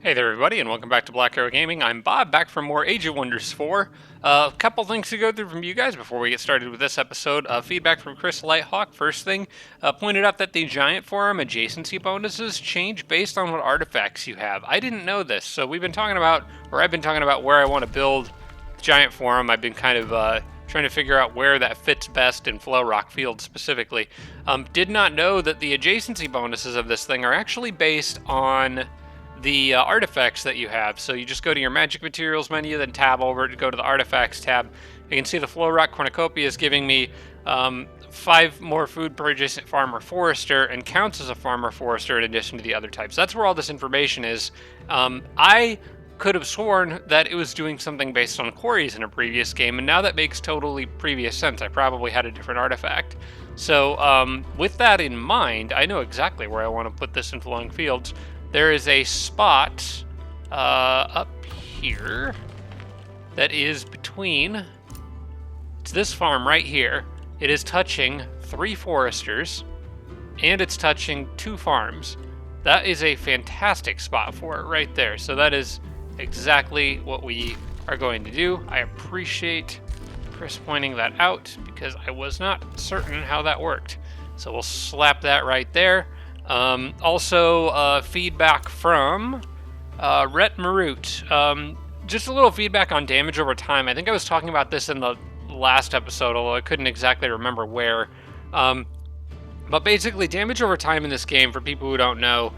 Hey there, everybody, and welcome back to Black Arrow Gaming. I'm Bob, back for more Age of Wonders 4. A couple things to go through from you guys before we get started with this episode. Feedback from Chris Lighthawk, first thing, pointed out that the Giant Forum adjacency bonuses change based on what artifacts you have. I didn't know this, so I've been talking about where I want to build the Giant Forum. I've been kind of trying to figure out where that fits best in Flow Rock Field specifically. Did not know that the adjacency bonuses of this thing are actually based on the artifacts that you have. So you just go to your magic materials menu, then tab over to go to the artifacts tab. You can see the Flow Rock Cornucopia is giving me 5 more food per adjacent farmer forester and counts as a farmer forester in addition to the other types. That's where all this information is. I could have sworn that it was doing something based on quarries in a previous game, and now that makes totally previous sense. I probably had a different artifact. So with that in mind, I know exactly where I want to put this in Flowing Fields. There is a spot up here that is between, it's this farm right here. It is touching 3 foresters, and it's touching 2 farms. That is a fantastic spot for it right there. So that is exactly what we are going to do. I appreciate Chris pointing that out because I was not certain how that worked. So we'll slap that right there. Also, feedback from Rhett Marut. Just a little feedback on damage over time. I think I was talking about this in the last episode, although I couldn't exactly remember where. But basically, damage over time in this game, for people who don't know,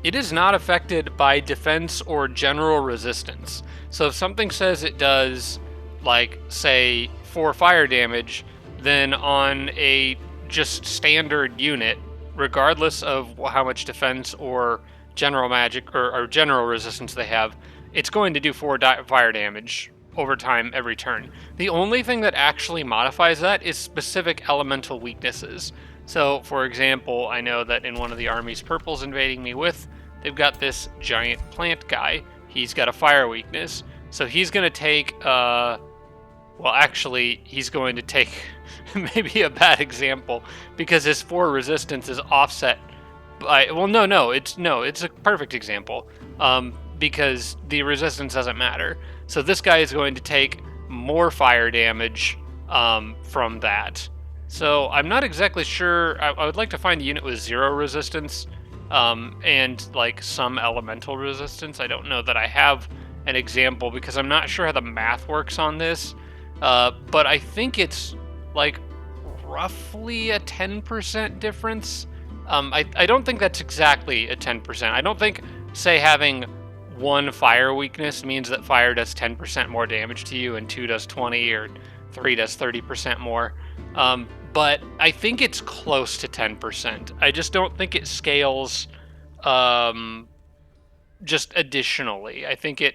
it is not affected by defense or general resistance. So if something says it does, like, say, 4 fire damage, then on a just standard unit, regardless of how much defense or general magic or general resistance they have, it's going to do 4 fire damage over time every turn. The only thing that actually modifies that is specific elemental weaknesses. So, for example, I know that in one of the armies Purple's invading me with, they've got this giant plant guy. He's got a fire weakness. So he's going to take, he's going to take maybe a bad example because his 4 resistance is offset by, it's a perfect example, because the resistance doesn't matter. So this guy is going to take more fire damage from that. So I'm not exactly sure. I would like to find a unit with 0 resistance and like some elemental resistance. I don't know that I have an example because I'm not sure how the math works on this, but I think it's like roughly a 10% difference. I don't think that's exactly a 10%. I don't think, say, having 1 fire weakness means that fire does 10% more damage to you and 2 does 20 or 3 does 30% more. But I think it's close to 10%. I just don't think it scales just additionally. I think it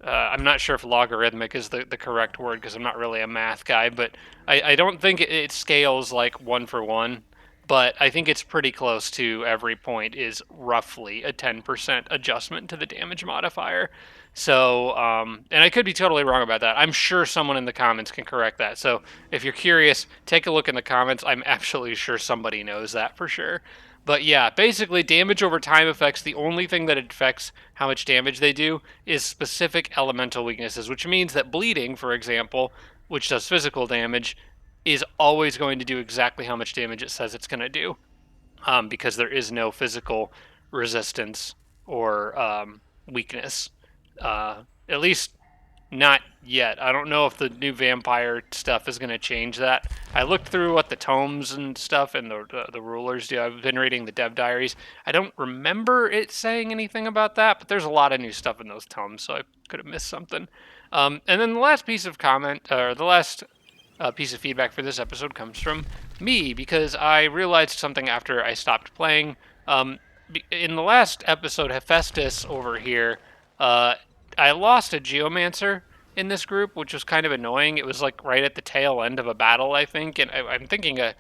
I'm not sure if logarithmic is the correct word because I'm not really a math guy, but I don't think it scales like 1 for 1, but I think it's pretty close to every point is roughly a 10% adjustment to the damage modifier. So, and I could be totally wrong about that. I'm sure someone in the comments can correct that. So if you're curious, take a look in the comments. I'm absolutely sure somebody knows that for sure. But yeah, basically damage over time effects, the only thing that affects how much damage they do is specific elemental weaknesses, which means that bleeding, for example, which does physical damage, is always going to do exactly how much damage it says it's going to do, because there is no physical resistance or weakness. At least not yet. I don't know if the new vampire stuff is going to change that. I looked through what the tomes and stuff and the rulers do. I've been reading the dev diaries. I don't remember it saying anything about that, but there's a lot of new stuff in those tomes, so I could have missed something. And then the last piece of piece of feedback for this episode comes from me, because I realized something after I stopped playing. In the last episode, Hephaestus over here, I lost a Geomancer in this group, which was kind of annoying. It was like right at the tail end of a battle, I think, and I'm thinking a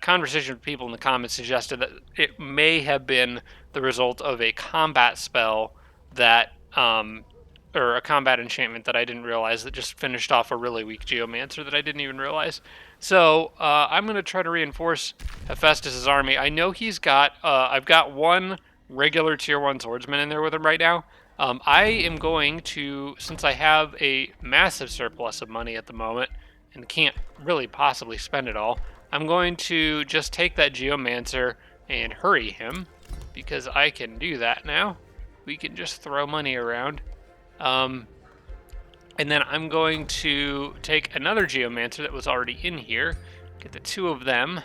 conversation with people in the comments suggested that it may have been the result of a combat spell that, or a combat enchantment that I didn't realize that just finished off a really weak Geomancer that I didn't even realize. So I'm going to try to reinforce Hephaestus' army. I know he's got, I've got 1 regular tier 1 swordsman in there with him right now. I am going to, since I have a massive surplus of money at the moment and can't really possibly spend it all, I'm going to just take that Geomancer and hurry him, because I can do that now. We can just throw money around. And then I'm going to take another Geomancer that was already in here, get the 2 of them,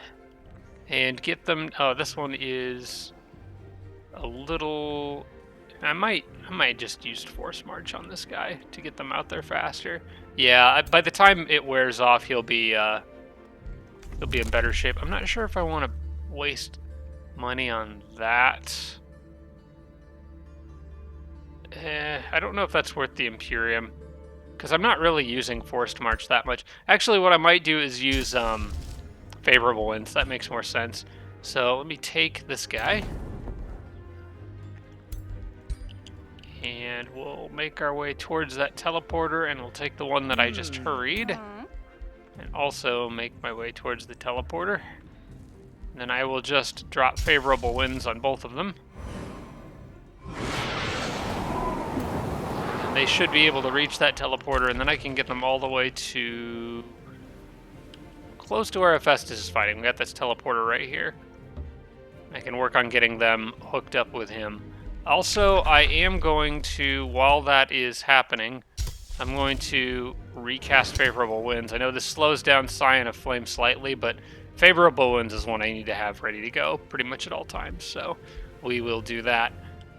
and get them. Oh, this one is a little. I might just use Force March on this guy to get them out there faster. Yeah, by the time it wears off, he'll be in better shape. I'm not sure if I want to waste money on that. I don't know if that's worth the Imperium, because I'm not really using Forced March that much. Actually, what I might do is use Favorable Winds. That makes more sense. So let me take this guy, and we'll make our way towards that teleporter, and we'll take the one that I just hurried, and also make my way towards the teleporter. And then I will just drop Favorable Winds on both of them. And they should be able to reach that teleporter, and then I can get them all the way to close to where Hephaestus is fighting. We got this teleporter right here. I can work on getting them hooked up with him. Also, I am going to, while that is happening, I'm going to recast Favorable Winds. I know this slows down Scion of Flame slightly, but Favorable Winds is one I need to have ready to go pretty much at all times, so we will do that.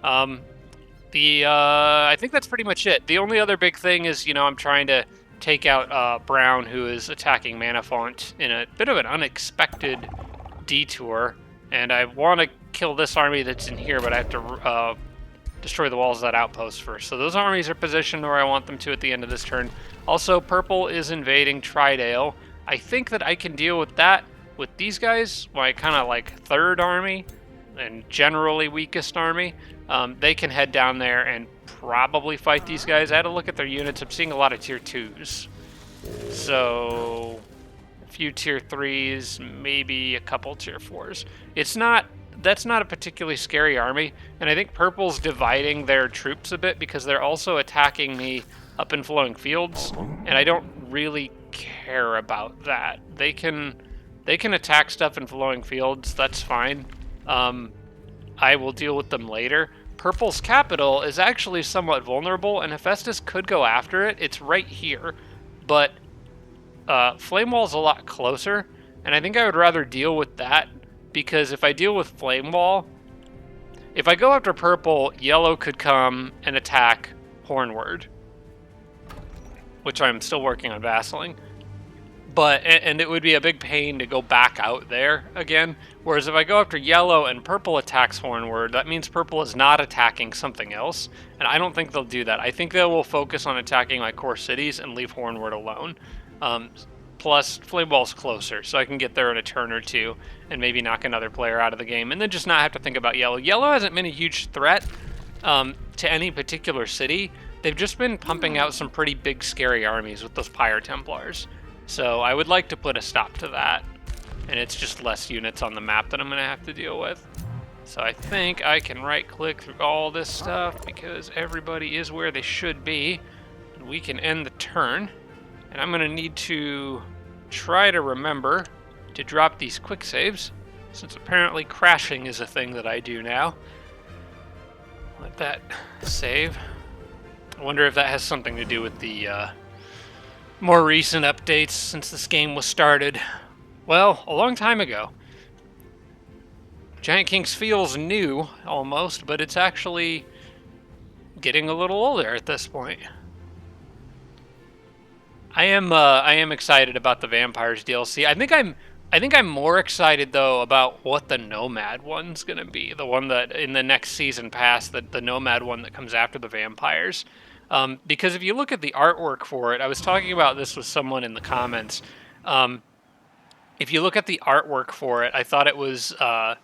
I think that's pretty much it. The only other big thing is, I'm trying to take out Brown, who is attacking Manafont in a bit of an unexpected detour, and I want to kill this army that's in here, but I have to destroy the walls of that outpost first. So those armies are positioned where I want them to at the end of this turn. Also, purple is invading Tridale. I think that I can deal with that with these guys, my kind of like third army and generally weakest army. They can head down there and probably fight these guys. I had to look at their units. I'm seeing a lot of tier 2s. So a few tier 3s, maybe a couple tier 4s. That's not a particularly scary army, and I think purple's dividing their troops a bit because they're also attacking me up in Flowing Fields, and I don't really care about that. They can attack stuff in Flowing Fields, that's fine. I will deal with them later. Purple's capital is actually somewhat vulnerable, and Hephaestus could go after it. It's right here, but Flame Wall's a lot closer, and I think I would rather deal with that, because if I deal with Flame Wall, if I go after purple, yellow could come and attack Hornward, which I'm still working on vassling. And it would be a big pain to go back out there again. Whereas if I go after yellow and purple attacks Hornward, that means purple is not attacking something else. And I don't think they'll do that. I think they will focus on attacking my core cities and leave Hornward alone. Plus, Flame Wall's closer, so I can get there in a turn or two and maybe knock another player out of the game, and then just not have to think about yellow. Yellow hasn't been a huge threat to any particular city. They've just been pumping out some pretty big, scary armies with those Pyre Templars. So I would like to put a stop to that, and it's just less units on the map that I'm going to have to deal with. So I think I can right-click through all this stuff because everybody is where they should be, and we can end the turn. And I'm going to need to try to remember to drop these quick saves, since apparently crashing is a thing that I do now. Let that save. I wonder if that has something to do with the more recent updates since this game was started. Well, a long time ago. Giant Kings feels new, almost, but it's actually getting a little older at this point. I am excited about the Vampires DLC. I think I'm more excited though about what the Nomad one's gonna be. The one that in the next season pass, the Nomad one that comes after the Vampires. Because if you look at the artwork for it, I was talking about this with someone in the comments. If you look at the artwork for it, I thought it was. I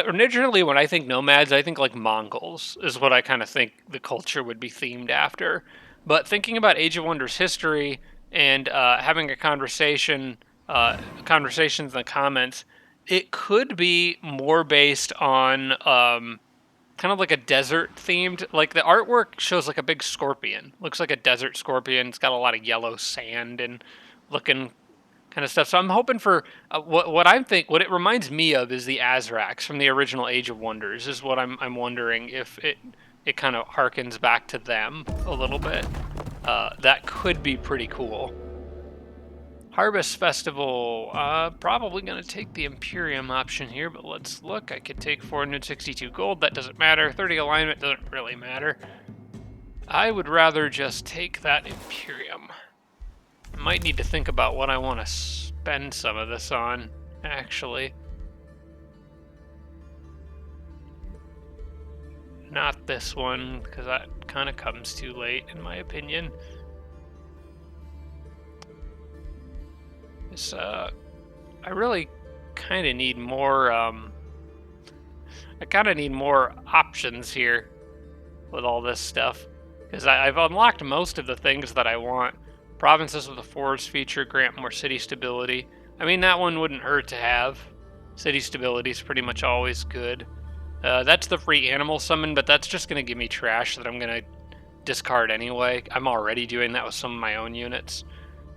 originally, when I think Nomads, I think like Mongols is what I kind of think the culture would be themed after. But thinking about Age of Wonders history and having a conversations in the comments, It could be more based on kind of like a desert themed. Like the artwork shows like a big scorpion. Looks like a desert scorpion. It's got a lot of yellow sand and looking kind of stuff. So I'm hoping for what it reminds me of is the Azracs from the original Age of Wonders. Is what I'm wondering if it kind of harkens back to them a little bit. That could be pretty cool. Harvest Festival, probably going to take the Imperium option here, but let's look. I could take 462 gold, that doesn't matter. 30 alignment doesn't really matter. I would rather just take that Imperium. I might need to think about what I want to spend some of this on, actually. Not this one, because that kind of comes too late, in my opinion. I really kind of need more, I kind of need more options here with all this stuff. Because I've unlocked most of the things that I want. Provinces with a forest feature grant more city stability. I mean, that one wouldn't hurt to have. City stability is pretty much always good. That's the free animal summon, but that's just going to give me trash that I'm going to discard anyway. I'm already doing that with some of my own units.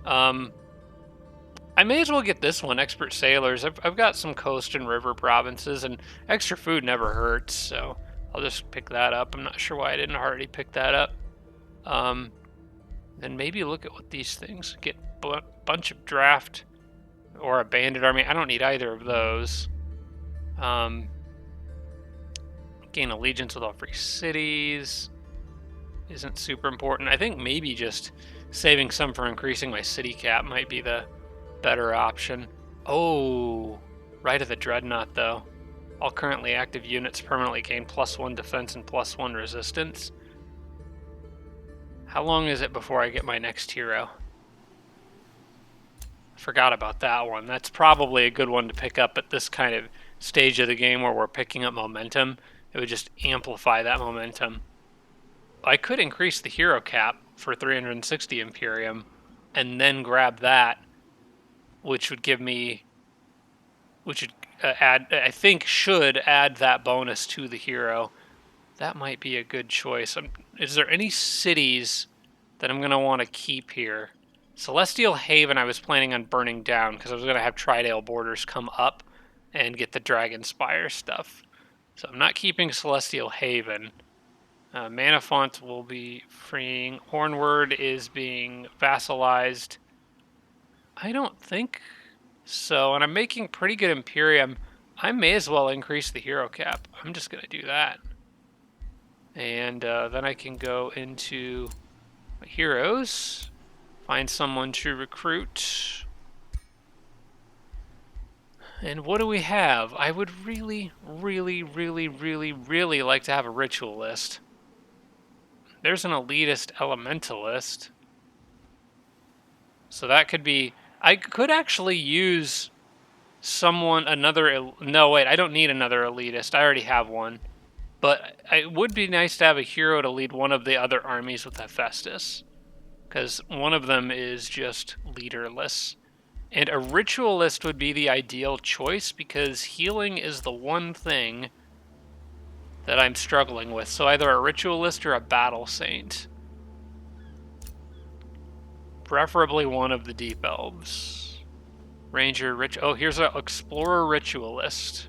I may as well get this one, Expert Sailors. I've got some coast and river provinces, and extra food never hurts, so I'll just pick that up. I'm not sure why I didn't already pick that up. Then maybe look at what these things get. Bunch of draft or a bandit army. I don't need either of those. Gain allegiance with all free cities isn't super important. I think maybe just saving some for increasing my city cap might be the better option. Oh, right of the Dreadnought, though. All currently active units permanently gain +1 defense and +1 resistance. How long is it before I get my next hero? Forgot about that one. That's probably a good one to pick up at this kind of stage of the game where we're picking up momentum. It would just amplify that momentum. I could increase the hero cap for 360 Imperium and then grab that, which would give me, which would should add that bonus to the hero. That might be a good choice. Is there any cities that I'm going to want to keep here? Celestial Haven I was planning on burning down because I was going to have Tridale Borders come up and get the Dragonspire stuff. So I'm not keeping Celestial Haven. Manafont will be freeing. Hornward is being vassalized. I don't think so. And I'm making pretty good Imperium. I may as well increase the hero cap. I'm just going to do that. And then I can go into my heroes. Find someone to recruit. And what do we have? I would really, really, really, really, really like to have a ritualist. There's an elitist elementalist. So that could be... I could actually use no, wait, I don't need another elitist. I already have one. But it would be nice to have a hero to lead one of the other armies with Hephaestus. Because one of them is just leaderless. And a ritualist would be the ideal choice because healing is the one thing that I'm struggling with. So either a ritualist or a battle saint. Preferably one of the deep elves. Ranger, oh, here's an explorer ritualist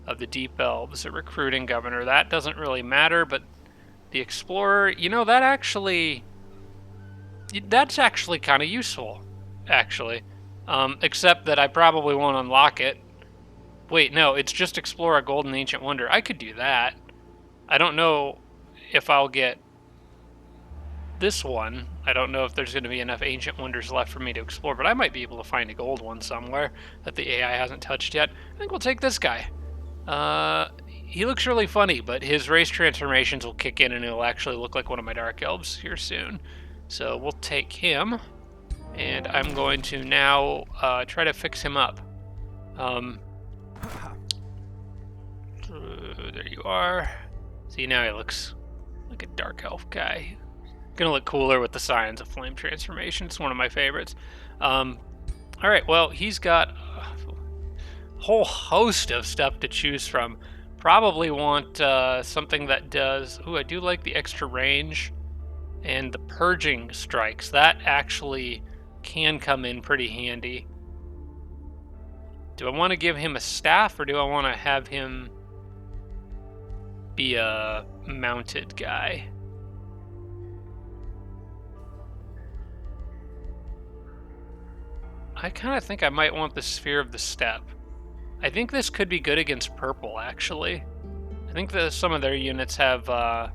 of the deep elves, a recruiting governor. That doesn't really matter, but the explorer, you know, that's actually kind of useful, actually. Except that I probably won't unlock it. Wait, no, it's just explore a golden ancient wonder. I could do that. I don't know if I'll get this one. I don't know if there's going to be enough ancient wonders left for me to explore, but I might be able to find a gold one somewhere that the AI hasn't touched yet. I think we'll take this guy. He looks really funny, but his race transformations will kick in and it'll actually look like one of my dark elves here soon. So we'll take him. And I'm going to now try to fix him up. There you are. See, now he looks like a dark elf guy. Gonna look cooler with the Scions of Flame transformation. It's one of my favorites. Alright, well, he's got a whole host of stuff to choose from. Probably want something that does... Ooh, I do like the extra range and the purging strikes. That actually can come in pretty handy. Do I want to give him a staff, or do I want to have him be a mounted guy? I kind of think I might want the Sphere of the Steppe. I think this could be good against purple, actually. I think that some of their units have, I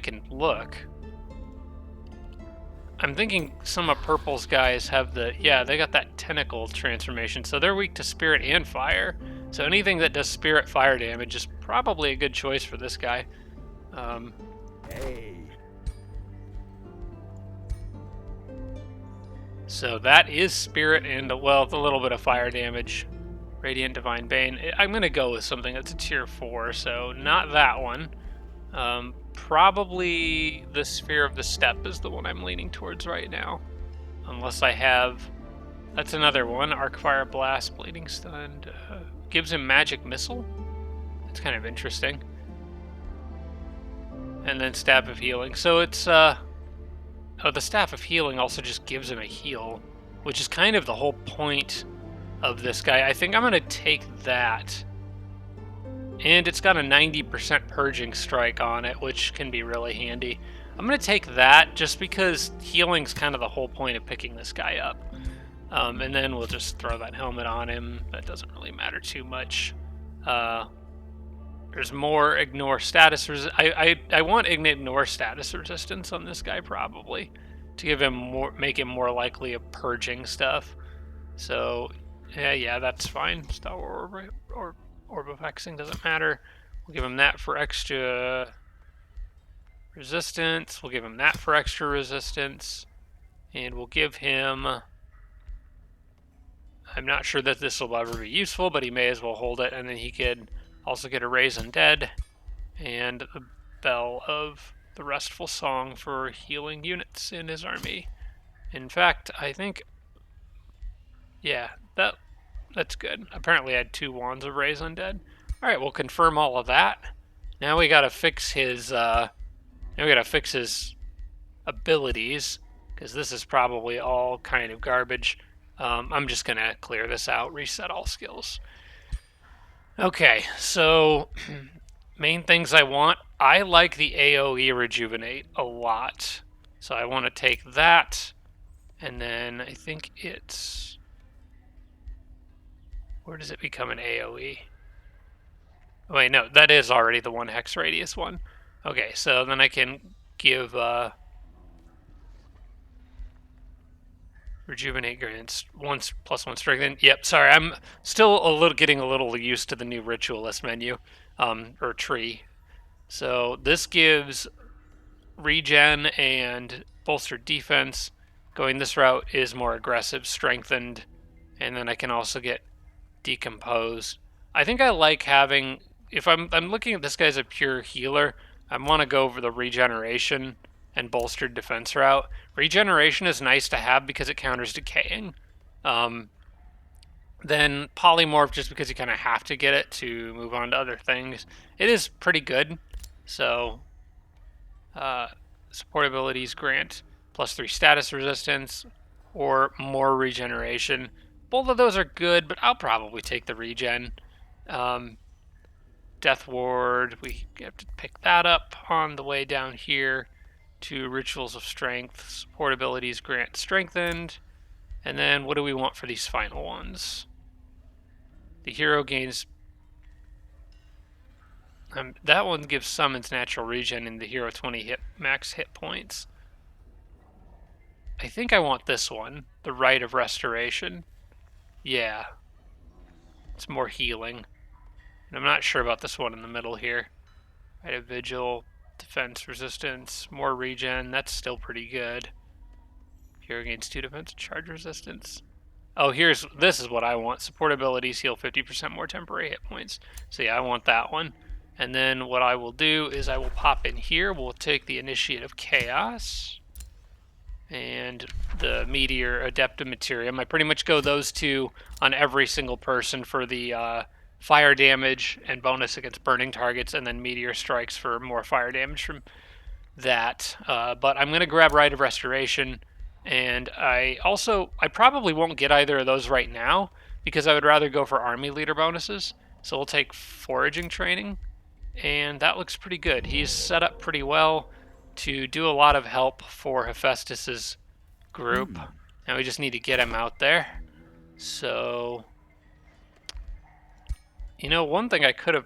can look. I'm thinking some of purple's guys have yeah, they got that tentacle transformation, so they're weak to spirit and fire. So anything that does spirit fire damage is probably a good choice for this guy. Hey. So that is spirit and, well, a little bit of fire damage. Radiant Divine Bane. I'm going to go with something that's a tier 4, so not that one. Probably the Sphere of the Steppe is the one I'm leaning towards right now. Unless I have... That's another one. Arcfire Blast, Bleeding Stun. Gives him Magic Missile? That's kind of interesting. And then Staff of Healing. So it's... Oh, the Staff of Healing also just gives him a heal, which is kind of the whole point of this guy. I think I'm going to take that. And it's got a 90% purging strike on it, which can be really handy. I'm going to take that just because healing's kind of the whole point of picking this guy up. And then we'll just throw that helmet on him. That doesn't really matter too much. There's more ignore status I want ignore status resistance on this guy, probably, to give him more, make him more likely of purging stuff. So yeah, that's fine. Star or Orb of Hexing doesn't matter. We'll give him that for extra resistance. We'll give him that for extra resistance. And we'll give him... I'm not sure that this will ever be useful, but he may as well hold it. And then he could also get a Raise Undead and the Bell of the Restful Song for healing units in his army. In fact, I think... Yeah, that's good. Apparently I had 2 wands of Raise Undead. Alright, we'll confirm all of that. Now we gotta fix his abilities, because this is probably all kind of garbage. I'm just gonna clear this out, reset all skills. Okay, so main things I want. I like the AOE Rejuvenate a lot. So I want to take that, and then I think it's... Where does it become an AOE? Oh, wait, no, that is already the 1 hex radius one. Okay, so then I can give Rejuvenate grants +1 strength. Yep, sorry, I'm still getting a little used to the new Ritualist menu, or tree. So this gives regen and bolstered defense. Going this route is more aggressive, strengthened, and then I can also get decomposed. I think I like having, if I'm looking at this guy as a pure healer, I want to go over the regeneration and bolstered defense route. Regeneration is nice to have because it counters decaying. Then polymorph, just because you kind of have to get it to move on to other things. It is pretty good. So support abilities grant +3 status resistance or more regeneration. Both of those are good, but I'll probably take the regen. Death Ward, we have to pick that up on the way down here to Rituals of Strength. Support abilities grant strengthened. And then what do we want for these final ones? The hero gains... that one gives summons natural regen and the hero 20 max hit points. I think I want this one, the Rite of Restoration. Yeah. It's more healing. And I'm not sure about this one in the middle here. Rite of Vigil, defense resistance, more regen. That's still pretty good. Hero gains 2 defense, charge resistance. Oh, this is what I want. Support abilities heal 50% more temporary hit points. So yeah, I want that one. And then what I will do is I will pop in here. We'll take the Initiate of Chaos. and the Meteor Adeptum Materium. I pretty much go those two on every single person for the fire damage and bonus against burning targets, and then Meteor Strikes for more fire damage from that. But I'm going to grab Rite of Restoration, and I probably won't get either of those right now because I would rather go for Army Leader bonuses. So we'll take Foraging Training, and that looks pretty good. He's set up pretty well to do a lot of help for Hephaestus's group. Now we just need to get him out there. So, one thing I could have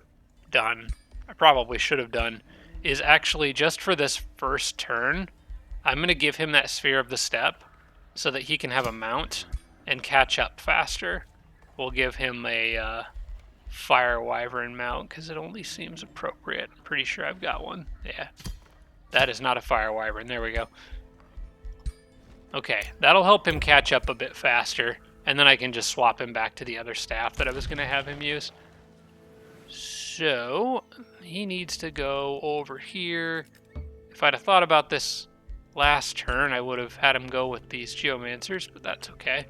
done, I probably should have done, is actually just for this first turn, I'm going to give him that Sphere of the Steppe so that he can have a mount and catch up faster. We'll give him a Fire Wyvern mount because it only seems appropriate. I'm pretty sure I've got one. Yeah. That is not a Fire Wyvern. There we go. Okay, that'll help him catch up a bit faster, and then I can just swap him back to the other staff that I was going to have him use. So, he needs to go over here. If I'd have thought about this last turn, I would have had him go with these Geomancers, but that's okay.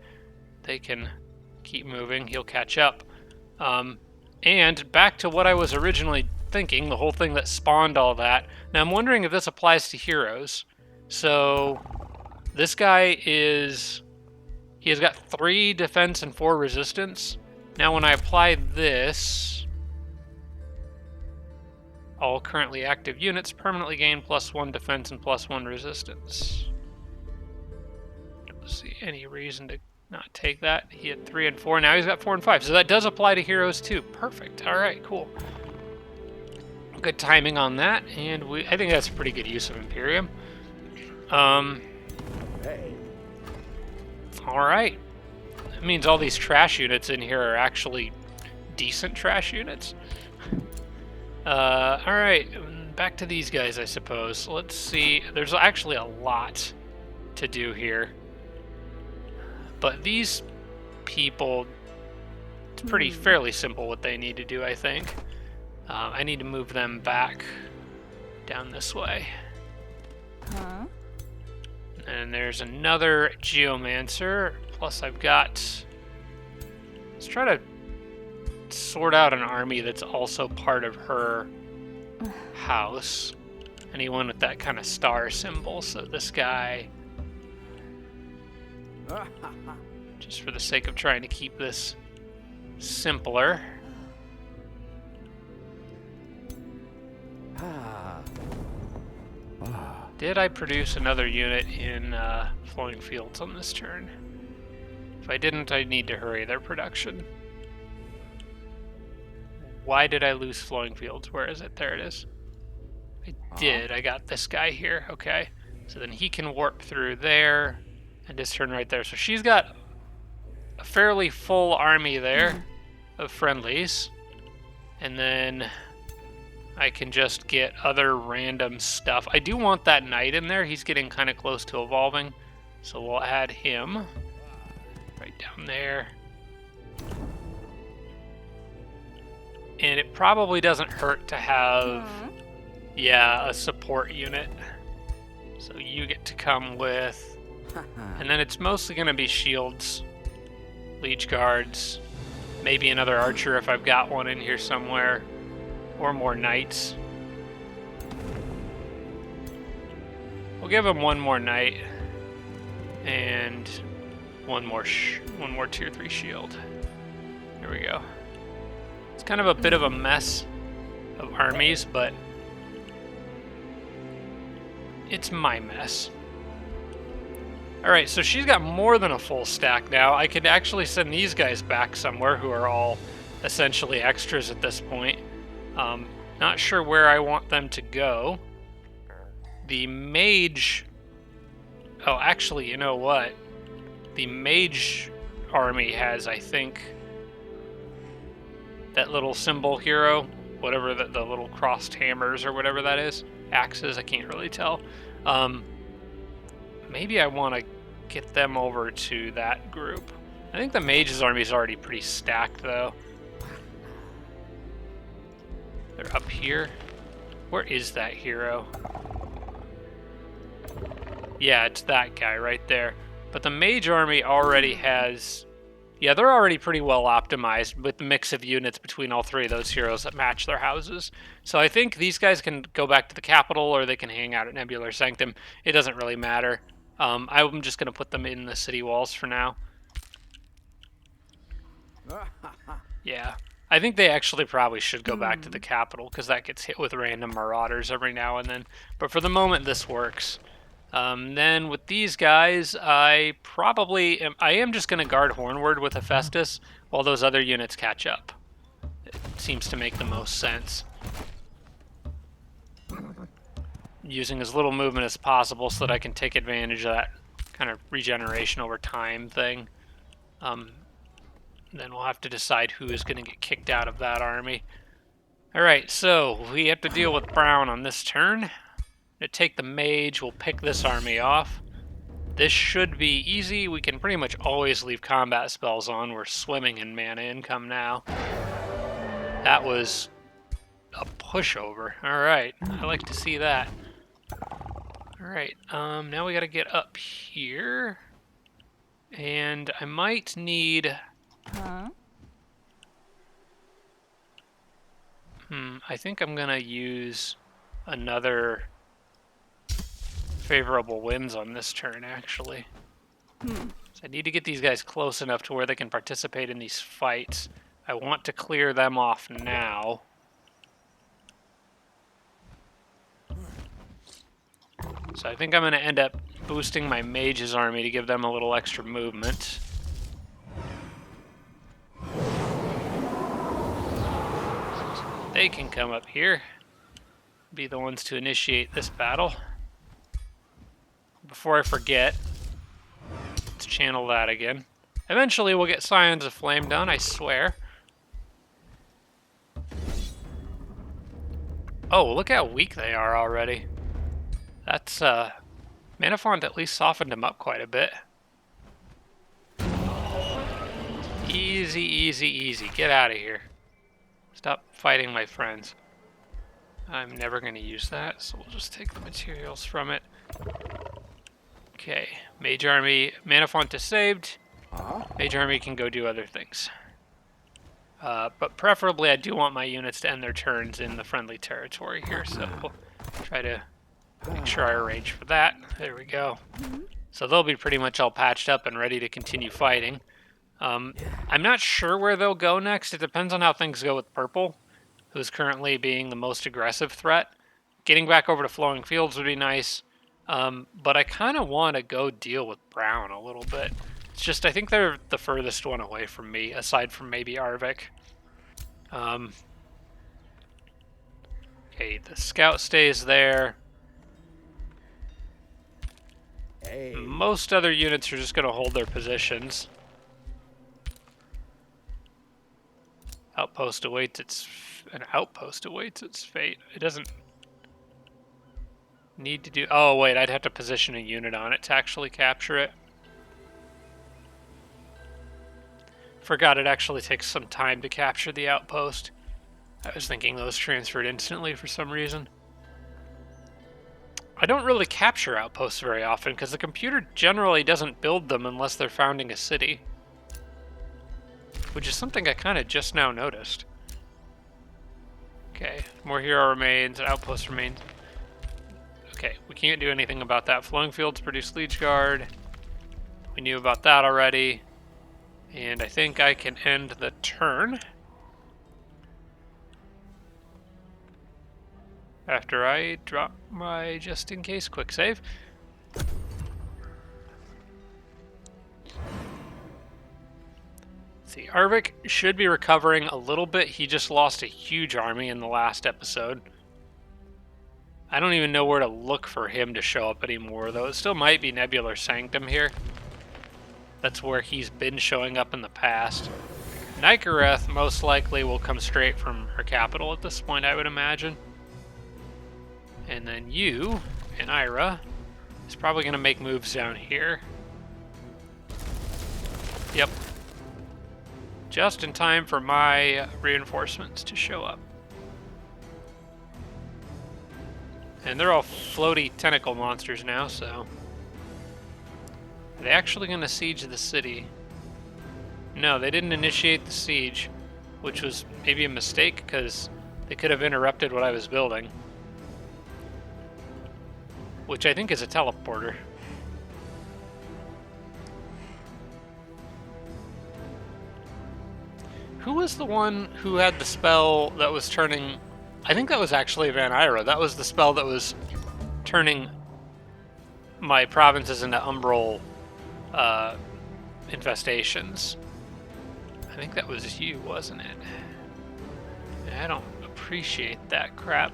They can keep moving. He'll catch up. And back to what I was originally thinking, the whole thing that spawned all that. Now, I'm wondering if this applies to heroes. So, this guy he has got 3 defense and 4 resistance. Now, when I apply this, all currently active units permanently gain +1 defense and +1 resistance. Don't see any reason to not take that. He had 3 and 4. Now he's got 4 and 5. So that does apply to heroes too. Perfect. All right, cool. Good timing on that, and I think that's a pretty good use of Imperium. Hey. All right. That means all these trash units in here are actually decent trash units. All right, back to these guys, I suppose. Let's see. There's actually a lot to do here. But these people, it's fairly simple what they need to do, I think. I need to move them back down this way. Huh? And there's another Geomancer. Plus I've got... Let's try to sort out an army that's also part of her house. Anyone with that kind of star symbol. So this guy... Just for the sake of trying to keep this simpler. Did I produce another unit in Flowing Fields on this turn? If I didn't, I need to hurry their production. Why did I lose Flowing Fields? Where is it? There it is. I did. I got this guy here. Okay. So then he can warp through there and just turn right there. So she's got a fairly full army there of friendlies. And then I can just get other random stuff. I do want that knight in there. He's getting kind of close to evolving. So we'll add him right down there. And it probably doesn't hurt to have, yeah, a support unit. So you get to come with, and then it's mostly going to be shields, leech guards, maybe another archer if I've got one in here somewhere, or more knights. We'll give him one more knight and one more tier 3 shield. There we go. It's kind of a bit of a mess of armies, but it's my mess. Alright, so she's got more than a full stack now. I could actually send these guys back somewhere who are all essentially extras at this point. Not sure where I want them to go. The mage... Oh, actually, you know what? The mage army has, I think... that little symbol hero, whatever the little crossed hammers or whatever that is. Axes, I can't really tell. Maybe I want to get them over to that group. I think the mage's army is already pretty stacked, though. They're up here. Where is that hero? Yeah, it's that guy right there. But the mage army already has... Yeah, they're already pretty well optimized with the mix of units between all three of those heroes that match their houses. So I think these guys can go back to the capital or they can hang out at Nebular Sanctum. It doesn't really matter. I'm just going to put them in the city walls for now. Yeah. I think they actually probably should go back to the capital because that gets hit with random marauders every now and then. But for the moment, this works. Then with these guys, I am just going to guard Hornward with Hephaestus while those other units catch up. It seems to make the most sense. Using as little movement as possible so that I can take advantage of that kind of regeneration over time thing. Then we'll have to decide who is going to get kicked out of that army. Alright, so we have to deal with Brown on this turn. To take the mage, we'll pick this army off. This should be easy. We can pretty much always leave combat spells on. We're swimming in mana income now. That was a pushover. Alright, I like to see that. Alright, now we gotta get up here. And I might need... Huh? I think I'm gonna use another favorable winds on this turn, actually. So I need to get these guys close enough to where they can participate in these fights. I want to clear them off now. So I think I'm going to end up boosting my mage's army to give them a little extra movement. They can come up here, be the ones to initiate this battle. Before I forget, let's channel that again. Eventually we'll get Scions of Flame done, I swear. Oh, look how weak they are already. That's, Manafont at least softened him up quite a bit. Easy, easy, easy. Get out of here. Stop fighting my friends. I'm never going to use that, so we'll just take the materials from it. Okay, Mage Army, Manafont is saved. Mage Army can go do other things. But preferably I do want my units to end their turns in the friendly territory here, so we'll try to make sure I arrange for that. There we go. So they'll be pretty much all patched up and ready to continue fighting. I'm not sure where they'll go next. It depends on how things go with Purple, who's currently being the most aggressive threat. Getting back over to Flowing Fields would be nice. But I kind of want to go deal with Brown a little bit. It's just, I think they're the furthest one away from me, aside from maybe Arvik. Okay, the scout stays there. Hey. Most other units are just going to hold their positions. An outpost awaits its fate. It doesn't need to do... Oh, wait, I'd have to position a unit on it to actually capture it. Forgot it actually takes some time to capture the outpost. I was thinking those transferred instantly for some reason. I don't really capture outposts very often because the computer generally doesn't build them unless they're founding a city. Which is something I kind of just now noticed. Okay, more hero remains, an outpost remains. Okay, we can't do anything about that. Flowing Fields produce Liege Guard. We knew about that already. And I think I can end the turn. After I drop my just-in-case quick save. See, Arvik should be recovering a little bit. He just lost a huge army in the last episode. I don't even know where to look for him to show up anymore, though. It still might be Nebular Sanctum here. That's where he's been showing up in the past. Nykareth most likely will come straight from her capital at this point, I would imagine. And then you, and Ira, is probably going to make moves down here. Yep. Just in time for my reinforcements to show up. And they're all floaty tentacle monsters now, so Are they actually going to siege the city? No, they didn't initiate the siege, which was maybe a mistake because they could have interrupted what I was building. Which I think is a teleporter. Who was the one who had the spell that was turning... I think that was actually Van Ira. That was the spell that was turning my provinces into umbral infestations. I think that was you, wasn't it? I don't appreciate that crap.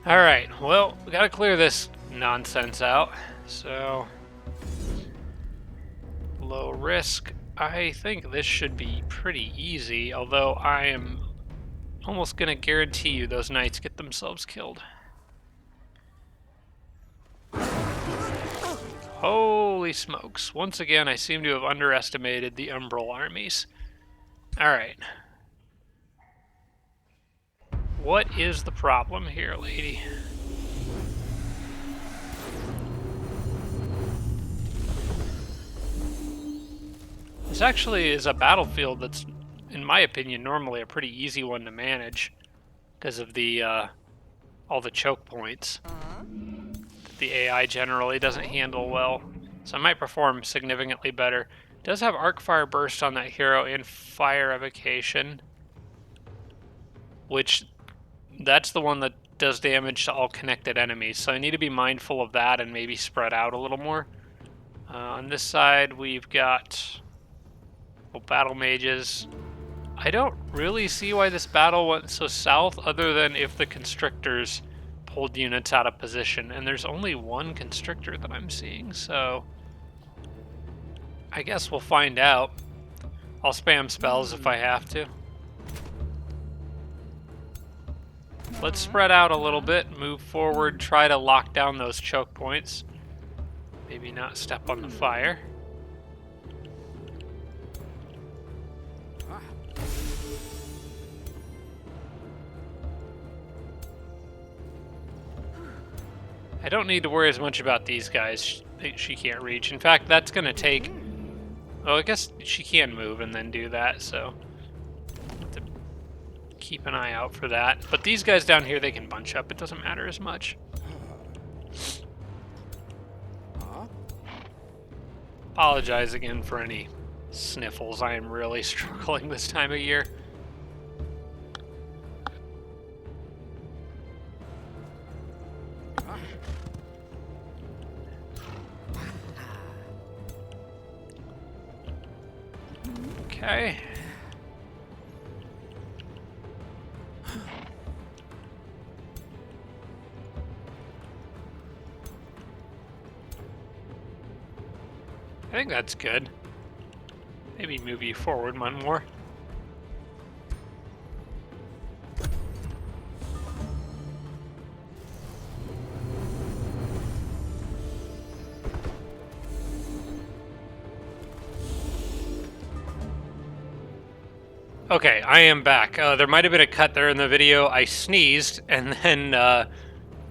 Alright, well, we gotta clear this nonsense out. So, low risk. I think this should be pretty easy, although I am almost gonna guarantee you those knights get themselves killed. Holy smokes. Once again, I seem to have underestimated the Umbral armies. Alright. What is the problem here, lady? This actually is a battlefield that's, in my opinion, normally a pretty easy one to manage because of the all the choke points. The AI generally doesn't handle well, so I might perform significantly better. It does have arc fire burst on that hero and fire evocation, which that's the one that does damage to all connected enemies, so I need to be mindful of that and maybe spread out a little more. On this side we've got battle mages. I don't really see why this battle went so south other than if the constrictors pulled units out of position, and there's only one constrictor that I'm seeing, so I guess we'll find out. I'll spam spells if I have to. Let's spread out a little bit, move forward, try to lock down those choke points. Maybe not step on the fire. I don't need to worry as much about these guys. She can't reach. In fact, that's going to take... Oh, I guess she can move and then do that, so... have to keep an eye out for that. But these guys down here, they can bunch up. It doesn't matter as much. Apologize again for any sniffles. I am really struggling this time of year. Okay. I think that's good. Maybe move you forward one more. Okay, I am back. There might have been a cut there in the video. I sneezed, and then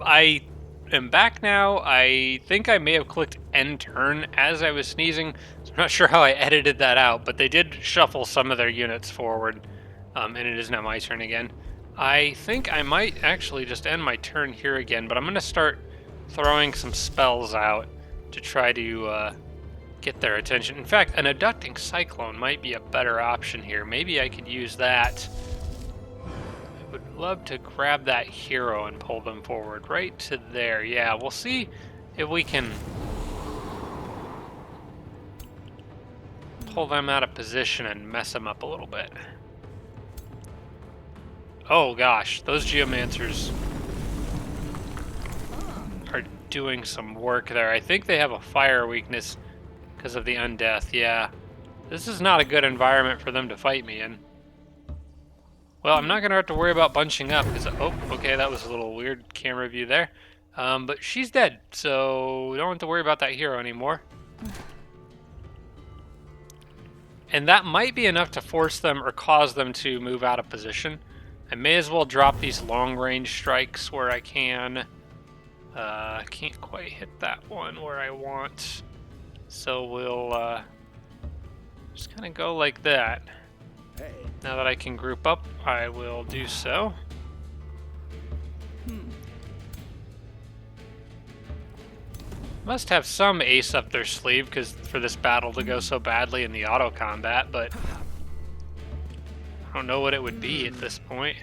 I am back now. I think I may have clicked end turn as I was sneezing. So I'm not sure how I edited that out, but they did shuffle some of their units forward, and it is now my turn again. I think I might actually just end my turn here again, but I'm going to start throwing some spells out to try to get their attention. In fact, an abducting cyclone might be a better option here. Maybe I could use that. I would love to grab that hero and pull them forward right to there. Yeah, we'll see if we can pull them out of position and mess them up a little bit. Oh gosh, those geomancers are doing some work there. I think they have a fire weakness because of the undeath, yeah. This is not a good environment for them to fight me in. Well, I'm not going to have to worry about bunching up, because... Oh, okay, that was a little weird camera view there. But she's dead, so we don't have to worry about that hero anymore. And that might be enough to force them or cause them to move out of position. I may as well drop these long-range strikes where I can. Can't quite hit that one where I want. So we'll just kind of go like that. Hey. Now that I can group up, I will do so. Must have some ace up their sleeve because for this battle to go so badly in the auto combat, but I don't know what it would be at this point.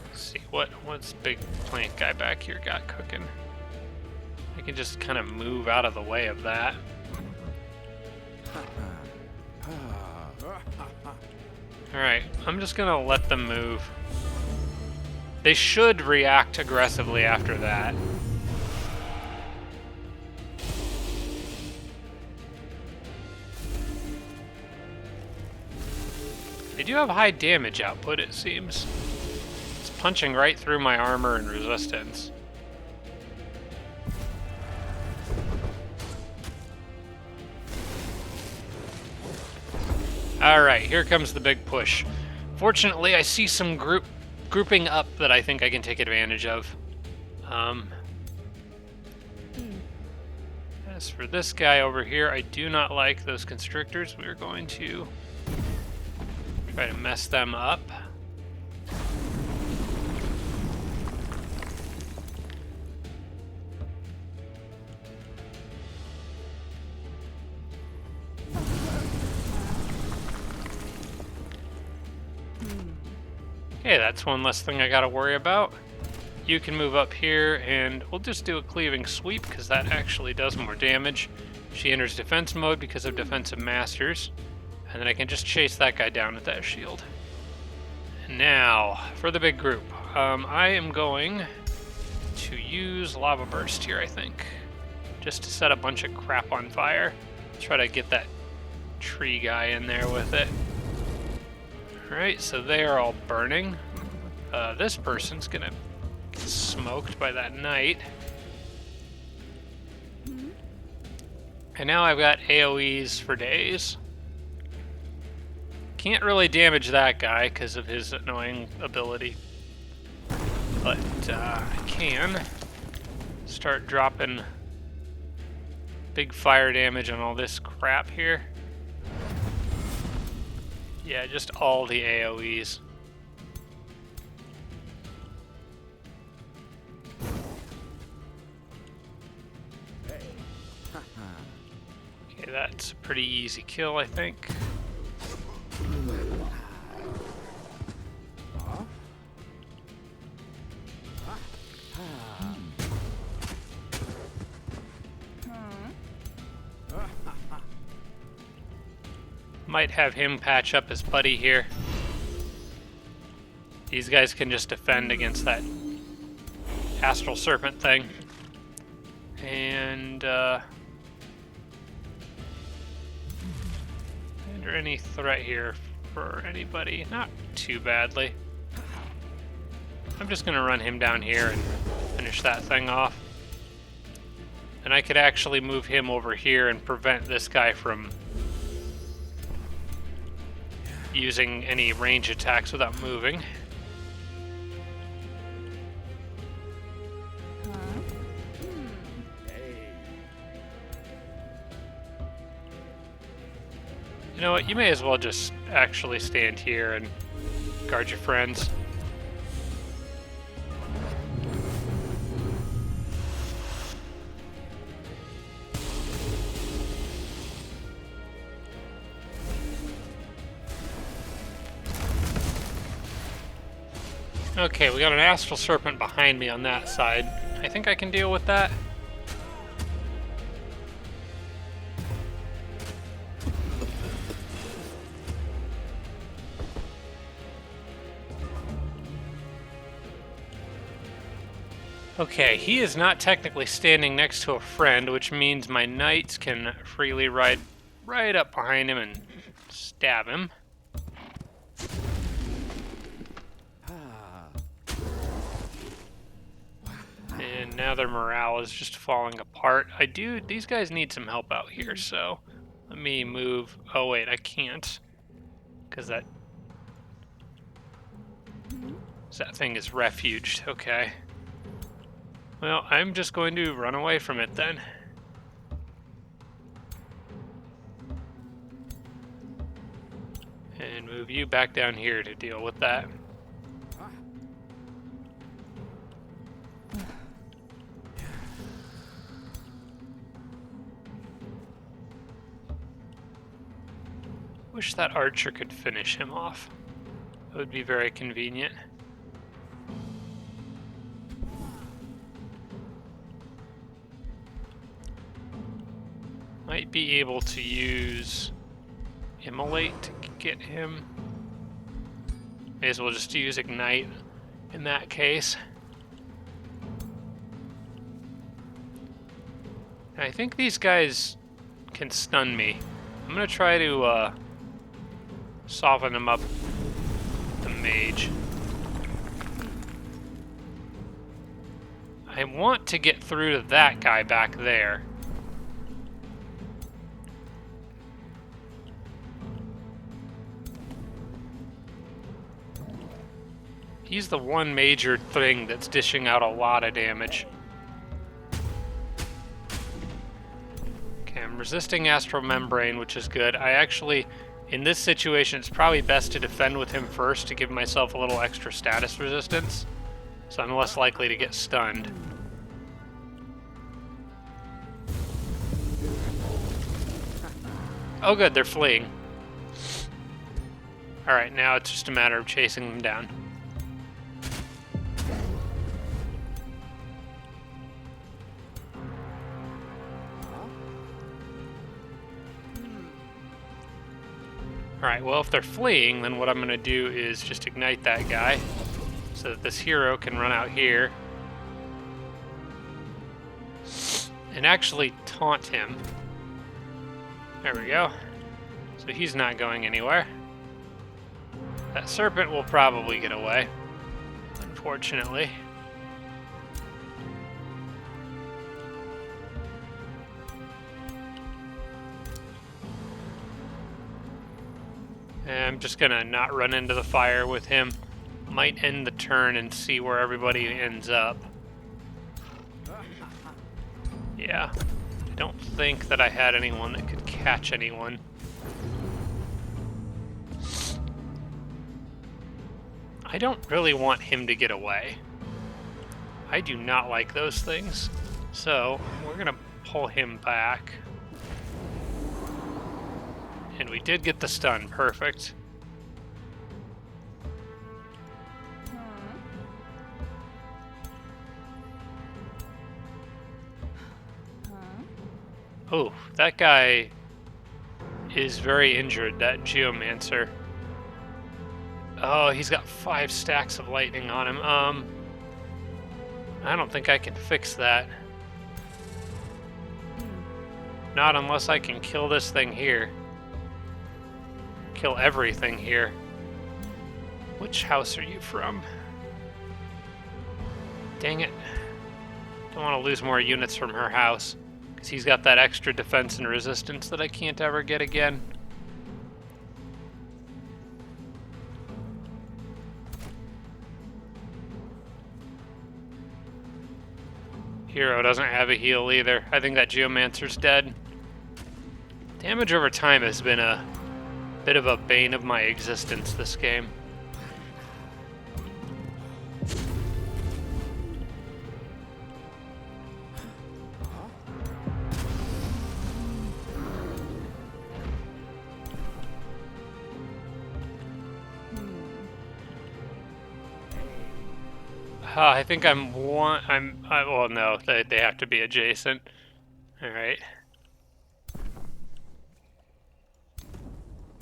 Let's see what's big plant guy back here got cooking. I can just kind of move out of the way of that. Alright, I'm just gonna let them move. They should react aggressively after that. They do have high damage output, it seems. It's punching right through my armor and resistance. Alright, here comes the big push. Fortunately, I see some grouping up that I think I can take advantage of. As for this guy over here, I do not like those constrictors. We're going to try to mess them up. Okay, that's one less thing I gotta worry about. You can move up here, and we'll just do a cleaving sweep, because that actually does more damage. She enters defense mode because of defensive masters, and then I can just chase that guy down with that shield. And now, for the big group. I am going to use Lava Burst here, I think. Just to set a bunch of crap on fire. Try to get that tree guy in there with it. Alright, so they are all burning. This person's gonna get smoked by that knight. And now I've got AoEs for days. Can't really damage that guy because of his annoying ability. But I can start dropping big fire damage on all this crap here. Yeah, just all the AoEs. Okay, that's a pretty easy kill, I think. Might have him patch up his buddy here. These guys can just defend against that astral serpent thing. And is there any threat here for anybody? Not too badly. I'm just gonna run him down here and finish that thing off. And I could actually move him over here and prevent this guy from using any range attacks without moving. You know what, you may as well just actually stand here and guard your friends. Okay, we got an astral serpent behind me on that side. I think I can deal with that. Okay, he is not technically standing next to a friend, which means my knights can freely ride right up behind him and stab him. And now their morale is just falling apart. These guys need some help out here, so let me move. Oh wait, I can't. Because that So that thing is refuged. Okay. Well, I'm just going to run away from it then. And move you back down here to deal with that. Wish that archer could finish him off. That would be very convenient. Might be able to use Immolate to get him. May as well just use Ignite in that case. I think these guys can stun me. I'm gonna try to soften them up with the mage. I want to get through to that guy back there. He's the one major thing that's dishing out a lot of damage. Okay, I'm resisting Astral Membrane, which is good. I actually, in this situation, it's probably best to defend with him first to give myself a little extra status resistance, so I'm less likely to get stunned. Oh good, they're fleeing. Alright, now it's just a matter of chasing them down. Alright, well if they're fleeing, then what I'm going to do is just ignite that guy so that this hero can run out here and actually taunt him. There we go. So he's not going anywhere. That serpent will probably get away, unfortunately. And I'm just gonna not run into the fire with him. Might end the turn and see where everybody ends up. Yeah. I don't think that I had anyone that could catch anyone. I don't really want him to get away. I do not like those things. So, we're gonna pull him back. And we did get the stun, perfect. Oh, that guy is very injured, that Geomancer. Oh, he's got 5 stacks of lightning on him. I don't think I can fix that. Not unless I can kill this thing here. Kill everything here. Which house are you from? Dang it. Don't want to lose more units from her house, because he's got that extra defense and resistance that I can't ever get again. Hero doesn't have a heal either. I think that Geomancer's dead. Damage over time has been a bit of a bane of my existence this game. I think well, no, they have to be adjacent. All right.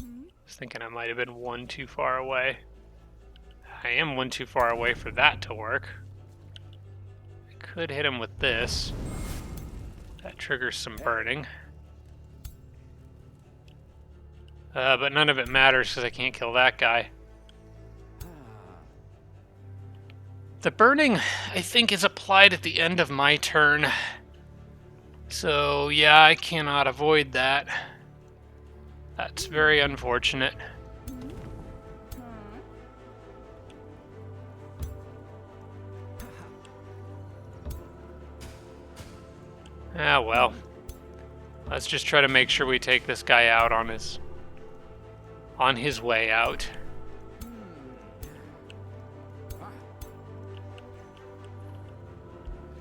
I was thinking I might have been one too far away. I am one too far away for that to work. I could hit him with this. That triggers some burning. But none of it matters because I can't kill that guy. The burning, I think, is applied at the end of my turn. So, yeah, I cannot avoid that. That's very unfortunate. Ah, well. Let's just try to make sure we take this guy out on his way out.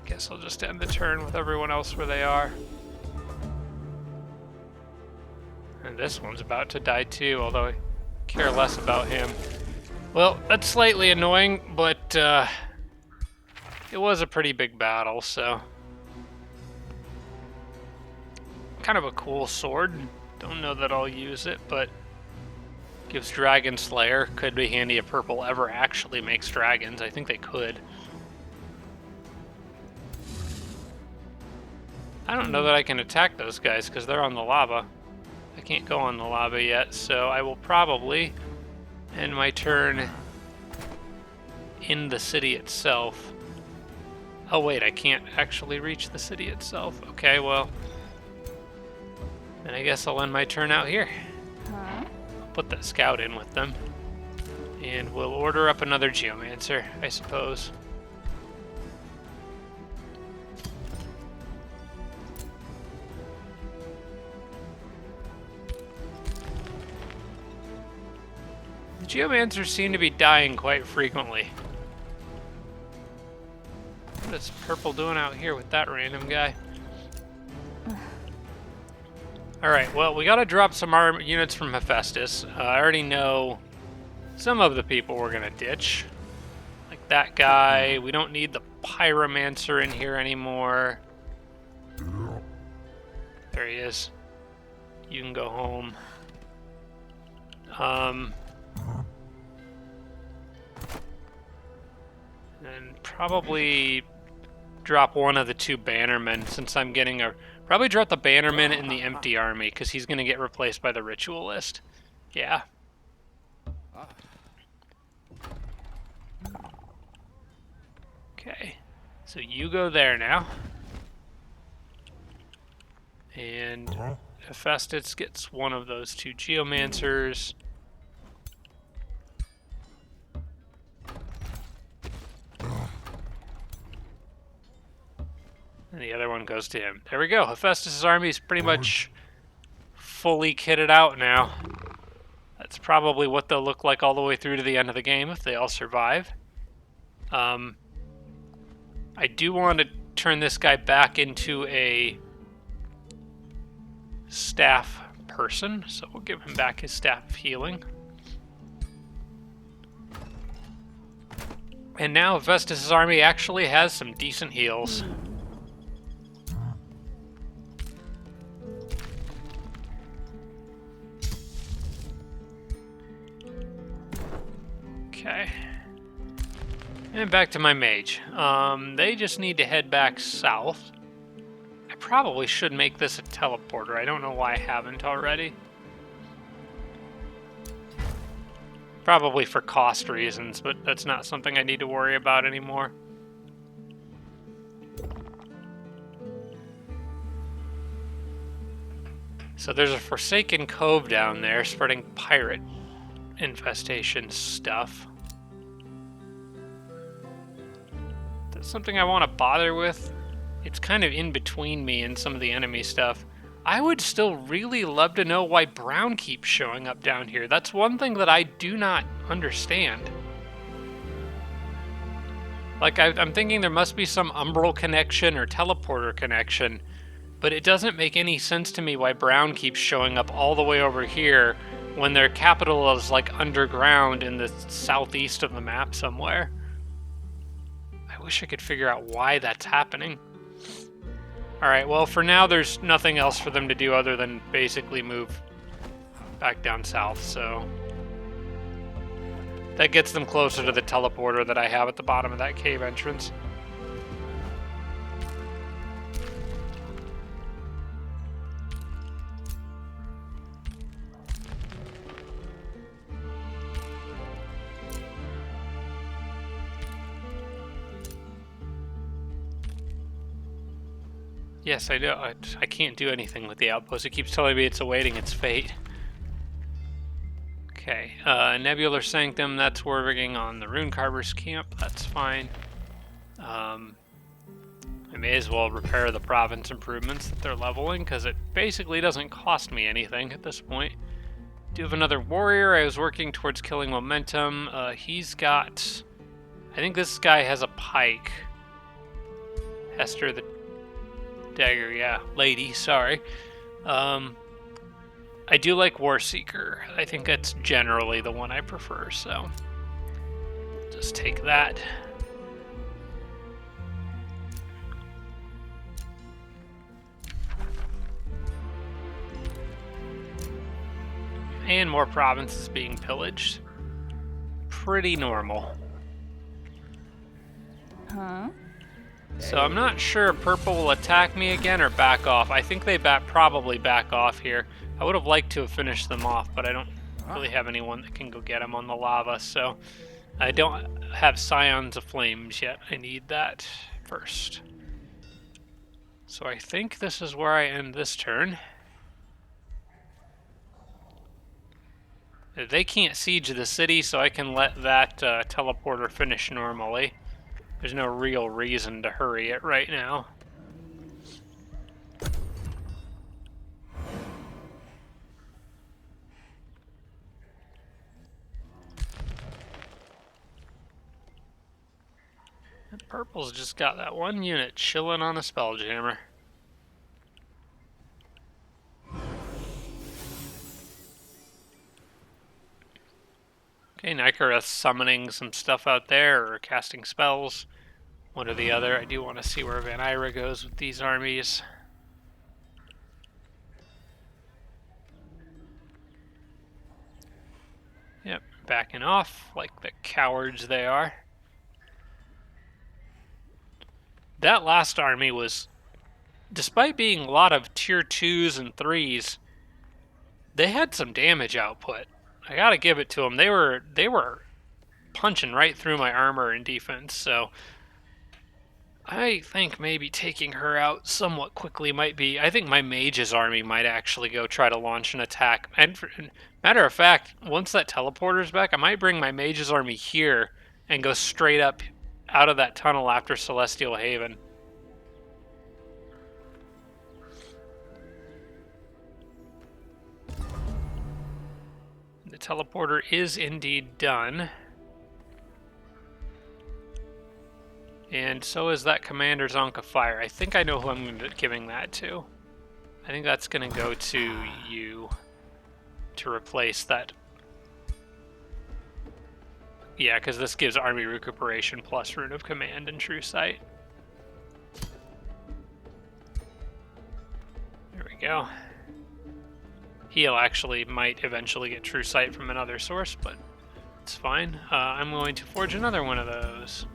Guess I'll just end the turn with everyone else where they are. And this one's about to die too, although I care less about him. Well, that's slightly annoying, but it was a pretty big battle, so... Kind of a cool sword. Don't know that I'll use it, but gives Dragon Slayer. Could be handy if purple ever actually makes dragons. I think they could. I don't know that I can attack those guys because they're on the lava. I can't go on the lava yet, so I will probably end my turn in the city itself. Oh wait, I can't actually reach the city itself. Okay, well, then I guess I'll end my turn out here. Huh? Put that scout in with them. And we'll order up another geomancer, I suppose. The geomancers seem to be dying quite frequently. What is purple doing out here with that random guy? Alright, well, we gotta drop some units from Hephaestus. I already know some of the people we're gonna ditch. Like that guy. We don't need the pyromancer in here anymore. There he is. You can go home. And probably drop one of the two bannermen since I'm getting a... Probably drop the bannerman in the empty army because he's going to get replaced by the ritualist. Yeah. Okay. So you go there now. And Hephaestus gets one of those two geomancers. And the other one goes to him. There we go. Hephaestus' army is pretty much fully kitted out now. That's probably what they'll look like all the way through to the end of the game if they all survive. I do want to turn this guy back into a staff person, so we'll give him back his staff of healing. And now Hephaestus' army actually has some decent heals. Okay. And back to my mage. They just need to head back south. I probably should make this a teleporter. I don't know why I haven't already. Probably for cost reasons, but that's not something I need to worry about anymore. So there's a Forsaken Cove down there spreading pirate infestation stuff. That's something I want to bother with. It's kind of in between me and some of the enemy stuff. I would still really love to know why brown keeps showing up down here. That's one thing that I do not understand. Like, I'm thinking there must be some umbral connection or teleporter connection, but it doesn't make any sense to me why brown keeps showing up all the way over here when their capital is, like, underground in the southeast of the map somewhere. I wish I could figure out why that's happening. Alright, well, for now, there's nothing else for them to do other than basically move back down south, so... That gets them closer to the teleporter that I have at the bottom of that cave entrance. Yes, I know. I can't do anything with the outpost. It keeps telling me it's awaiting its fate. Okay, Nebular Sanctum, that's working on the Rune Carver's camp. That's fine. I may as well repair the province improvements that they're leveling, because it basically doesn't cost me anything at this point. Do have another warrior. I was working towards killing momentum. He's got... I think this guy has a pike. Hester the dagger, yeah. Lady, sorry. I do like Warseeker. I think that's generally the one I prefer, so... just take that. And more provinces being pillaged. Pretty normal. Huh? So I'm not sure if purple will attack me again or back off. I think they probably back off here. I would have liked to have finished them off, but I don't really have anyone that can go get them on the lava, so I don't have Scions of Flames yet. I need that first. So I think this is where I end this turn. They can't siege the city, so I can let that teleporter finish normally. There's no real reason to hurry it right now. And purple's just got that one unit chilling on a spelljammer. Okay, Nykareth summoning some stuff out there, or casting spells. One or the other. I do want to see where Van Ira goes with these armies. Yep, backing off like the cowards they are. That last army was, despite being a lot of tier 2s and 3s, they had some damage output. I gotta give it to them. They were punching right through my armor and defense, so I think maybe taking her out somewhat quickly might be... I think my mage's army might actually go try to launch an attack. And matter of fact, once that teleporter's back, I might bring my mage's army here and go straight up out of that tunnel after Celestial Haven. The teleporter is indeed done. And so is that Commander Zonka Fire. I think I know who I'm going to be giving that to. I think that's going to go to you to replace that. Yeah, because this gives army recuperation plus Rune of Command and True Sight. There we go. He'll actually might eventually get True Sight from another source, but it's fine. I'm going to forge another one of those.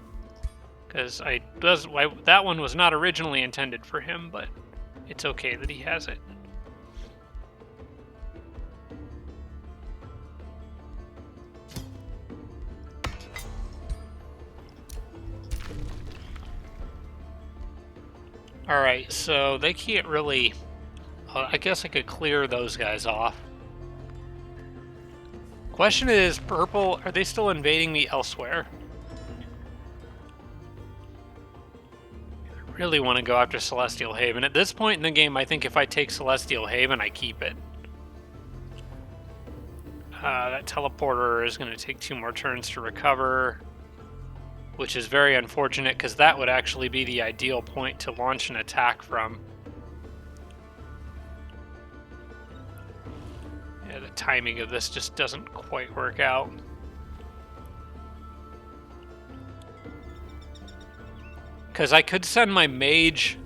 Because that one was not originally intended for him, but it's okay that he has it. Alright, so they can't really... I guess I could clear those guys off. Question is, purple, are they still invading me elsewhere? I really want to go after Celestial Haven. At this point in the game, I think if I take Celestial Haven, I keep it. That teleporter is going to take 2 more turns to recover, which is very unfortunate because that would actually be the ideal point to launch an attack from. Yeah, the timing of this just doesn't quite work out. Because I could send my mage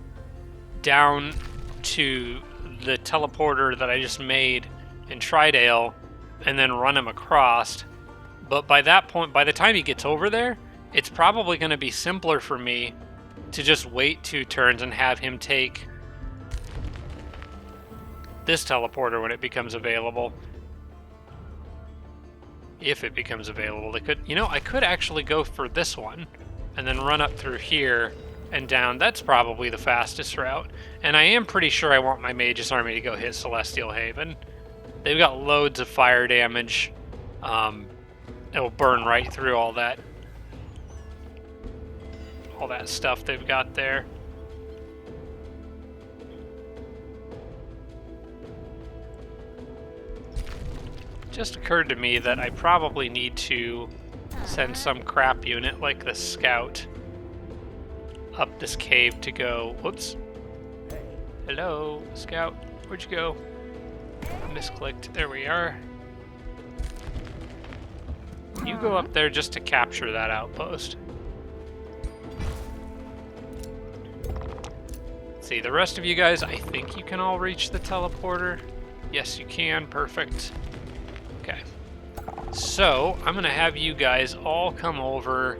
down to the teleporter that I just made in Tridale and then run him across. But by that point, by the time he gets over there, it's probably going to be simpler for me to just wait 2 turns and have him take this teleporter when it becomes available. If it becomes available. They could, I could actually go for this one and then run up through here and down. That's probably the fastest route. And I am pretty sure I want my mage's army to go hit Celestial Haven. They've got loads of fire damage. It'll burn right through all that stuff they've got there. just occurred to me that I probably need to send some crap unit like the scout up this cave to go. Whoops. Hello, scout. Where'd you go? I misclicked. There we are. You go up there just to capture that outpost. Let's see, the rest of you guys, I think you can all reach the teleporter. Yes, you can. Perfect. Okay. So, I'm going to have you guys all come over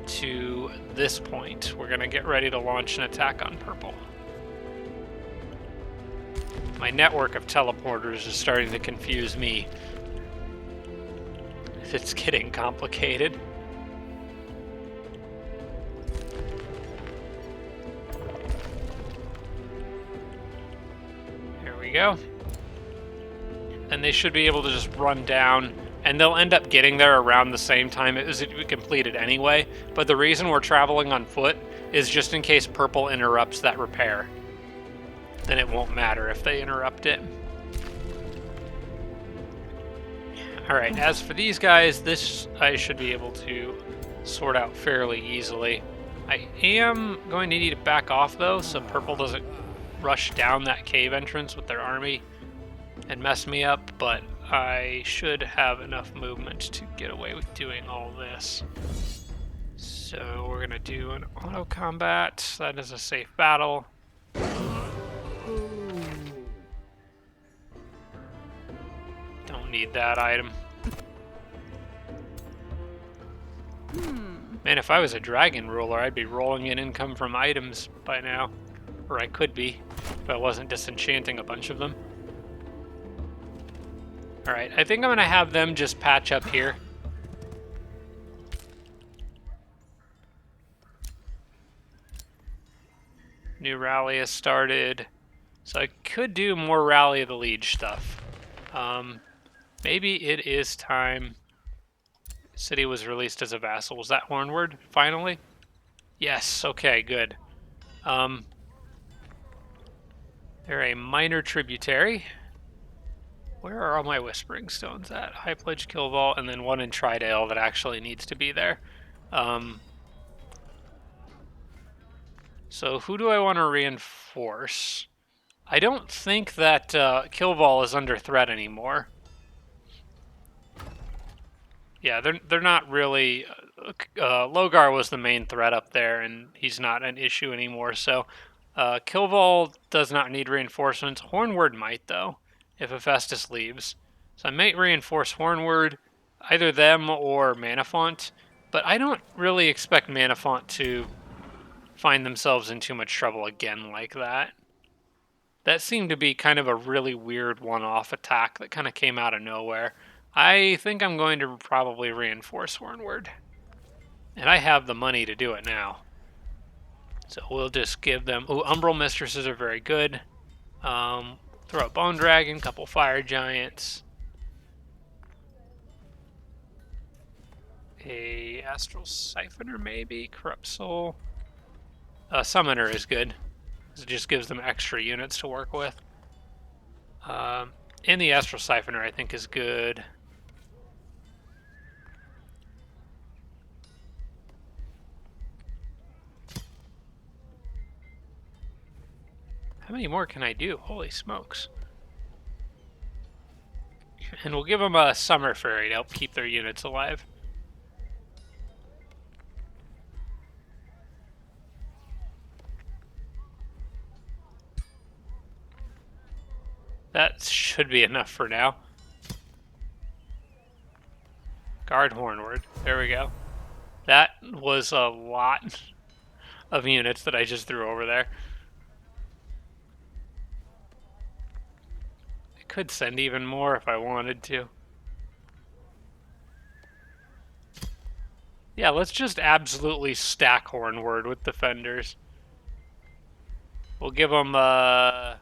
to this point. We're going to get ready to launch an attack on purple. My network of teleporters is starting to confuse me. It's getting complicated. There we go. And they should be able to just run down, and they'll end up getting there around the same time as we completed anyway. But the reason we're traveling on foot is just in case purple interrupts that repair. Then it won't matter if they interrupt it. Alright, as for these guys, this I should be able to sort out fairly easily. I am going to need to back off though, so purple doesn't rush down that cave entrance with their army and mess me up, but I should have enough movement to get away with doing all this. So we're going to do an auto combat. That is a safe battle. Don't need that item. Man, if I was a dragon ruler, I'd be rolling in income from items by now. Or I could be, if I wasn't disenchanting a bunch of them. Alright, I think I'm going to have them just patch up here. New rally has started. So I could do more Rally of the Liege stuff. Maybe it is time. City was released as a vassal. Was that Hornward, finally? Yes, okay, good. They're a minor tributary. Where are all my Whispering Stones at? High Pledge, Kill Vault, and then one in Tridale that actually needs to be there. So who do I want to reinforce? I don't think that Kilval is under threat anymore. Yeah, they're not really... Logar was the main threat up there, and he's not an issue anymore, so... Kilval does not need reinforcements. Hornward might, though, if Hephaestus leaves. So I might reinforce Hornward, either them or Manafont, but I don't really expect Manafont to find themselves in too much trouble again like that. That seemed to be kind of a really weird one-off attack that kind of came out of nowhere. I think I'm going to probably reinforce Hornward. And I have the money to do it now. So we'll just give them... Ooh, Umbral Mistresses are very good. Throw a Bone Dragon, couple Fire Giants. A Astral Siphoner maybe? Corrupt Soul. Summoner is good. It just gives them extra units to work with. And the Astral Siphoner I think is good. How many more can I do? Holy smokes. And we'll give them a Summer Fairy to help keep their units alive. That should be enough for now. Guard Hornward. There we go. That was a lot of units that I just threw over there. I could send even more if I wanted to. Yeah, let's just absolutely stack Hornward with Defenders. We'll give them a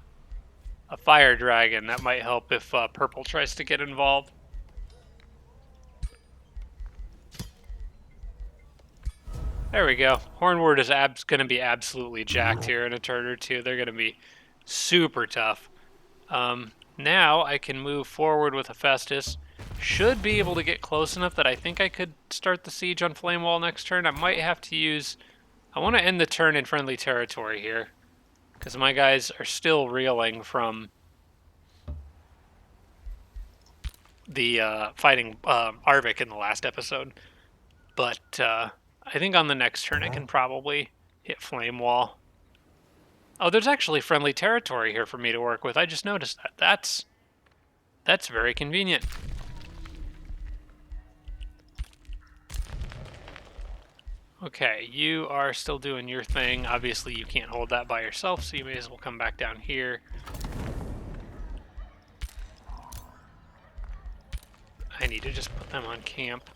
Fire Dragon. That might help if Purple tries to get involved. There we go. Hornward is going to be absolutely jacked here in a turn or two. They're going to be super tough. Now I can move forward with Hephaestus. should be able to get close enough that I think I could start the siege on Flame Wall next turn. I might have to use... I want to end the turn in friendly territory here, because my guys are still reeling from the fighting Arvik in the last episode. But I think on the next turn I can probably hit Flame Wall. Oh, there's actually friendly territory here for me to work with. I just noticed that. That's very convenient. Okay, you are still doing your thing. Obviously, you can't hold that by yourself, so you may as well come back down here. I need to just put them on camp.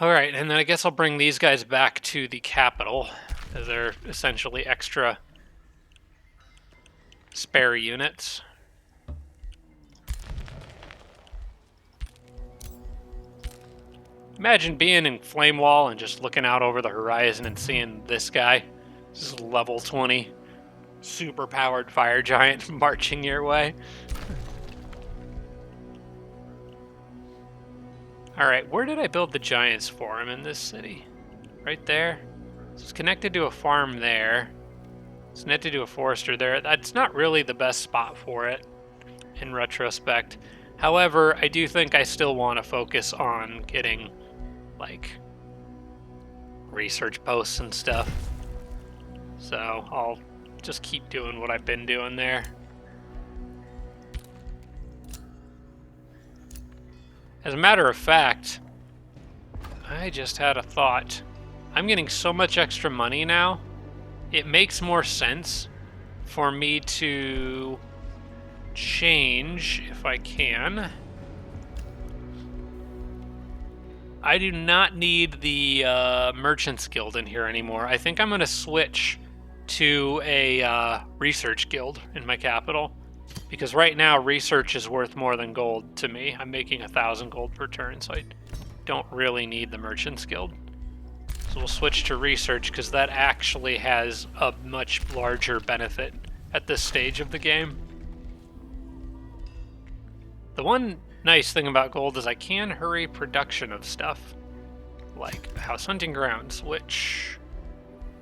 Alright, and then I guess I'll bring these guys back to the capital, because they're essentially extra spare units. Imagine being in Flame Wall and just looking out over the horizon and seeing this guy. This is level 20, super powered fire giant marching your way. Alright, where did I build the giants for him in this city? Right there. So it's connected to a farm there. It's connected to a forester there. That's not really the best spot for it in retrospect. However, I do think I still want to focus on getting, like, research posts and stuff. So I'll just keep doing what I've been doing there. As a matter of fact, I just had a thought. I'm getting so much extra money now, it makes more sense for me to change, if I can. I do not need the Merchants Guild in here anymore. I think I'm going to switch to a Research Guild in my capital. Because right now, research is worth more than gold to me. I'm making 1,000 gold per turn, so I don't really need the Merchants Guild. So we'll switch to research, because that actually has a much larger benefit at this stage of the game. The one nice thing about gold is I can hurry production of stuff, like House Hunting Grounds, which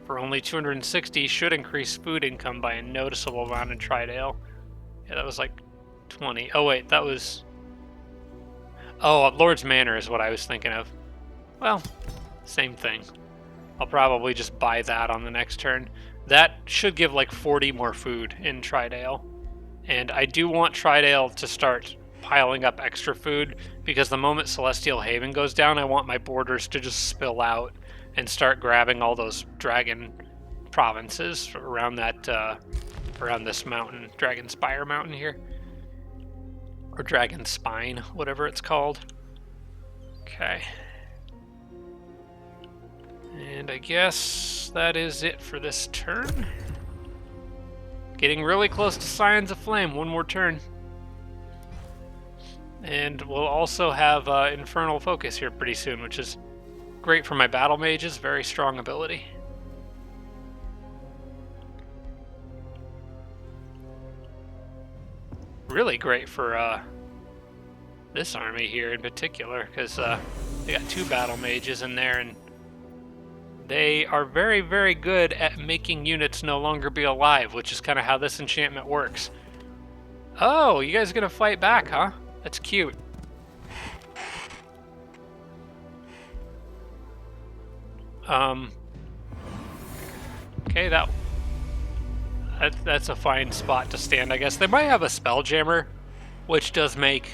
for only 260 should increase food income by a noticeable amount in Tridale. Yeah, that was like 20. Oh, wait, that was... Oh, Lord's Manor is what I was thinking of. Well, same thing. I'll probably just buy that on the next turn. That should give like 40 more food in Tridale. And I do want Tridale to start piling up extra food, because the moment Celestial Haven goes down, I want my borders to just spill out and start grabbing all those dragon provinces around that... around this mountain, Dragon Spire Mountain here. Or Dragon Spine, whatever it's called. Okay. And I guess that is it for this turn. Getting really close to Scions of Flame, one more turn. And we'll also have Infernal Focus here pretty soon, which is great for my battle mages, very strong ability. Really great for this army here in particular, because they got 2 battle mages in there, and they are very, very good at making units no longer be alive, which is kind of how this enchantment works. Oh, you guys gonna fight back, huh? That's cute. Okay, that's a fine spot to stand, I guess. They might have a Spelljammer, which does make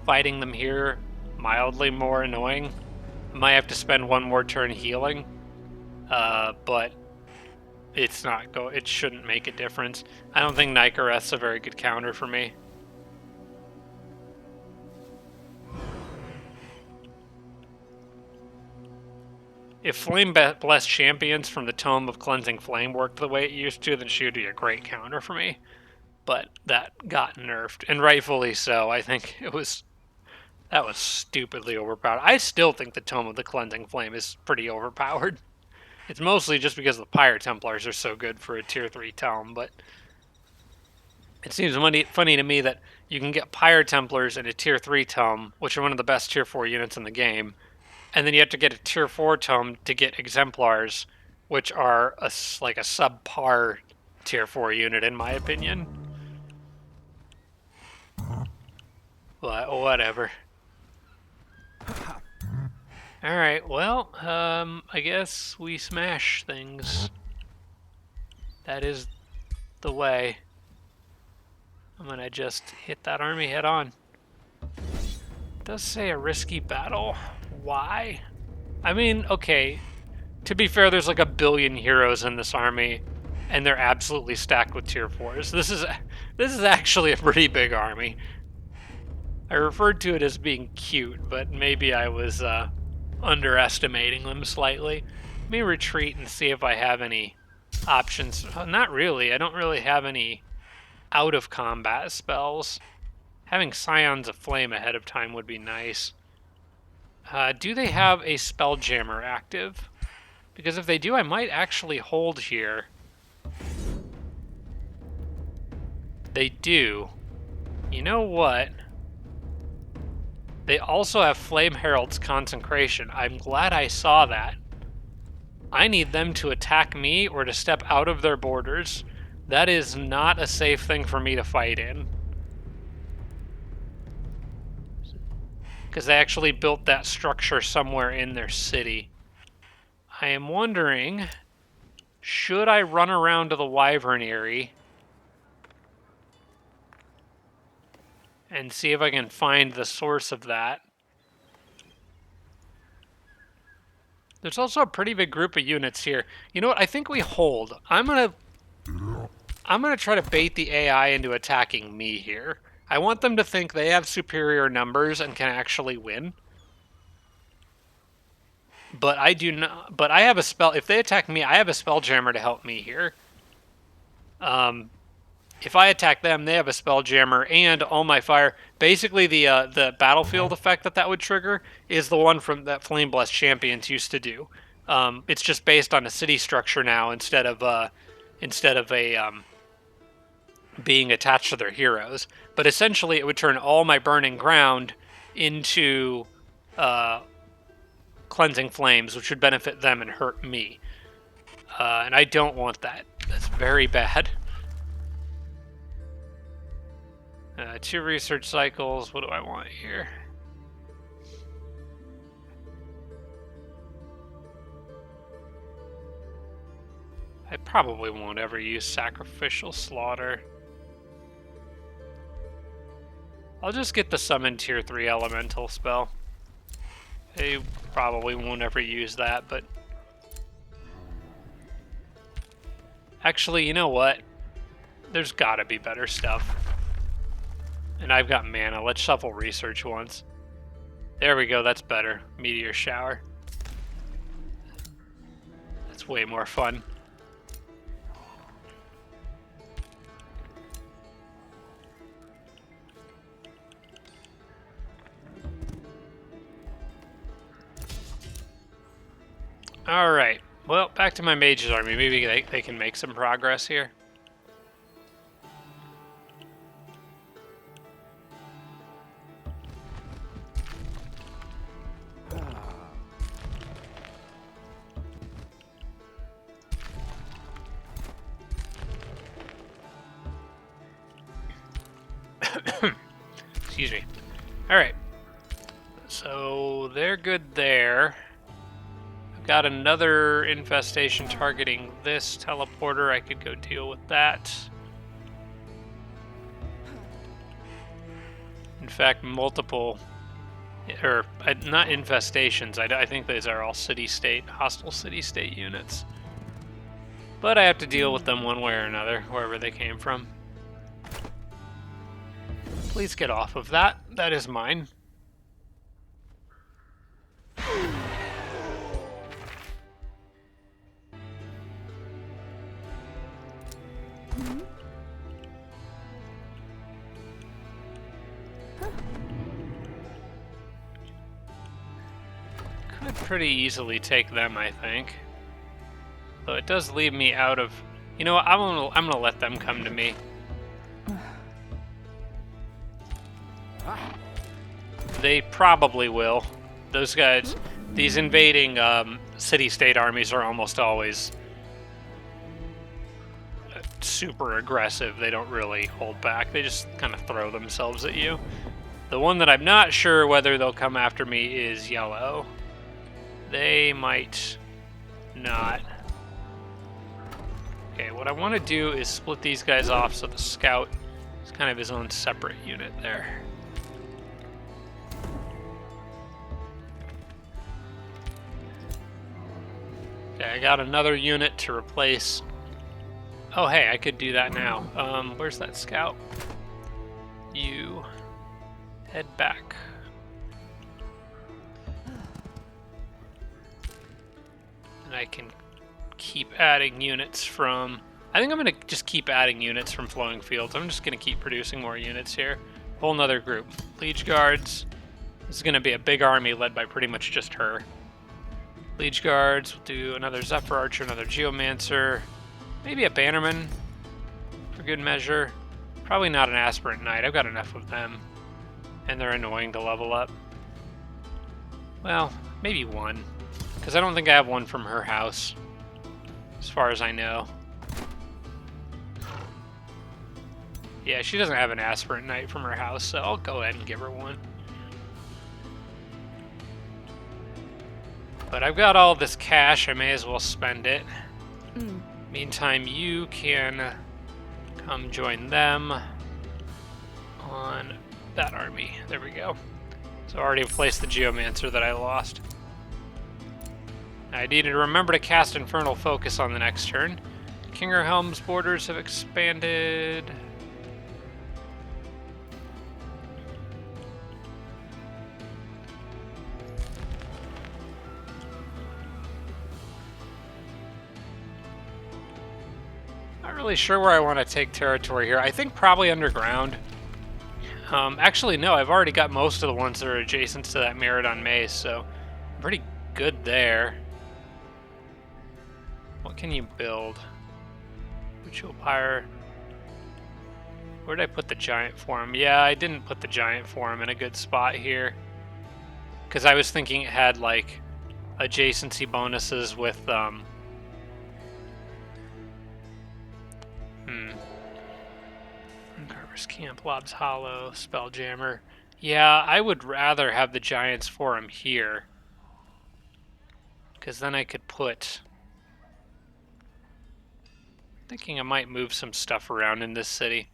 fighting them here mildly more annoying. I might have to spend one more turn healing, but it's not it shouldn't make a difference. I don't think Nykareth's a very good counter for me. If Flame Blessed Champions from the Tome of Cleansing Flame worked the way it used to, then she would be a great counter for me. But that got nerfed, and rightfully so. I think that was stupidly overpowered. I still think the Tome of the Cleansing Flame is pretty overpowered. It's mostly just because the Pyre Templars are so good for a tier 3 tome, but It seems funny to me that you can get Pyre Templars in a Tier 3 tome, which are one of the best Tier 4 units in the game, and then you have to get a Tier 4 tome to get Exemplars, which are like a subpar Tier 4 unit, in my opinion. But whatever. Alright, well, I guess we smash things. That is the way. I'm gonna just hit that army head on. It does say a risky battle. Why? I mean, okay, to be fair, there's like 1 billion heroes in this army, and they're absolutely stacked with Tier 4s. This is actually a pretty big army. I referred to it as being cute, but maybe I was underestimating them slightly. Let me retreat and see if I have any options. Not really. I don't really have any out of combat spells. Having Scions of Flame ahead of time would be nice. Do they have a Spelljammer active? Because if they do, I might actually hold here. They do. You know what? They also have Flame Herald's Consecration. I'm glad I saw that. I need them to attack me or to step out of their borders. That is not a safe thing for me to fight in. Because they actually built that structure somewhere in their city. I am wondering, should I run around to the Wyvern Eyrie and see if I can find the source of that? There's also a pretty big group of units here. You know what? I think we hold. I'm gonna try to bait the AI into attacking me here. I want them to think they have superior numbers and can actually win. But I do not. But I have a spell. If they attack me, I have a Spelljammer to help me here. If I attack them, they have a Spelljammer and all my fire. Basically, the battlefield effect that would trigger is the one from that Flame Blessed Champions used to do. It's just based on a city structure now instead of a being attached to their heroes. But essentially, it would turn all my burning ground into cleansing flames, which would benefit them and hurt me. And I don't want that. That's very bad. 2 research cycles. What do I want here? I probably won't ever use sacrificial slaughter. I'll just get the summon tier 3 elemental spell. I probably won't ever use that, but... Actually, you know what? There's gotta be better stuff. And I've got mana. Let's shuffle research once. There we go, that's better. Meteor shower. That's way more fun. Alright, well, back to my mage's army. Maybe they can make some progress here. Excuse me. Alright, so they're good there. Got another infestation targeting this teleporter. I could go deal with that. In fact, multiple, or not infestations. I think those are all city-state, hostile city-state units. But I have to deal with them one way or another, wherever they came from. Please get off of that. That is mine. Could pretty easily take them, I think. Though it does leave me out of... You know what? I'm gonna let them come to me. They probably will. Those guys, these invading city-state armies are almost always super aggressive. They don't really hold back. They just kind of throw themselves at you. The one that I'm not sure whether they'll come after me is yellow. They might not. Okay, what I want to do is split these guys off so the scout is kind of his own separate unit there. Okay, I got another unit to replace. Oh, hey, I could do that now. Where's that scout? You head back. And I can keep adding units from... I think I'm going to just keep adding units from Flowing Fields. I'm just going to keep producing more units here. Whole nother group. Liege Guards. This is going to be a big army led by pretty much just her. Liege Guards. We'll do another Zephyr Archer, another Geomancer. Maybe a Bannerman for good measure. Probably not an Aspirant Knight. I've got enough of them. And they're annoying to level up. Well, maybe one. Because I don't think I have one from her house. As far as I know. Yeah, she doesn't have an Aspirant Knight from her house, so I'll go ahead and give her one. But I've got all this cash, I may as well spend it. Meantime, you can come join them on that army. There we go. So I already placed the Geomancer that I lost. I need to remember to cast Infernal Focus on the next turn. Kingerhelm's borders have expanded. Not really sure where I want to take territory here. I think probably underground. Actually, no, I've already got most of the ones that are adjacent to that Meridon Maze, so I'm pretty good there. What can you build? Ritual Pyre. Where did I put the Giant Forum? Yeah, I didn't put the Giant Forum in a good spot here. Because I was thinking it had, like, adjacency bonuses with, Carver's Camp, Lob's Hollow, Spelljammer. Yeah, I would rather have the Giant's Forum here. Because then I could put... Thinking I might move some stuff around in this city.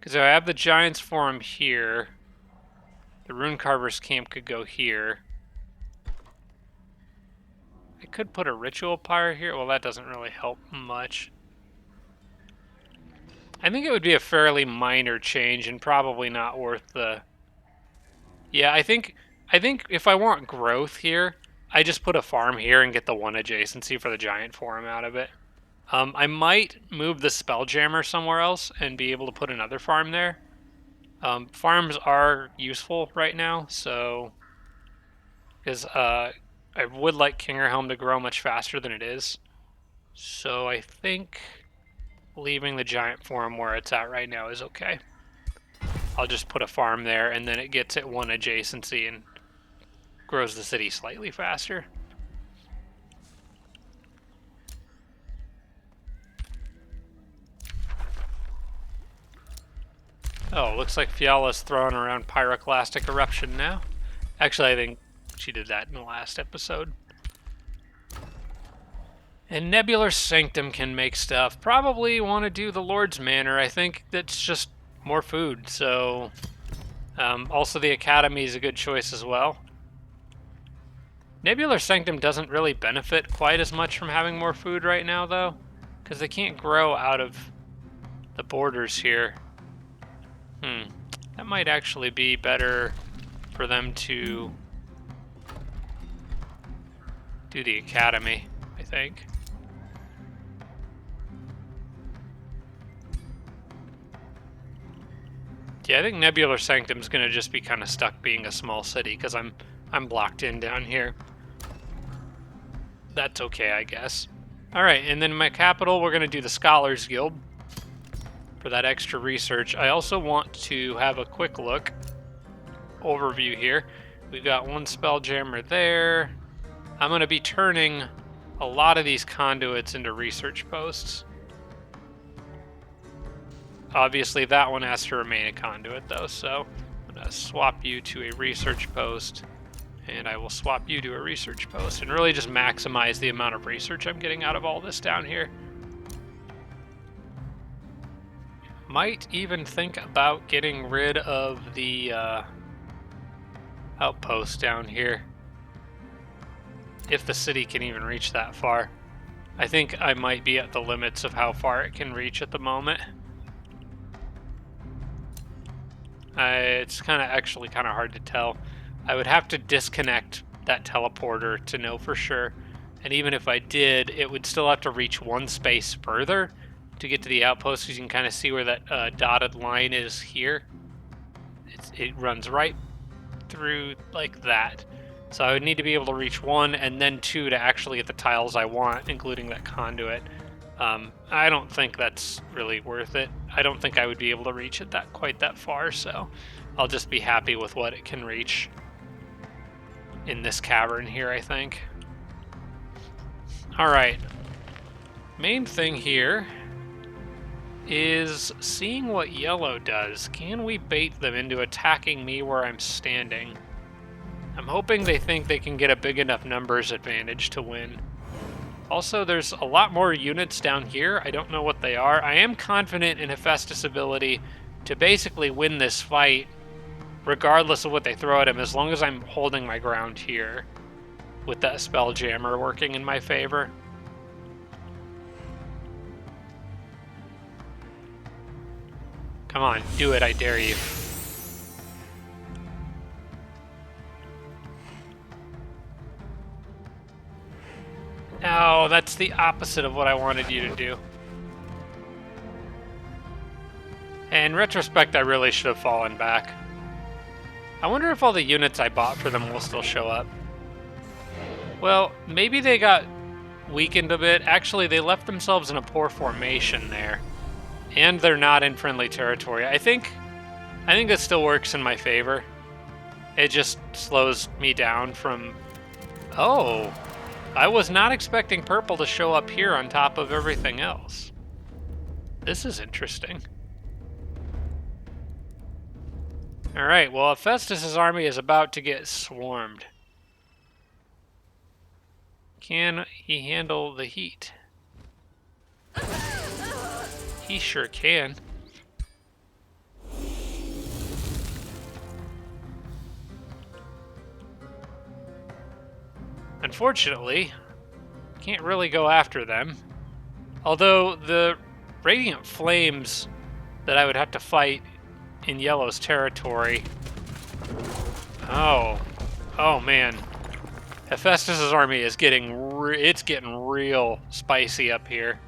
Because if I have the Giant's Forum here, the Rune Carver's Camp could go here. I could put a Ritual Pyre here. Well, that doesn't really help much. I think it would be a fairly minor change and probably not worth the... Yeah, I think if I want growth here, I just put a farm here and get the one adjacency for the Giant Forum out of it. I might move the Spelljammer somewhere else and be able to put another farm there. Farms are useful right now, so... Because I would like Kingerhelm to grow much faster than it is. So I think leaving the Giant Forum where it's at right now is okay. I'll just put a farm there, and then it gets it one adjacency and grows the city slightly faster. Oh, looks like Fiala's throwing around Pyroclastic Eruption now. Actually, I think she did that in the last episode. And Nebular Sanctum can make stuff. Probably want to do the Lord's Manor. I think that's just more food, so... also, the Academy is a good choice as well. Nebular Sanctum doesn't really benefit quite as much from having more food right now, though, because they can't grow out of the borders here. That might actually be better for them to do the Academy, I think. Yeah, I think Nebular Sanctum's gonna just be kind of stuck being a small city because I'm blocked in down here. That's okay, I guess. All right, and then in my capital, we're gonna do the Scholars Guild. for that extra research. I also want to have a quick look overview here. We've got one spell jammer there. I'm going to be turning a lot of these conduits into research posts. Obviously, that one has to remain a conduit, though, so I'm going to swap you to a research post, and I will swap you to a research post, and really just maximize the amount of research I'm getting out of all this down here. Might even think about getting rid of the outpost down here, if the city can even reach that far. I think I might be at the limits of how far it can reach at the moment. It's actually kind of hard to tell. I would have to disconnect that teleporter to know for sure. And even if I did, it would still have to reach one space further to get to the outpost. You can kind of see where that dotted line is here. It runs right through like that. So I would need to be able to reach one and then two to actually get the tiles I want, including that conduit. I don't think that's really worth it. I don't think I would be able to reach it quite that far, so I'll just be happy with what it can reach in this cavern here, I think. Alright. Main thing here is seeing what yellow does. Can we bait them into attacking me where I'm standing? I'm hoping they think they can get a big enough numbers advantage to win. Also, there's a lot more units down here. I don't know what they are. I am confident in Hephaestus' ability to basically win this fight, regardless of what they throw at him, as long as I'm holding my ground here, with that spell jammer working in my favor. Come on, do it, I dare you. No, that's the opposite of what I wanted you to do. In retrospect, I really should have fallen back. I wonder if all the units I bought for them will still show up. Well, maybe they got weakened a bit. Actually, they left themselves in a poor formation there. And they're not in friendly territory. I think that still works in my favor. It just slows me down from... Oh... I was not expecting purple to show up here on top of everything else. This is interesting. Alright, well, Hephaestus' army is about to get swarmed. Can he handle the heat? He sure can. Unfortunately, can't really go after them. Although the radiant flames that I would have to fight in yellow's territory. Oh man. Hephaestus' army is getting real spicy up here.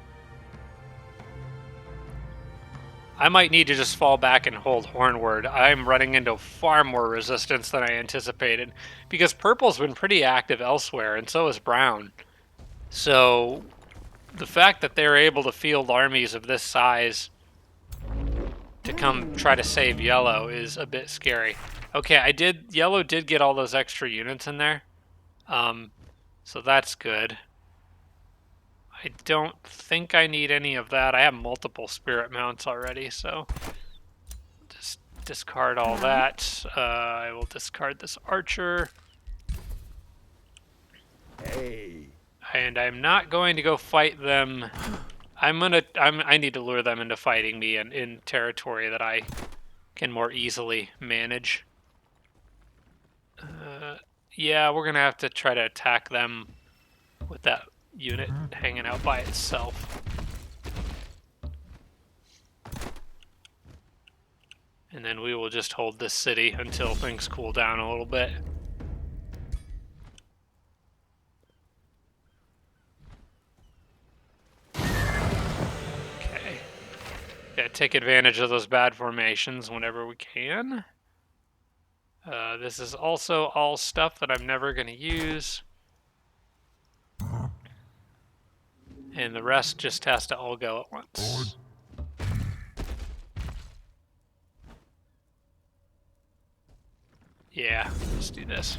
I might need to just fall back and hold Hornward. I'm running into far more resistance than I anticipated, because purple's been pretty active elsewhere, and so is brown. So the fact that they're able to field armies of this size to come try to save yellow is a bit scary. Okay, yellow did get all those extra units in there. So that's good. I don't think I need any of that. I have multiple spirit mounts already, so just discard all that. I will discard this archer. Hey. And I'm not going to go fight them. I need to lure them into fighting me in territory that I can more easily manage. Yeah, we're gonna have to try to attack them with that unit hanging out by itself. And then we will just hold this city until things cool down a little bit. Okay. Gotta take advantage of those bad formations whenever we can. This is also all stuff that I'm never gonna use. And the rest just has to all go at once. Yeah, let's do this.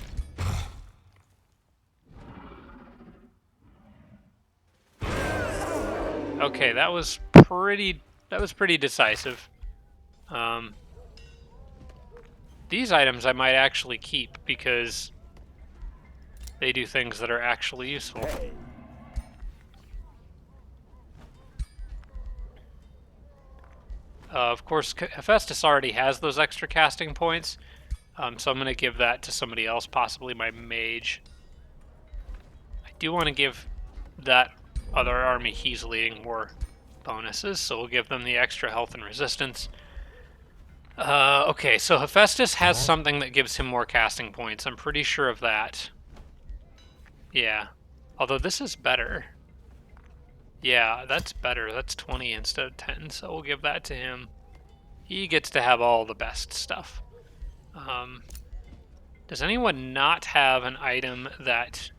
Okay, that was pretty decisive. These items I might actually keep because they do things that are actually useful. Hey. Of course, Hephaestus already has those extra casting points, so I'm going to give that to somebody else, possibly my mage. I do want to give that other army he's leading more bonuses, so we'll give them the extra health and resistance. Okay, so Hephaestus has something that gives him more casting points. I'm pretty sure of that. Yeah. Although this is better. Yeah, that's better. That's 20 instead of 10, so we'll give that to him. He gets to have all the best stuff. Does anyone not have an item that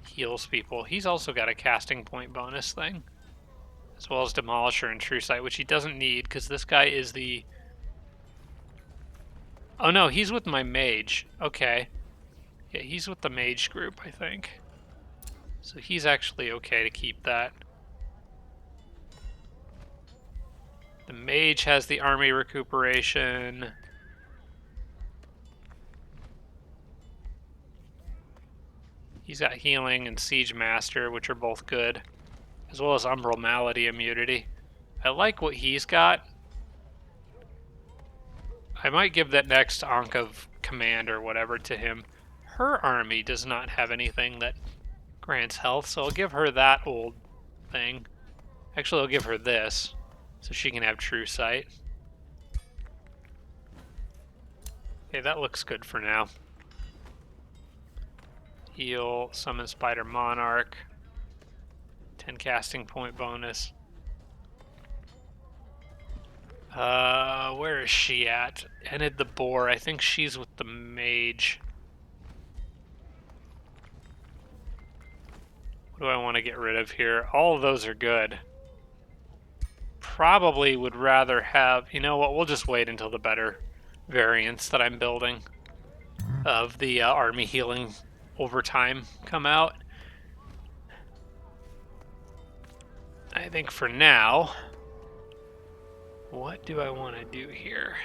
heals people? He's also got a casting point bonus thing, as well as Demolisher and True Sight, which he doesn't need because this guy is the... Oh no, he's with my mage. Okay. Yeah, he's with the mage group, I think. So he's actually okay to keep that. The mage has the army recuperation. He's got healing and siege master, which are both good, as well as umbral malady immunity. I like what he's got. I might give that next Ankh of command or whatever to him. Her army does not have anything that grants health, so I'll give her that old thing. Actually, I'll give her this, so she can have True Sight. Okay, that looks good for now. Heal, summon Spider Monarch. 10 casting point bonus. Where is she at? Enid the Boar. I think she's with the mage. What do I want to get rid of here? All of those are good. Probably would rather have... You know what? We'll just wait until the better variants that I'm building of the army healing over time come out. I think for now... What do I want to do here?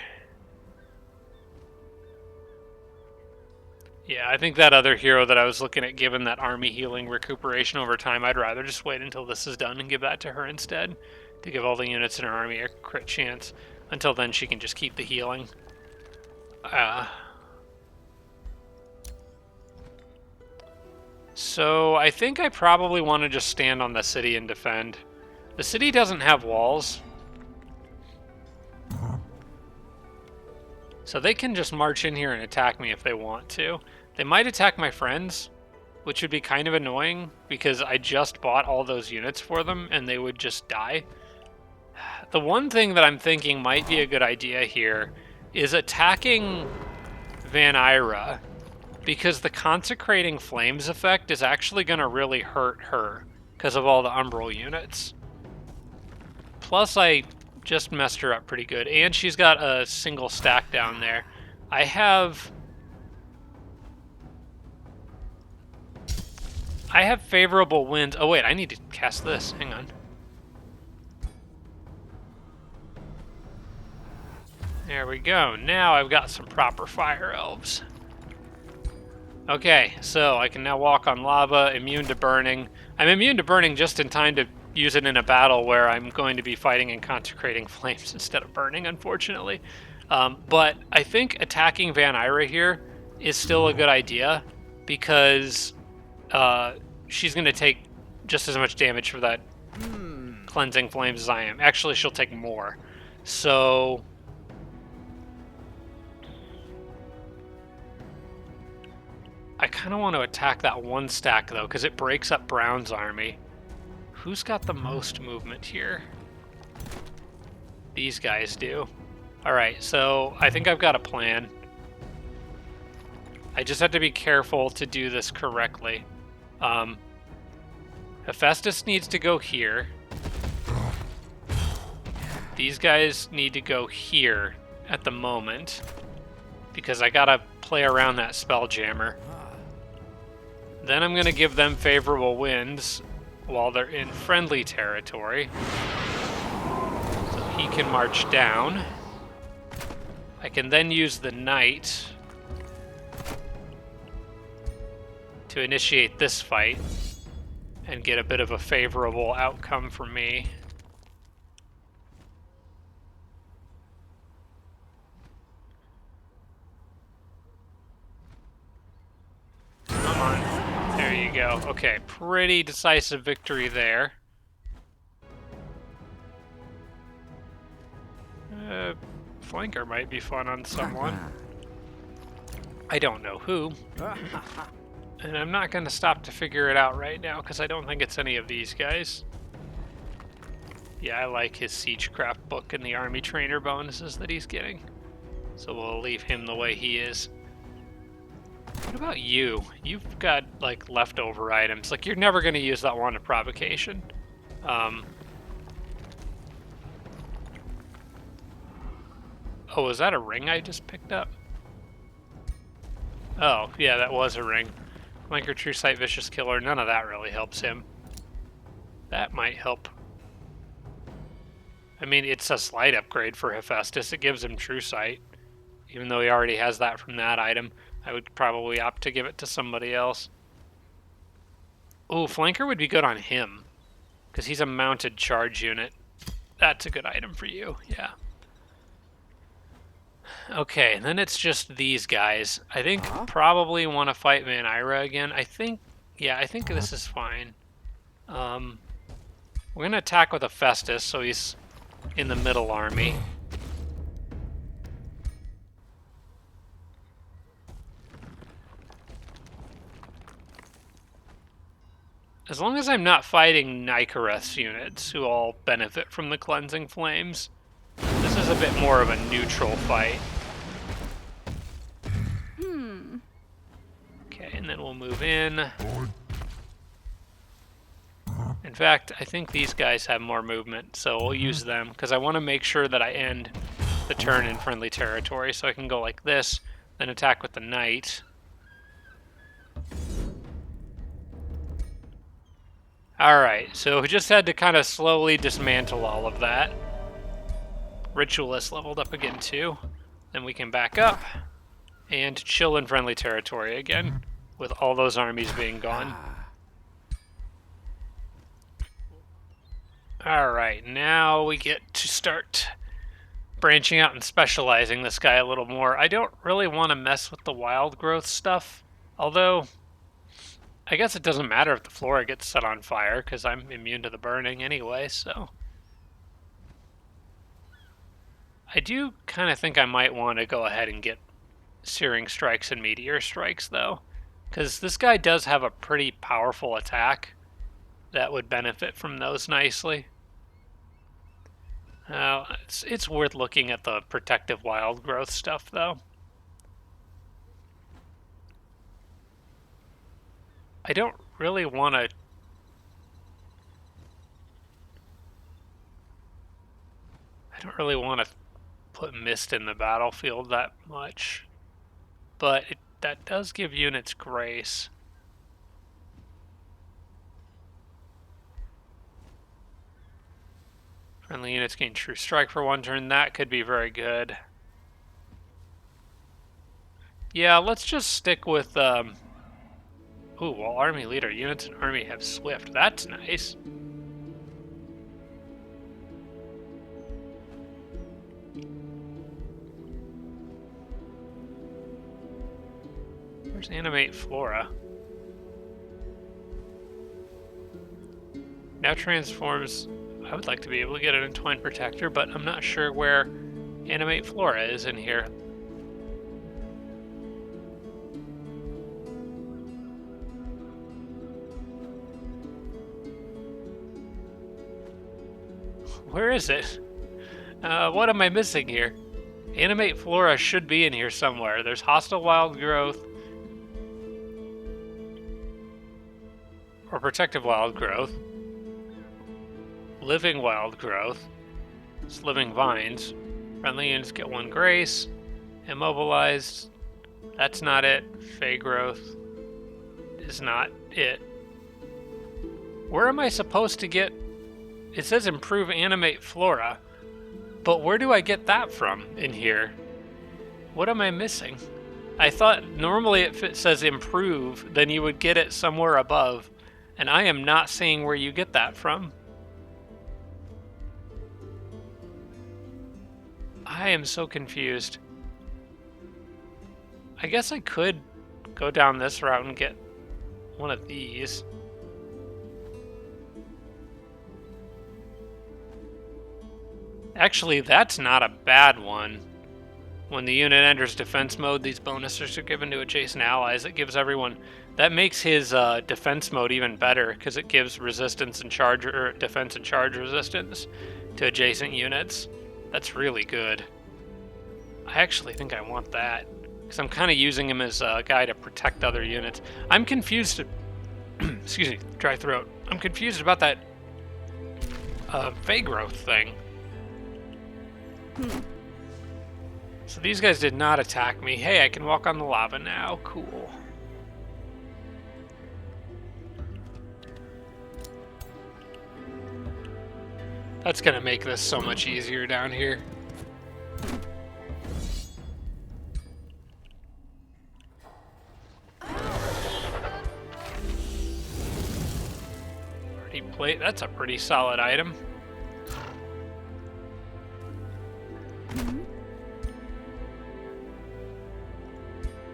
Yeah, I think that other hero that I was looking at giving that army healing recuperation over time, I'd rather just wait until this is done and give that to her instead, to give all the units in her army a crit chance. Until then, she can just keep the healing. So I think I probably want to just stand on the city and defend. The city doesn't have walls, so they can just march in here and attack me if they want to. They might attack my friends, which would be kind of annoying because I just bought all those units for them and they would just die. The one thing that I'm thinking might be a good idea here is attacking Van Ira, because the Consecrating Flames effect is actually going to really hurt her because of all the Umbral units. Plus, I just messed her up pretty good, and she's got a single stack down there. I have favorable winds. Oh wait, I need to cast this. Hang on. There we go. Now I've got some proper fire elves. Okay, so I can now walk on lava, immune to burning. I'm immune to burning just in time to use it in a battle where I'm going to be fighting in Consecrating Flames instead of burning, unfortunately. But I think attacking Van Ira here is still a good idea because she's going to take just as much damage for that Cleansing Flames as I am. Actually, she'll take more. So... I kind of want to attack that one stack, though, because it breaks up Brown's army. Who's got the most movement here? These guys do. Alright, so I think I've got a plan. I just have to be careful to do this correctly. Hephaestus needs to go here. These guys need to go here at the moment. because I gotta play around that Spelljammer. Then I'm gonna give them favorable winds while they're in friendly territory. So he can march down. I can then use the knight to initiate this fight and get a bit of a favorable outcome for me. Come on. There you go. Okay, pretty decisive victory there. Flanker might be fun on someone. I don't know who. And I'm not going to stop to figure it out right now, because I don't think it's any of these guys. Yeah, I like his Siegecraft book and the army trainer bonuses that he's getting. So we'll leave him the way he is. What about you? You've got, like, leftover items. Like, you're never going to use that one of provocation. Oh, is that a ring I just picked up? Oh, yeah, that was a ring. Flanker, True Sight, Vicious Killer. None of that really helps him. That might help. I mean, it's a slight upgrade for Hephaestus. It gives him True Sight. Even though he already has that from that item, I would probably opt to give it to somebody else. Oh, Flanker would be good on him, because he's a mounted charge unit. That's a good item for you, yeah. Okay, then it's just these guys. I think probably want to fight Nykareth again. I think this is fine. We're going to attack with Hephaestus, so he's in the middle army. As long as I'm not fighting Nykareth's units, who all benefit from the Cleansing Flames, this is a bit more of a neutral fight. Okay, and then we'll move in. In fact, I think these guys have more movement, so we'll use them, because I want to make sure that I end the turn in friendly territory, so I can go like this, then attack with the knight. Alright, so we just had to kind of slowly dismantle all of that. Ritualist leveled up again too. Then we can back up and chill in friendly territory again, with all those armies being gone. Alright, now we get to start branching out and specializing this guy a little more. I don't really want to mess with the wild growth stuff, although I guess it doesn't matter if the flora gets set on fire, because I'm immune to the burning anyway, so. I do kind of think I might want to go ahead and get Searing Strikes and Meteor Strikes, though, because this guy does have a pretty powerful attack that would benefit from those nicely. It's worth looking at the protective wild growth stuff, though. I don't really want to... put Mist in the battlefield that much. But that does give units grace. Friendly units gain True Strike for one turn. That could be very good. Yeah, let's just stick with... Ooh, well, Army Leader. Units in Army have Swift. That's nice. Where's Animate Flora? Now transforms... I would like to be able to get an Entwined Protector, but I'm not sure where Animate Flora is in here. Where is it? What am I missing here? Animate Flora should be in here somewhere. There's Hostile Wild Growth. Or Protective Wild Growth. Living Wild Growth. It's Living Vines. Friendly units get 1 grace. Immobilized. That's not it. Fey growth is not it. Where am I supposed to get... It says improve animate flora, but where do I get that from in here? What am I missing? I thought normally if it says improve, then you would get it somewhere above, and I am not seeing where you get that from. I am so confused. I guess I could go down this route and get one of these. Actually, that's not a bad one. When the unit enters defense mode, these bonuses are given to adjacent allies. It gives everyone... That makes his defense mode even better, because it gives resistance and charge, or defense and charge resistance to adjacent units. That's really good. I actually think I want that, because I'm kind of using him as a guy to protect other units. I'm confused... Excuse me, dry throat. I'm confused about that Fey growth thing. So these guys did not attack me. Hey, I can walk on the lava now. Cool. That's gonna make this so much easier down here. Pretty plate. That's a pretty solid item.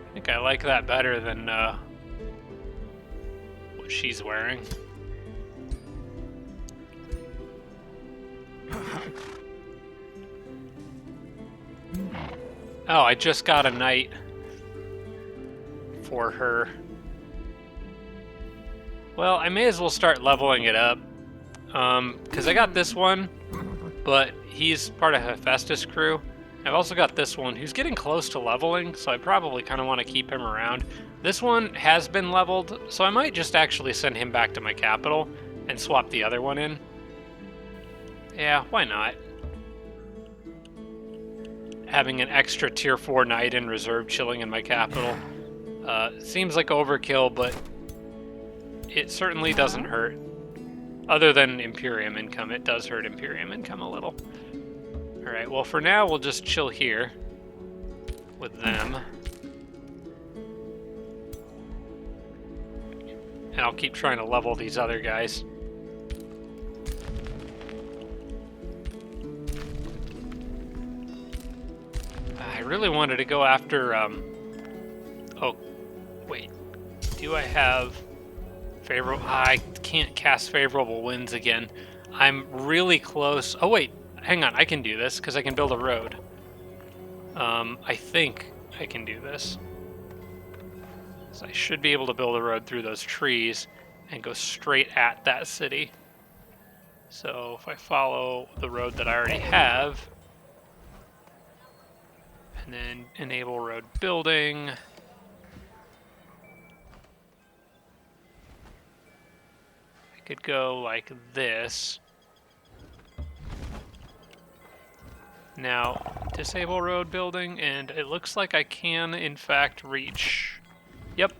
I think I like that better than what she's wearing. Oh, I just got a knight for her. Well, I may as well start leveling it up. Because I got this one, but he's part of Hephaestus' crew. I've also got this one who's getting close to leveling, so I probably kind of want to keep him around. This one has been leveled, so I might just actually send him back to my capital and swap the other one in. Yeah, why not? Having an extra tier 4 knight in reserve chilling in my capital seems like overkill, but it certainly doesn't hurt. Other than Imperium income, it does hurt Imperium income a little. Alright, well for now we'll just chill here with them. And I'll keep trying to level these other guys. I really wanted to go after, oh, wait. Do I have favorable... I can't cast favorable winds again. I'm really close. Oh, wait. Hang on, I can do this, because I can build a road. I think I can do this. So I should be able to build a road through those trees and go straight at that city. So if I follow the road that I already have, and then enable road building, I could go like this. Now, disable road building, and it looks like I can, in fact, reach... Yep.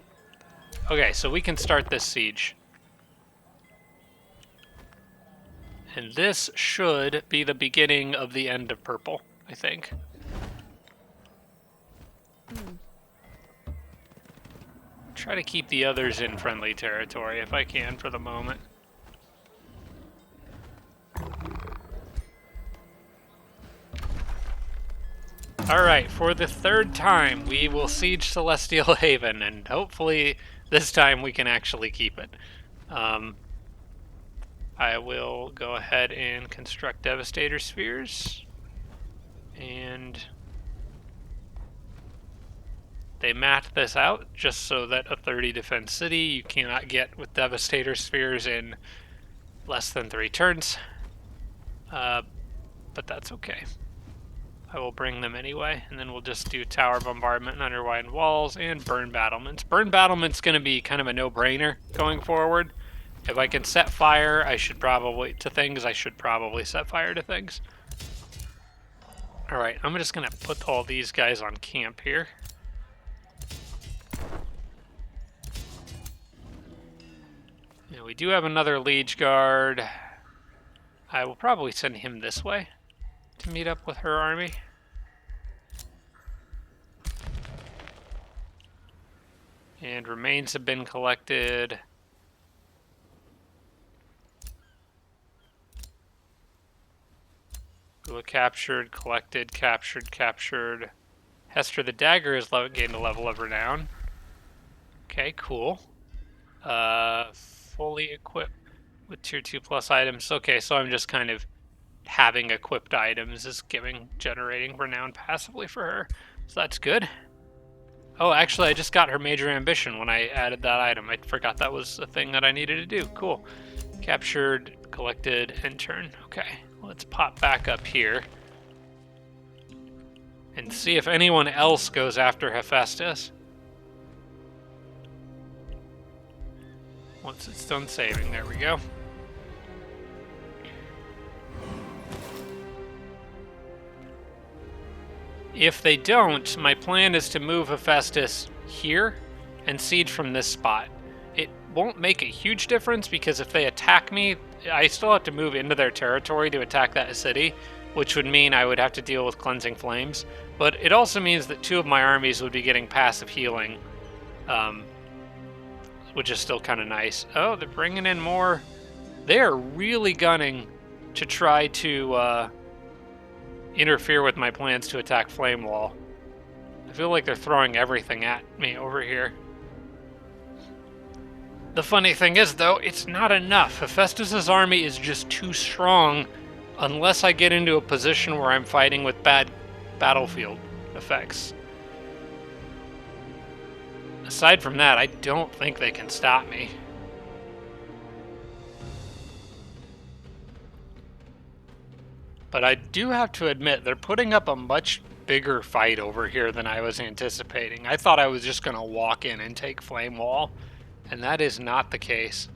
Okay, so we can start this siege. And this should be the beginning of the end of purple, I think. Try to keep the others in friendly territory if I can for the moment. Alright, for the third time, we will siege Celestial Haven, and hopefully this time we can actually keep it. I will go ahead and construct Devastator Spheres, and they mapped this out just so that a 30 defense city you cannot get with Devastator Spheres in less than 3 turns, but that's okay. I will bring them anyway, and then we'll just do Tower Bombardment and Undermined Walls and Burn Battlements. Burn Battlement's going to be kind of a no-brainer going forward. If I can set fire, I should probably set fire to things. Alright, I'm just gonna put all these guys on camp here. Now, we do have another Liege Guard. I will probably send him this way to meet up with her army. And remains have been collected. Gula captured, collected, captured, captured. Hester the Dagger has gained a level of renown. Okay, cool. Fully equipped with tier 2 plus items. Okay, so I'm just kind of having equipped items is generating renown passively for her. So that's good. Oh, actually, I just got her major ambition when I added that item. I forgot that was a thing that I needed to do. Cool. Captured, collected, and turn. Okay, let's pop back up here and see if anyone else goes after Hephaestus. Once it's done saving, there we go. If they don't, my plan is to move Hephaestus here and siege from this spot. It won't make a huge difference because if they attack me, I still have to move into their territory to attack that city, which would mean I would have to deal with cleansing flames. But it also means that 2 of my armies would be getting passive healing, which is still kind of nice. Oh, they're bringing in more. They are really gunning to try to interfere with my plans to attack Flame Wall. I feel like they're throwing everything at me over here. The funny thing is, though, it's not enough. Hephaestus' army is just too strong unless I get into a position where I'm fighting with bad battlefield effects. Aside from that, I don't think they can stop me. But I do have to admit, they're putting up a much bigger fight over here than I was anticipating. I thought I was just going to walk in and take Flame Wall, and that is not the case.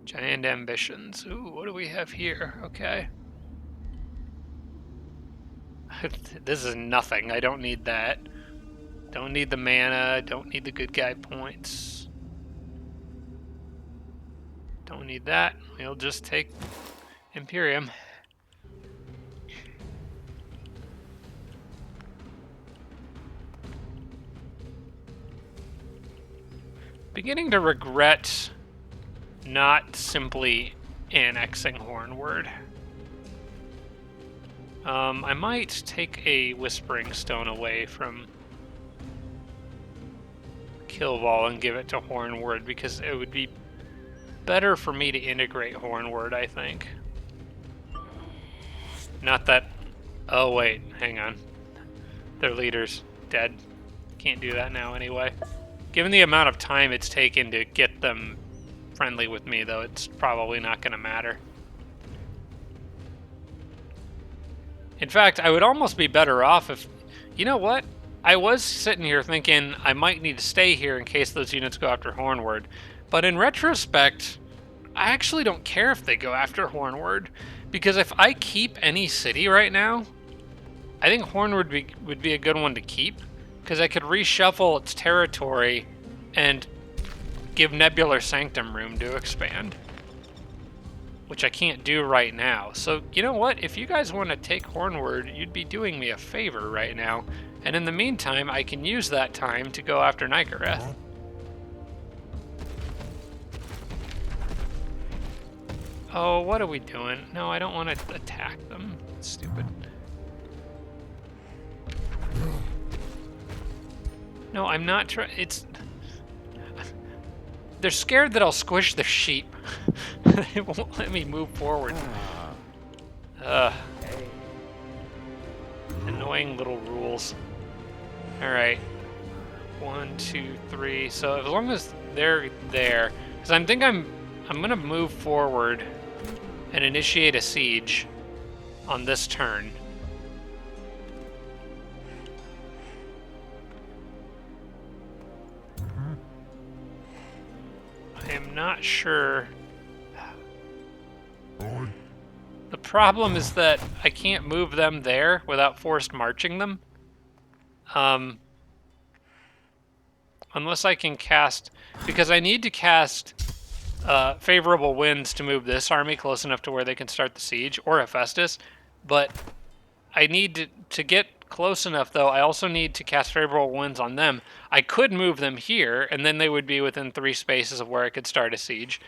Giant ambitions. Ooh, what do we have here? Okay. This is nothing. I don't need that. Don't need the mana. Don't need the good guy points. Don't need that. We'll just take Imperium. Beginning to regret not simply annexing Hornward. I might take a Whispering Stone away from Killwall and give it to Hornward because it would be better for me to integrate Hornward, I think. Not that... Oh, wait. Hang on. Their leader's dead. Can't do that now anyway. Given the amount of time it's taken to get them friendly with me, though, it's probably not going to matter. In fact, I would almost be better off if... You know what? I was sitting here thinking I might need to stay here in case those units go after Hornward. But in retrospect, I actually don't care if they go after Hornward. Because if I keep any city right now, I think Hornward would be a good one to keep. Because I could reshuffle its territory and give Nebular Sanctum room to expand. Which I can't do right now. So, you know what? If you guys want to take Hornward, you'd be doing me a favor right now. And in the meantime, I can use that time to go after Nykareth. Oh, what are we doing? No, I don't want to attack them. It's stupid. No, I'm not trying. It's... They're scared that I'll squish their sheep. They won't let me move forward. Annoying little rules. Alright. 1, 2, 3. So as long as they're there... Because I'm going to move forward and initiate a siege on this turn. I am not sure. problem is that I can't move them there without forced marching them. Unless I can cast... Because I need to cast favorable winds to move this army close enough to where they can start the siege, or Hephaestus. But I need to get close enough, though. I also need to cast favorable winds on them. I could move them here, and then they would be within 3 spaces of where I could start a siege.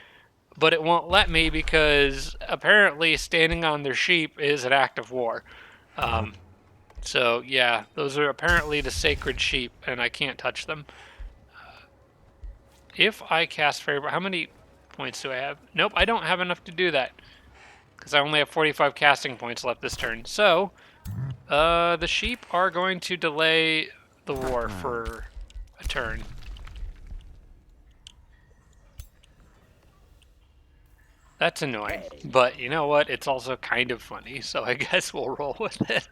But it won't let me because apparently standing on their sheep is an act of war. So, yeah, those are apparently the sacred sheep, and I can't touch them. If I cast favorable... How many points do I have? Nope, I don't have enough to do that. Because I only have 45 casting points left this turn. So, the sheep are going to delay the war for a turn. That's annoying. But you know what? It's also kind of funny, so I guess we'll roll with it.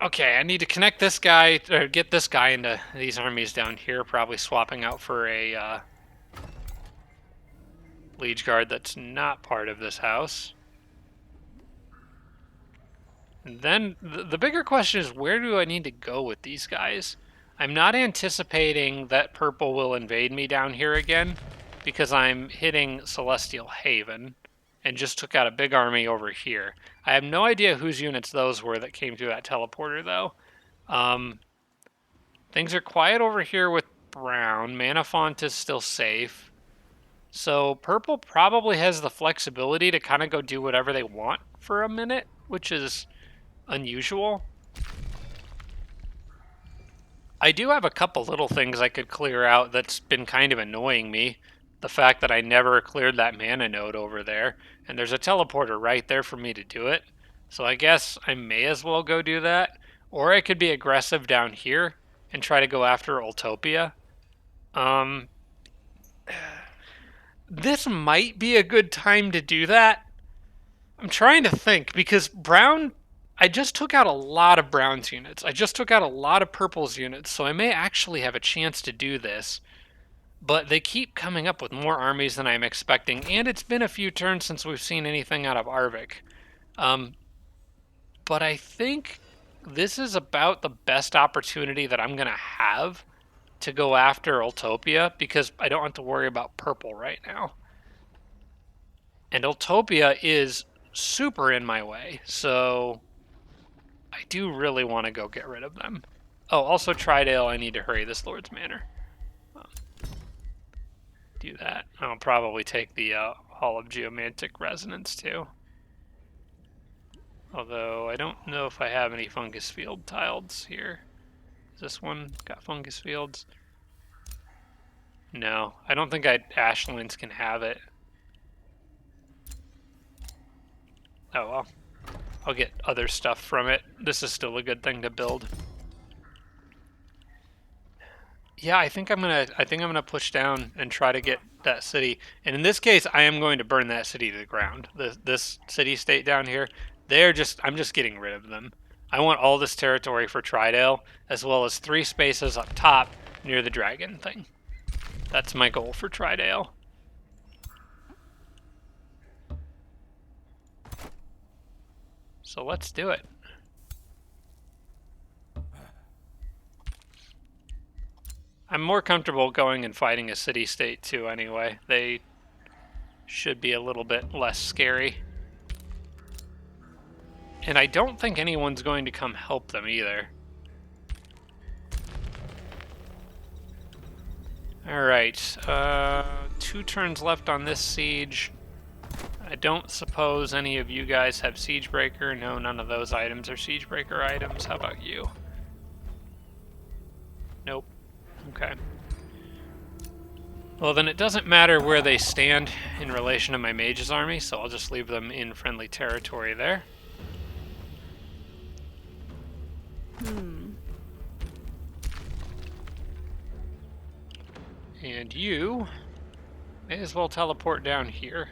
Okay, I need to connect this guy, or get this guy into these armies down here, probably swapping out for a Liege Guard that's not part of this house. And then the bigger question is, where do I need to go with these guys? I'm not anticipating that purple will invade me down here again, because I'm hitting Celestial Haven, and just took out a big army over here. I have no idea whose units those were that came through that teleporter, though. Things are quiet over here with brown. Mana Font is still safe. So purple probably has the flexibility to kind of go do whatever they want for a minute, which is unusual. I do have a couple little things I could clear out that's been kind of annoying me. The fact that I never cleared that mana node over there, and there's a teleporter right there for me to do it. So I guess I may as well go do that. Or I could be aggressive down here and try to go after Utopia. This might be a good time to do that. I'm trying to think, because brown... I just took out a lot of brown's units. I just took out a lot of purple's units, so I may actually have a chance to do this. But they keep coming up with more armies than I'm expecting, and it's been a few turns since we've seen anything out of Arvik. But I think this is about the best opportunity that I'm going to have to go after Utopia, because I don't have to worry about purple right now. And Utopia is super in my way, so I do really want to go get rid of them. Oh, also Tridale, I need to hurry this Lord's Manor. Do that. I'll probably take the Hall of Geomantic Resonance too. Although I don't know if I have any fungus field tiles here. Is this one got fungus fields? No, I don't think Ashlands can have it. Oh well. I'll get other stuff from it. This is still a good thing to build. Yeah, I think I'm gonna push down and try to get that city. And in this case, I am going to burn that city to the ground. This city-state down here, I'm just getting rid of them. I want all this territory for Tridale, as well as 3 spaces up top near the dragon thing. That's my goal for Tridale. So let's do it. I'm more comfortable going and fighting a city-state too anyway. They should be a little bit less scary. And I don't think anyone's going to come help them either. Alright, 2 turns left on this siege. I don't suppose any of you guys have Siegebreaker. No, none of those items are Siegebreaker items. How about you? Nope. Okay. Well, then it doesn't matter where they stand in relation to my mage's army, so I'll just leave them in friendly territory there. And you may as well teleport down here.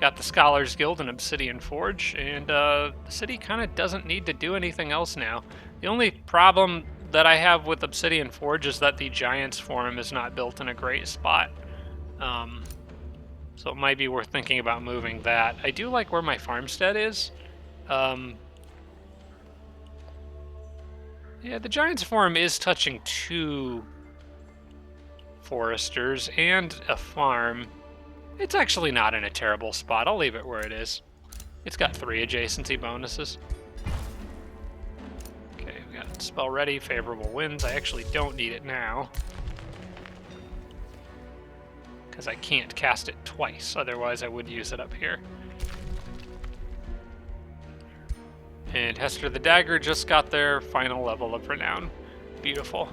Got the Scholars Guild and Obsidian Forge, and the city kind of doesn't need to do anything else now. The only problem that I have with Obsidian Forge is that the Giants Forum is not built in a great spot. So it might be worth thinking about moving that. I do like where my farmstead is. Yeah, the Giants Forum is touching 2 foresters and a farm. It's actually not in a terrible spot. I'll leave it where it is. It's got 3 adjacency bonuses. Okay, we got spell ready, favorable winds. I actually don't need it now, because I can't cast it twice. Otherwise, I would use it up here. And Hester the Dagger just got their final level of renown. Beautiful.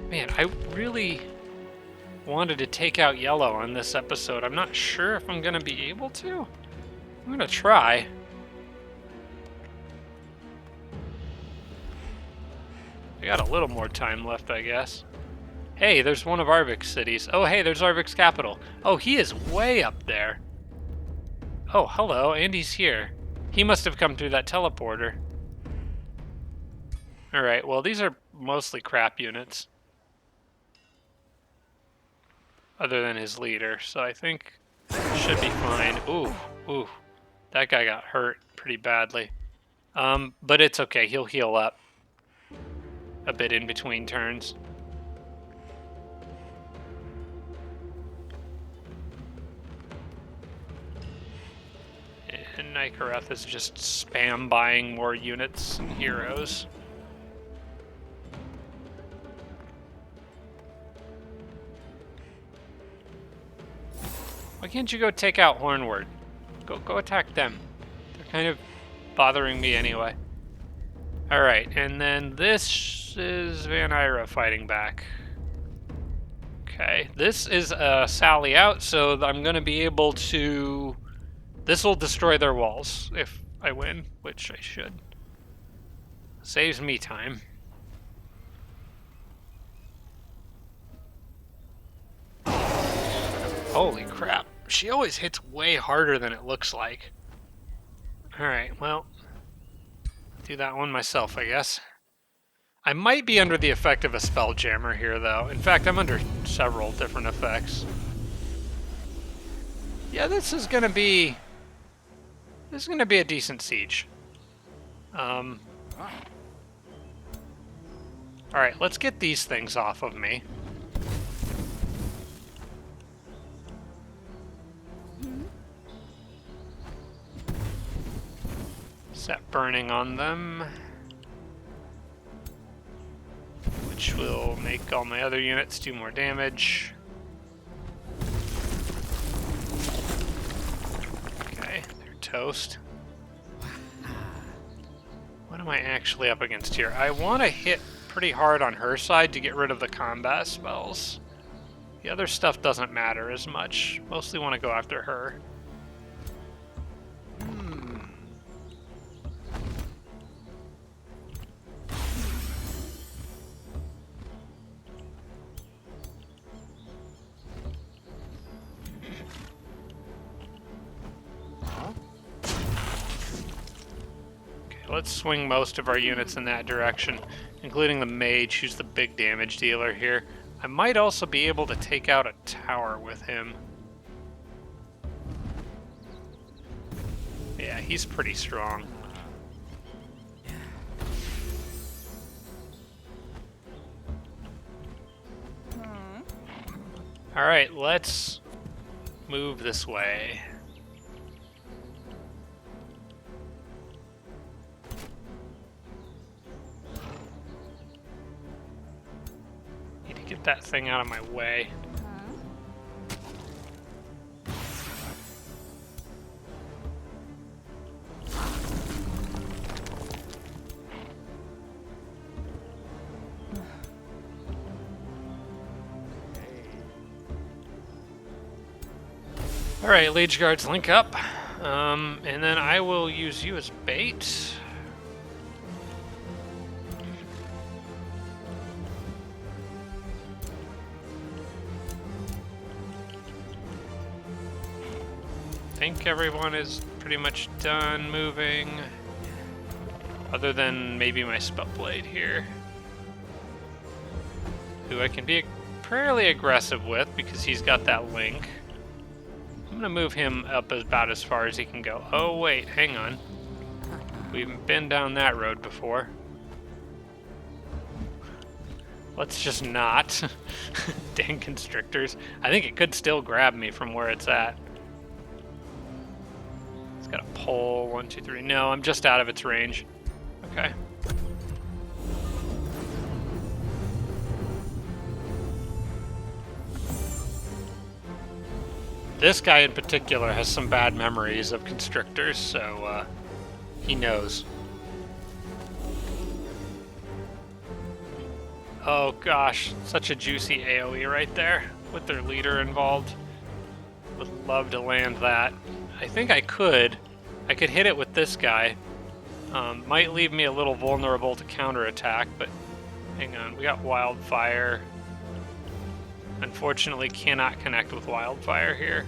Man, I really wanted to take out yellow on this episode. I'm not sure if I'm going to be able to. I'm going to try. I got a little more time left, I guess. Hey, there's one of Arvik's cities. Oh, hey, there's Arvik's capital. Oh, he is way up there. Oh, hello, and he's here. He must have come through that teleporter. Alright, well, these are mostly crap units. Other than his leader, so I think it should be fine. Ooh. That guy got hurt pretty badly. But it's okay, he'll heal up a bit in between turns. And Nykareth is just spam buying more units and heroes. Why can't you go take out Hornward? Go attack them. They're kind of bothering me anyway. Alright, and then this is Van Ira fighting back. Okay, this is a sally out, so I'm going to be able to... This will destroy their walls if I win, which I should. Saves me time. Holy crap. She always hits way harder than it looks like. Alright, well, do that one myself, I guess. I might be under the effect of a Spelljammer here, though. In fact, I'm under several different effects. Yeah, this is gonna be a decent siege. Alright, let's get these things off of me. Set burning on them, which will make all my other units do more damage. Okay, they're toast. What am I actually up against here? I want to hit pretty hard on her side to get rid of the combat spells. The other stuff doesn't matter as much. Mostly want to go after her. Let's swing most of our units in that direction, including the mage, who's the big damage dealer here. I might also be able to take out a tower with him. Yeah, he's pretty strong. Alright, let's move this way. Get that thing out of my way. Alright, Liege Guards, link up. And then I will use you as bait. I think everyone is pretty much done moving. Other than maybe my Spellblade here. Who I can be fairly aggressive with because he's got that link. I'm gonna move him up about as far as he can go. Oh wait, hang on. We've been down that road before. Let's just not. Dang constrictors. I think it could still grab me from where it's at. It's got a pull, 1, 2, 3. No, I'm just out of its range. Okay. This guy in particular has some bad memories of constrictors, so he knows. Oh gosh, such a juicy AoE right there with their leader involved. Would love to land that. I think I could hit it with this guy. Might leave me a little vulnerable to counterattack, but hang on, we got Wildfire. Unfortunately, cannot connect with Wildfire here.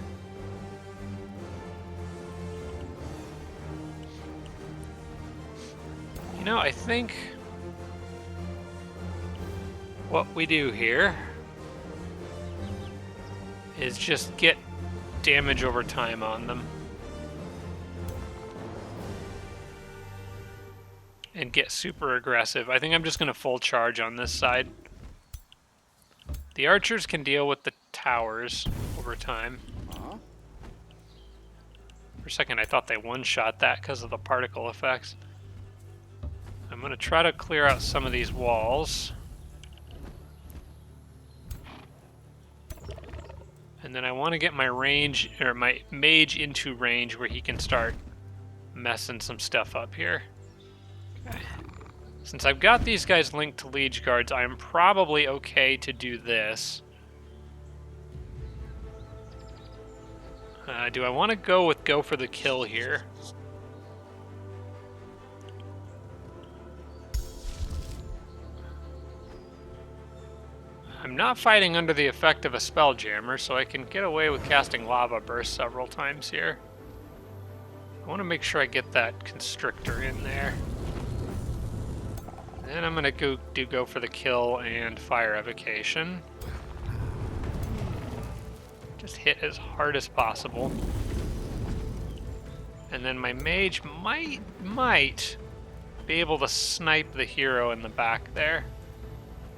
You know, I think what we do here is just get damage over time on them. And get super aggressive. I think I'm just going to full charge on this side. The archers can deal with the towers over time. For a second I thought they one-shot that because of the particle effects. I'm going to try to clear out some of these walls. And then I want to get my range, or my mage into range where he can start messing some stuff up here. Okay. Since I've got these guys linked to Liege Guards, I am probably okay to do this. Do I want to go for the kill here? I'm not fighting under the effect of a Spelljammer, so I can get away with casting Lava Burst several times here. I want to make sure I get that Constrictor in there. Then I'm going to go for the kill and Fire Evocation. Just hit as hard as possible. And then my mage might be able to snipe the hero in the back there.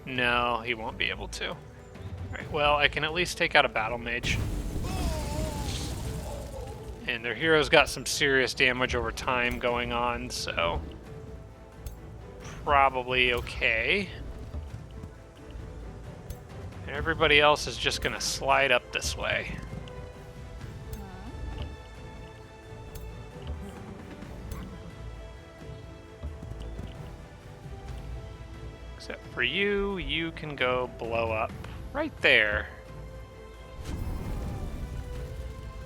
No, he won't be able to. Alright, well, I can at least take out a battle mage. And their hero's got some serious damage over time going on, so probably okay. And everybody else is just gonna slide up this way. Except for you, you can go blow up right there.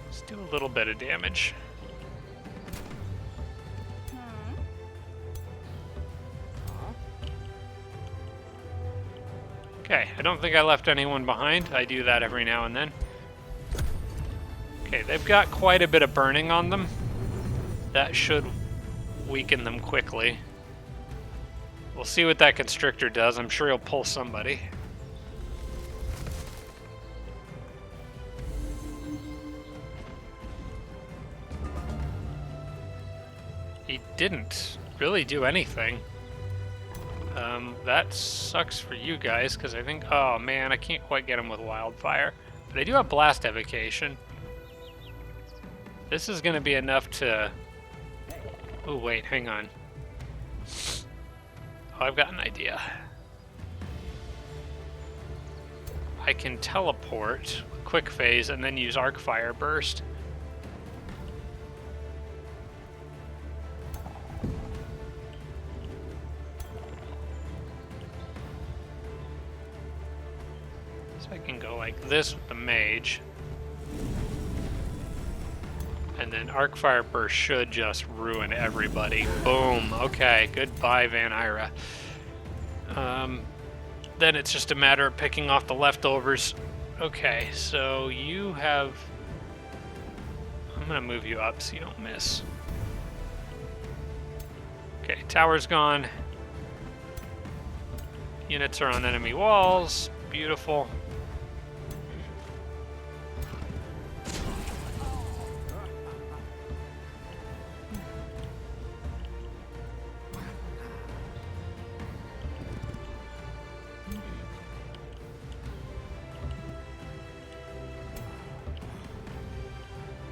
Let's do a little bit of damage. Okay, I don't think I left anyone behind. I do that every now and then. Okay, they've got quite a bit of burning on them. That should weaken them quickly. We'll see what that Constrictor does. I'm sure he'll pull somebody. He didn't really do anything. That sucks for you guys, because I think... Oh, man, I can't quite get him with Wildfire. But I do have Blast Evocation. This is going to be enough to... Oh, wait, hang on. Oh, I've got an idea. I can teleport, quick phase, and then use Arc Fire Burst. So I can go like this with the mage. And then Arc Fire Burst should just ruin everybody. Boom. Okay, goodbye, Van Ira. Then it's just a matter of picking off the leftovers. Okay, so you have... I'm going to move you up so you don't miss. Okay, tower's gone. Units are on enemy walls. Beautiful.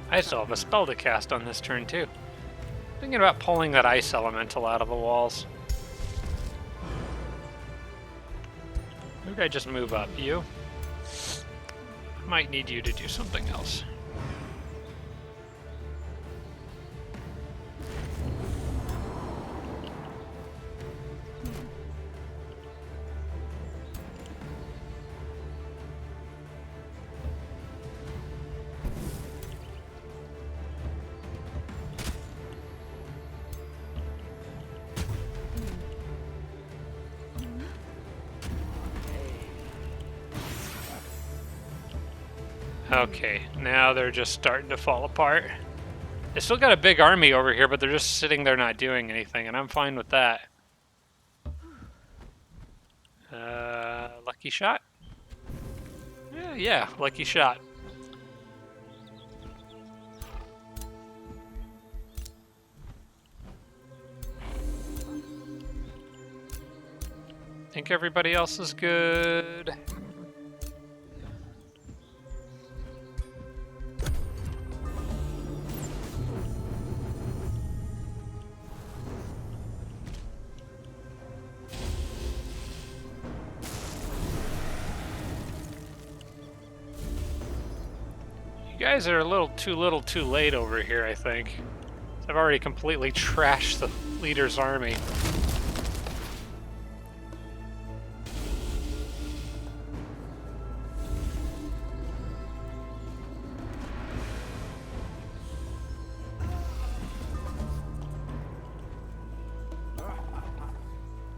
I still have a spell to cast on this turn, too. Thinking about pulling that ice elemental out of the walls. Maybe I just move up. You? I might need you to do something else. Okay, now they're just starting to fall apart. They still got a big army over here, but they're just sitting there not doing anything, and I'm fine with that. Lucky shot? Yeah, lucky shot. Think everybody else is good. You guys are a little too late over here, I think. I've already completely trashed the leader's army.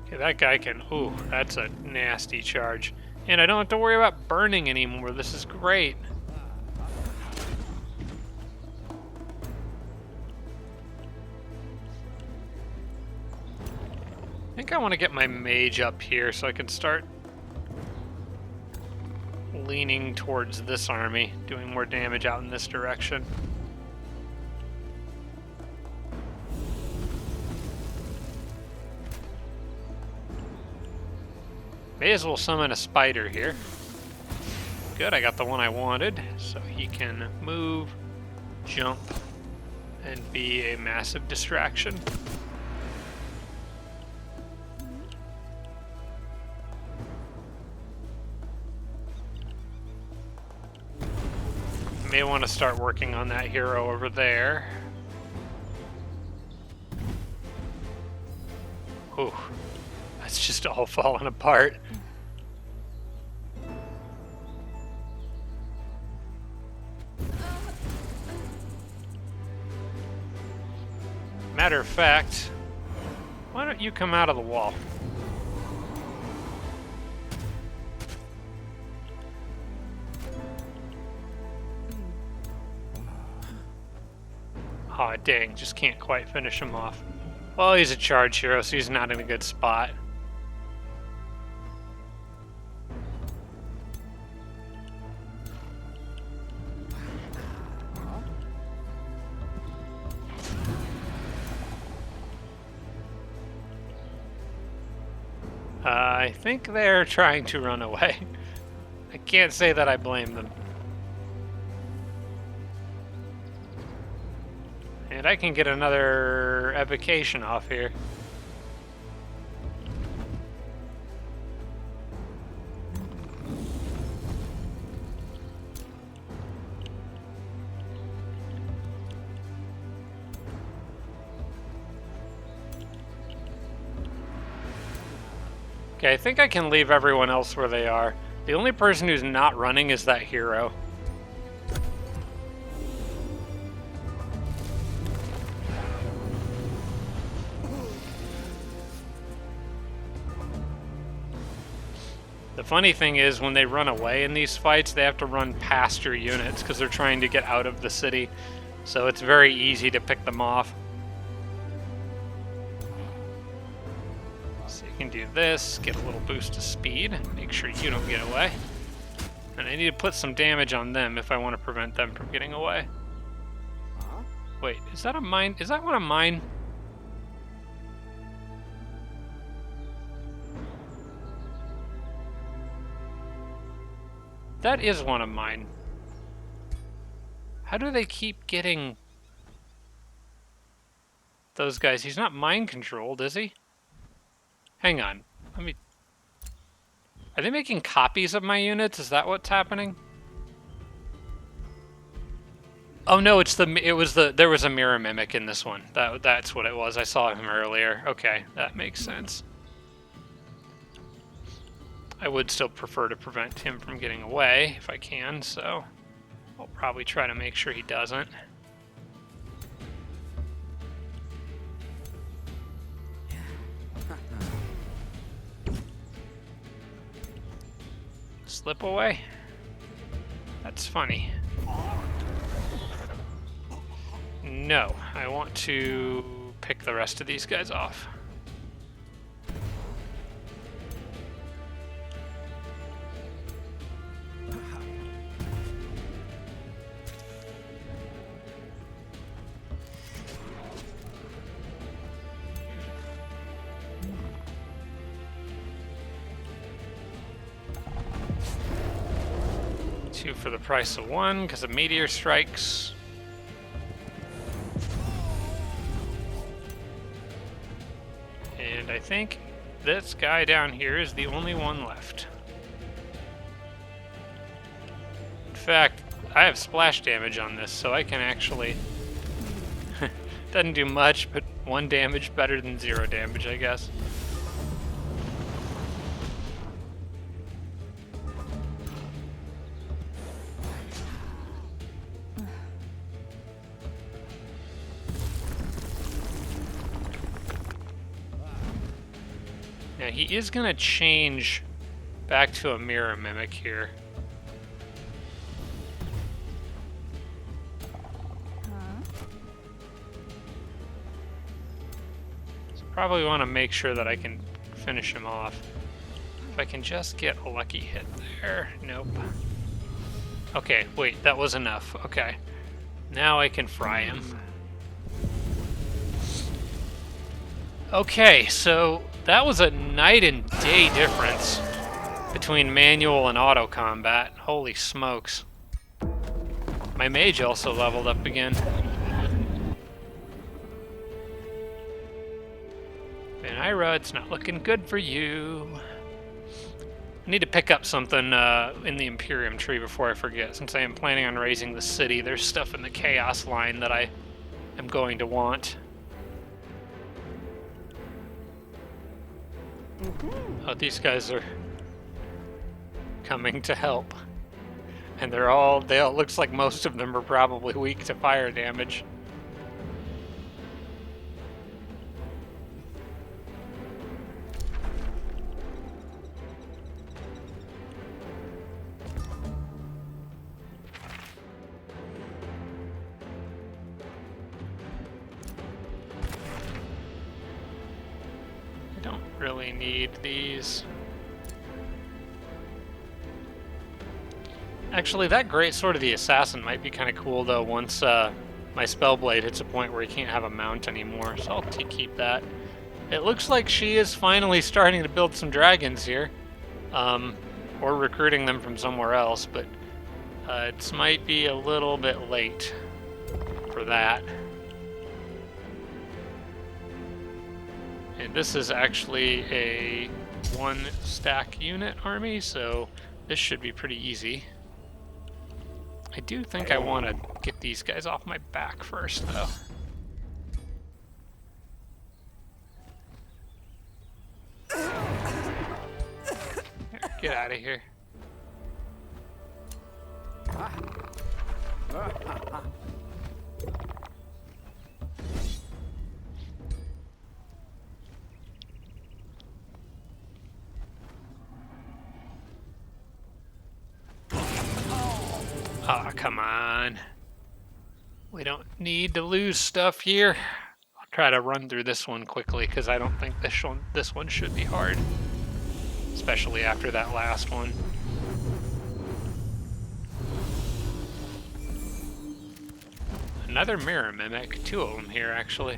Okay, that guy can... Ooh, that's a nasty charge. And I don't have to worry about burning anymore. This is great. I think I want to get my mage up here so I can start leaning towards this army, doing more damage out in this direction. May as well summon a spider here. Good, I got the one I wanted, so he can move, jump, and be a massive distraction. May want to start working on that hero over there. Ooh, that's just all falling apart. Matter of fact, why don't you come out of the wall? Aw, dang, just can't quite finish him off. Well, he's a charge hero, so he's not in a good spot. I think they're trying to run away. I can't say that I blame them. And I can get another evocation off here. Okay, I think I can leave everyone else where they are. The only person who's not running is that hero. The funny thing is, when they run away in these fights, they have to run past your units because they're trying to get out of the city. So it's very easy to pick them off. So you can do this, get a little boost of speed, make sure you don't get away. And I need to put some damage on them if I want to prevent them from getting away. Huh? Wait, is that a mine? Is that one of mine? That is one of mine. How do they keep getting those guys? He's not mind controlled, is he? Hang on. Let me... Are they making copies of my units? Is that what's happening? Oh no, there was a mirror mimic in this one. That's what it was. I saw him earlier. Okay, that makes sense. I would still prefer to prevent him from getting away if I can, so I'll probably try to make sure he doesn't. Slip away? That's funny. No, I want to pick the rest of these guys off. Two for the price of one because of meteor strikes. And I think this guy down here is the only one left. In fact, I have splash damage on this, so I can actually... Doesn't do much, but 1 damage better than 0 damage, I guess. Now he is going to change back to a mirror mimic here. So probably want to make sure that I can finish him off. If I can just get a lucky hit there. Nope. Okay, wait, that was enough. Okay. Now I can fry him. Okay, so that was a night and day difference between manual and auto combat. Holy smokes. My mage also leveled up again. Nykareth, it's not looking good for you. I need to pick up something in the Imperium tree before I forget. Since I am planning on raising the city, there's stuff in the Chaos line that I am going to want. Oh, these guys are coming to help. And they all looks like most of them are probably weak to fire damage. I don't really need these. Actually, that greatsword of the assassin might be kind of cool, though, once my spellblade hits a point where he can't have a mount anymore, so I'll keep that. It looks like she is finally starting to build some dragons here, or recruiting them from somewhere else, but it might be a little bit late for that. And this is actually a 1-stack unit army, so this should be pretty easy. I do think I want to get these guys off my back first, though. Here, get out of here. Ah, come on. We don't need to lose stuff here. I'll try to run through this one quickly because I don't think this one should be hard, especially after that last one. Another mirror mimic, 2 of them here actually.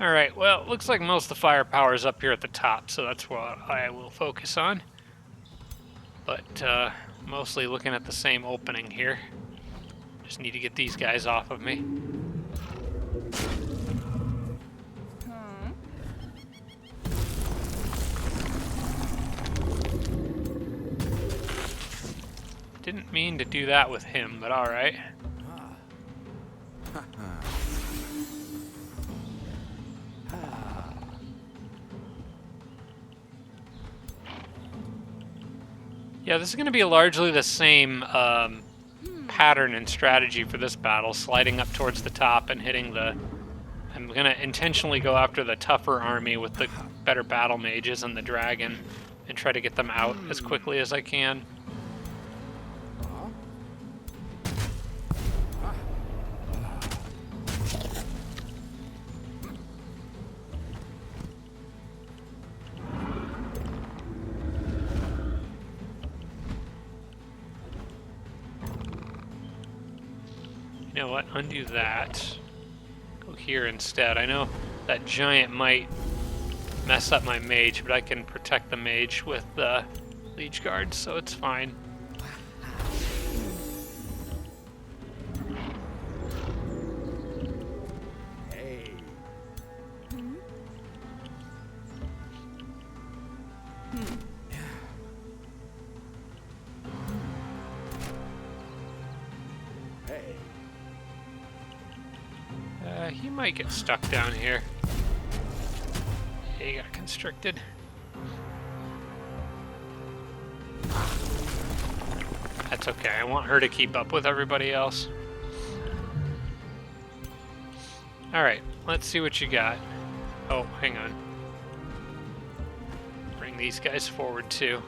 Alright, well, looks like most of the firepower is up here at the top, so that's what I will focus on. But mostly looking at the same opening here. Just need to get these guys off of me. Didn't mean to do that with him, but alright. Yeah, this is going to be largely the same pattern and strategy for this battle, sliding up towards the top and hitting the... I'm going to intentionally go after the tougher army with the better battle mages and the dragon and try to get them out as quickly as I can. You know what? Undo that. Go here instead. I know that giant might mess up my mage, but I can protect the mage with the liege guards, so it's fine. Hey. Hey. He might get stuck down here. Yeah, he got constricted. That's okay. I want her to keep up with everybody else. Alright, let's see what you got. Oh, hang on. Bring these guys forward too.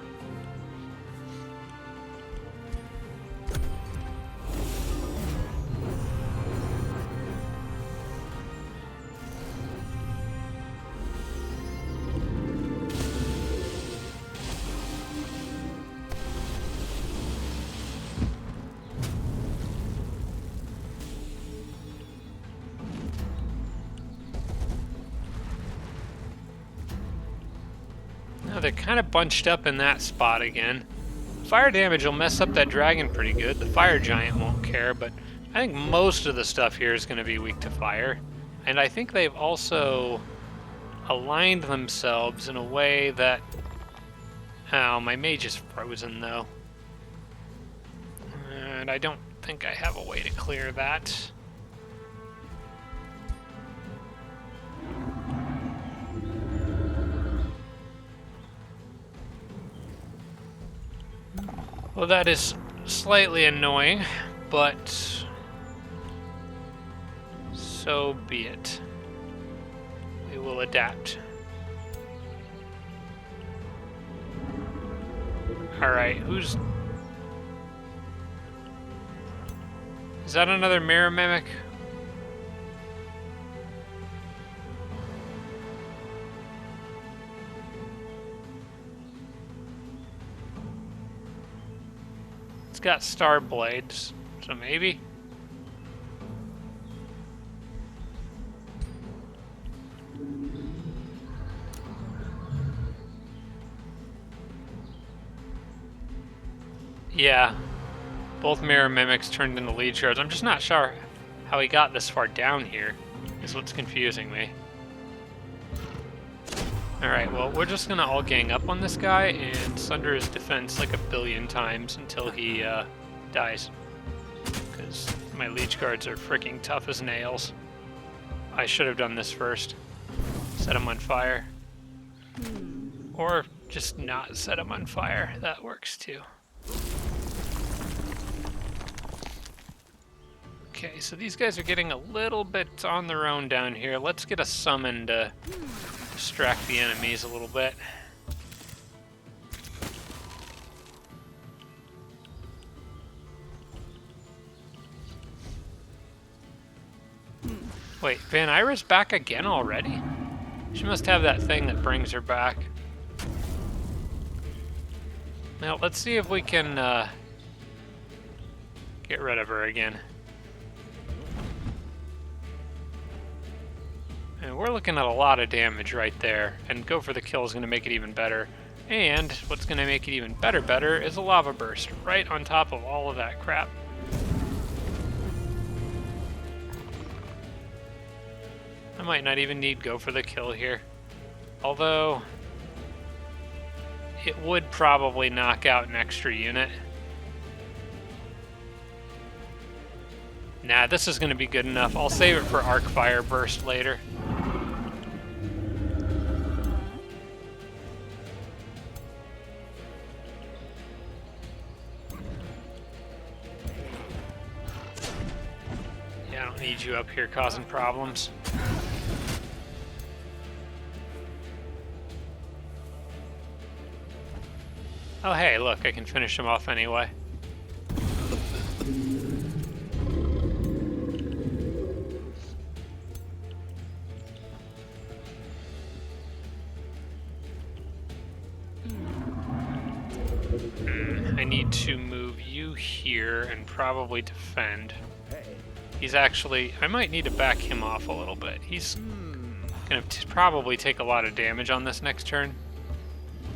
Now they're kind of bunched up in that spot again. Fire damage will mess up that dragon pretty good. The fire giant won't care, but I think most of the stuff here is going to be weak to fire. And I think they've also aligned themselves in a way that... Oh, my mage is frozen though. And I don't think I have a way to clear that. Well, that is slightly annoying, but so be it. We will adapt. Alright, who's... Is that another mirror mimic? It's got star blades, so maybe? Yeah, both mirror mimics turned into lead shards. I'm just not sure how he got this far down here, is what's confusing me. Alright, well, we're just gonna all gang up on this guy and sunder his defense like a billion times until he dies. Because my leech guards are freaking tough as nails. I should have done this first. Set him on fire. Or just not set him on fire. That works too. Okay, so these guys are getting a little bit on their own down here. Let's get a summon to distract the enemies a little bit. Wait, Van Ira's back again already? She must have that thing that brings her back. Now, let's see if we can get rid of her again. And we're looking at a lot of damage right there, and go for the kill is going to make it even better. And what's going to make it even better is a lava burst right on top of all of that crap. I might not even need go for the kill here. Although, it would probably knock out an extra unit. Nah, this is going to be good enough. I'll save it for arc fire burst later. Yeah, I don't need you up here causing problems. Oh hey, look, I can finish him off anyway. I need to move you here and probably defend. Hey. He's actually... I might need to back him off a little bit. He's going to probably take a lot of damage on this next turn.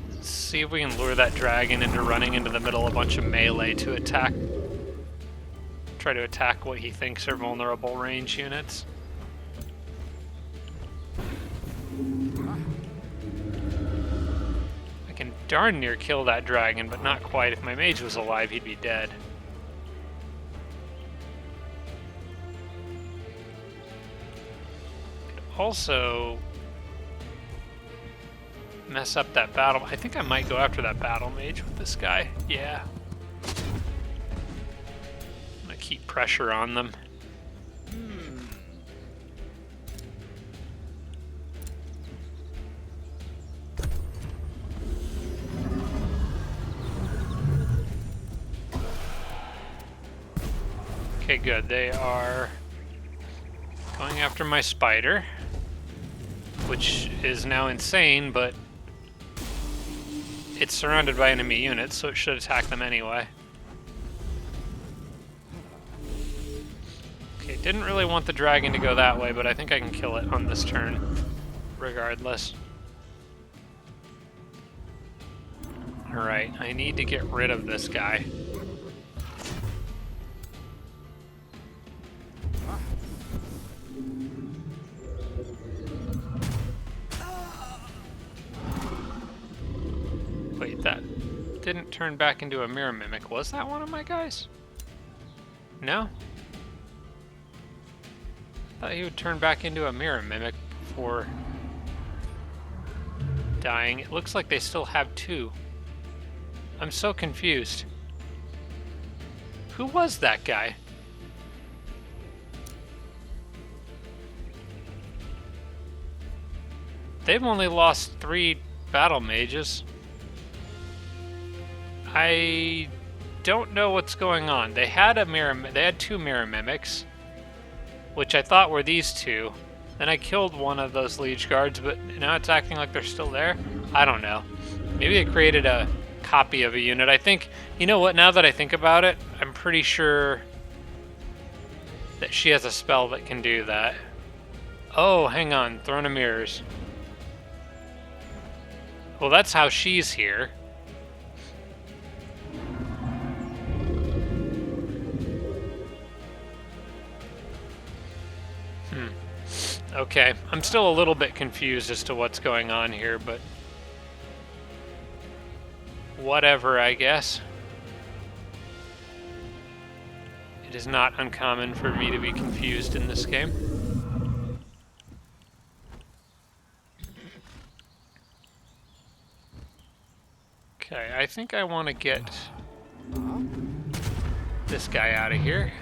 Let's see if we can lure that dragon into running into the middle of a bunch of melee to attack. Try to attack what he thinks are vulnerable range units. I can darn near kill that dragon, but not quite. If my mage was alive, he'd be dead. Could also mess up that battle. I think I might go after that battle mage with this guy. Yeah. I'm gonna keep pressure on them. Okay, good. They are going after my spider, which is now insane, but it's surrounded by enemy units, so it should attack them anyway. Okay, didn't really want the dragon to go that way, but I think I can kill it on this turn, regardless. Alright, I need to get rid of this guy. Wait, that didn't turn back into a mirror mimic. Was that one of my guys? No? I thought he would turn back into a mirror mimic before dying. It looks like they still have two. I'm so confused. Who was that guy? They've only lost 3 battle mages. I don't know what's going on. They had 2 mirror mimics, which I thought were these two. Then I killed one of those liege guards, but now it's acting like they're still there. I don't know. Maybe they created a copy of a unit. I think, you know what, now that I think about it, I'm pretty sure that she has a spell that can do that. Oh, hang on, Throne of Mirrors. Well, that's how she's here. Okay, I'm still a little bit confused as to what's going on here, but whatever, I guess. It is not uncommon for me to be confused in this game. Okay, I think I want to get this guy out of here.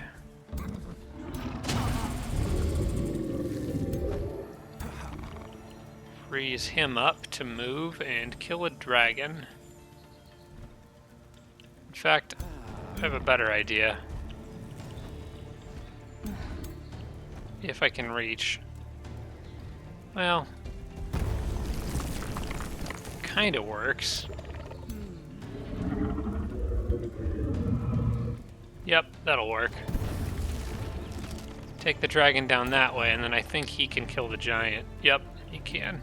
Freeze him up to move and kill a dragon. In fact, I have a better idea. If I can reach. Well, kind of works. Yep, that'll work. Take the dragon down that way, and then I think he can kill the giant. Yep, he can.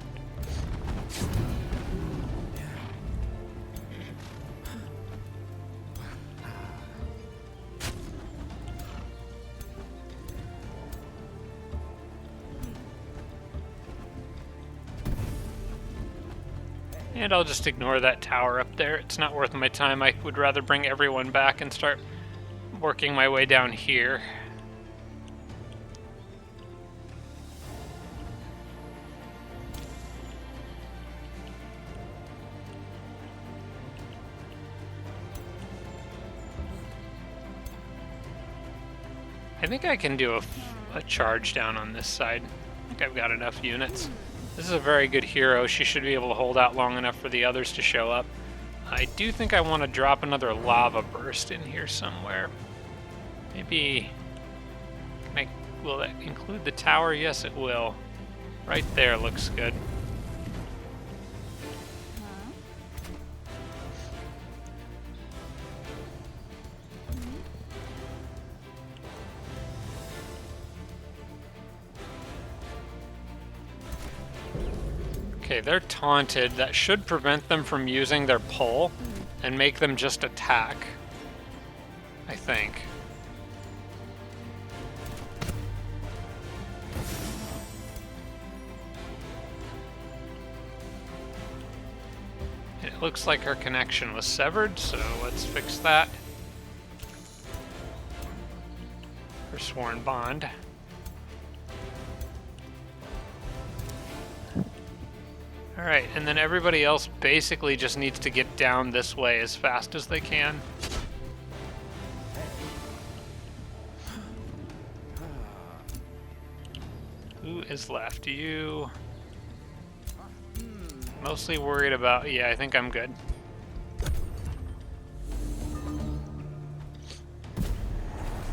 And I'll just ignore that tower up there. It's not worth my time. I would rather bring everyone back and start working my way down here. I think I can do a charge down on this side. I think I've got enough units. This is a very good hero. She should be able to hold out long enough for the others to show up. I do think I want to drop another lava burst in here somewhere. Maybe... will that include the tower? Yes, it will. Right there looks good. Okay, they're taunted. That should prevent them from using their pull and make them just attack. I think. It looks like her connection was severed, so let's fix that. Her sworn bond. Alright, and then everybody else basically just needs to get down this way as fast as they can. Who is left? You... Mostly worried about... Yeah, I think I'm good.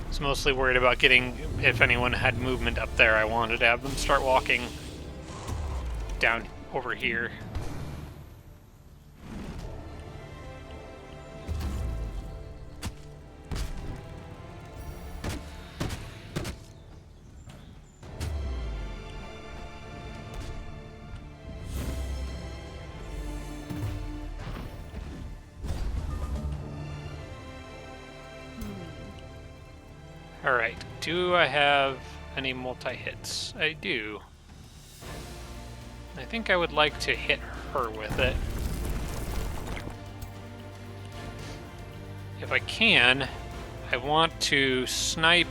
Was mostly worried about getting... If anyone had movement up there, I wanted to have them start walking down over here. Alright, do I have any multi-hits? I do. I think I would like to hit her with it. If I can, I want to snipe...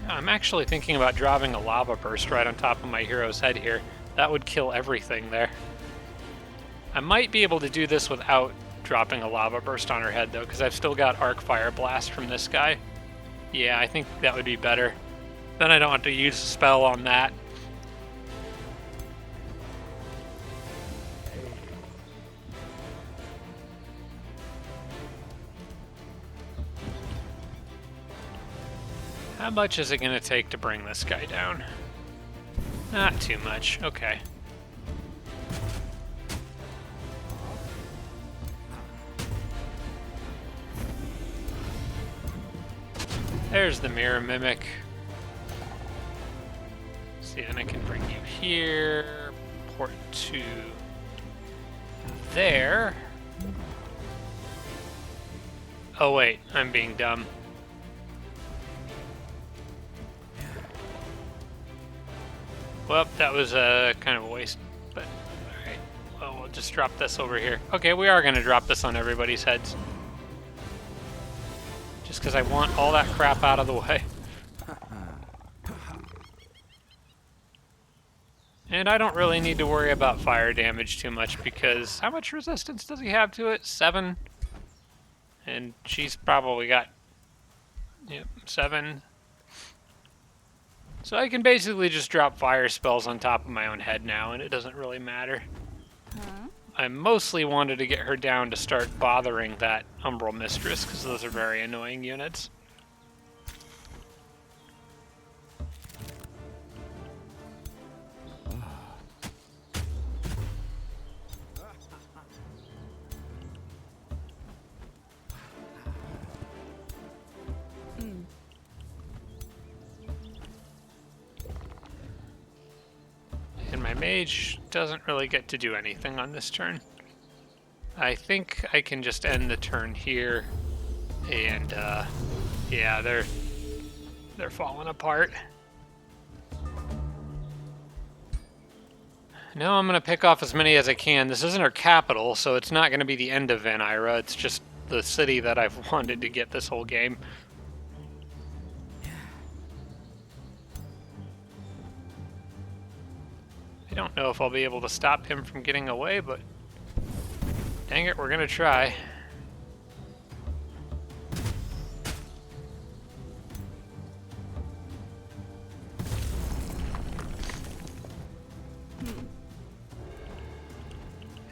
I'm actually thinking about dropping a lava burst right on top of my hero's head here. That would kill everything there. I might be able to do this without dropping a lava burst on her head, though, because I've still got arc fire blast from this guy. Yeah, I think that would be better. Then I don't have to use a spell on that. How much is it going to take to bring this guy down? Not too much. Okay. There's the mirror mimic. See, then I can bring you here. Port to there. Oh wait, I'm being dumb. Well, that was kind of a waste, but alright. Well, we'll just drop this over here. Okay, we are going to drop this on everybody's heads. Just because I want all that crap out of the way. And I don't really need to worry about fire damage too much because how much resistance does he have to it? 7? And she's probably got, yep, 7. So I can basically just drop fire spells on top of my own head now, and it doesn't really matter. I mostly wanted to get her down to start bothering that Umbral Mistress, because those are very annoying units. mage doesn't really get to do anything on this turn. I think I can just end the turn here, and yeah, they're falling apart. Now I'm going to pick off as many as I can. This isn't our capital, so it's not going to be the end of Van Ira. It's just the city that I've wanted to get this whole game. I don't know if I'll be able to stop him from getting away, but dang it, we're going to try.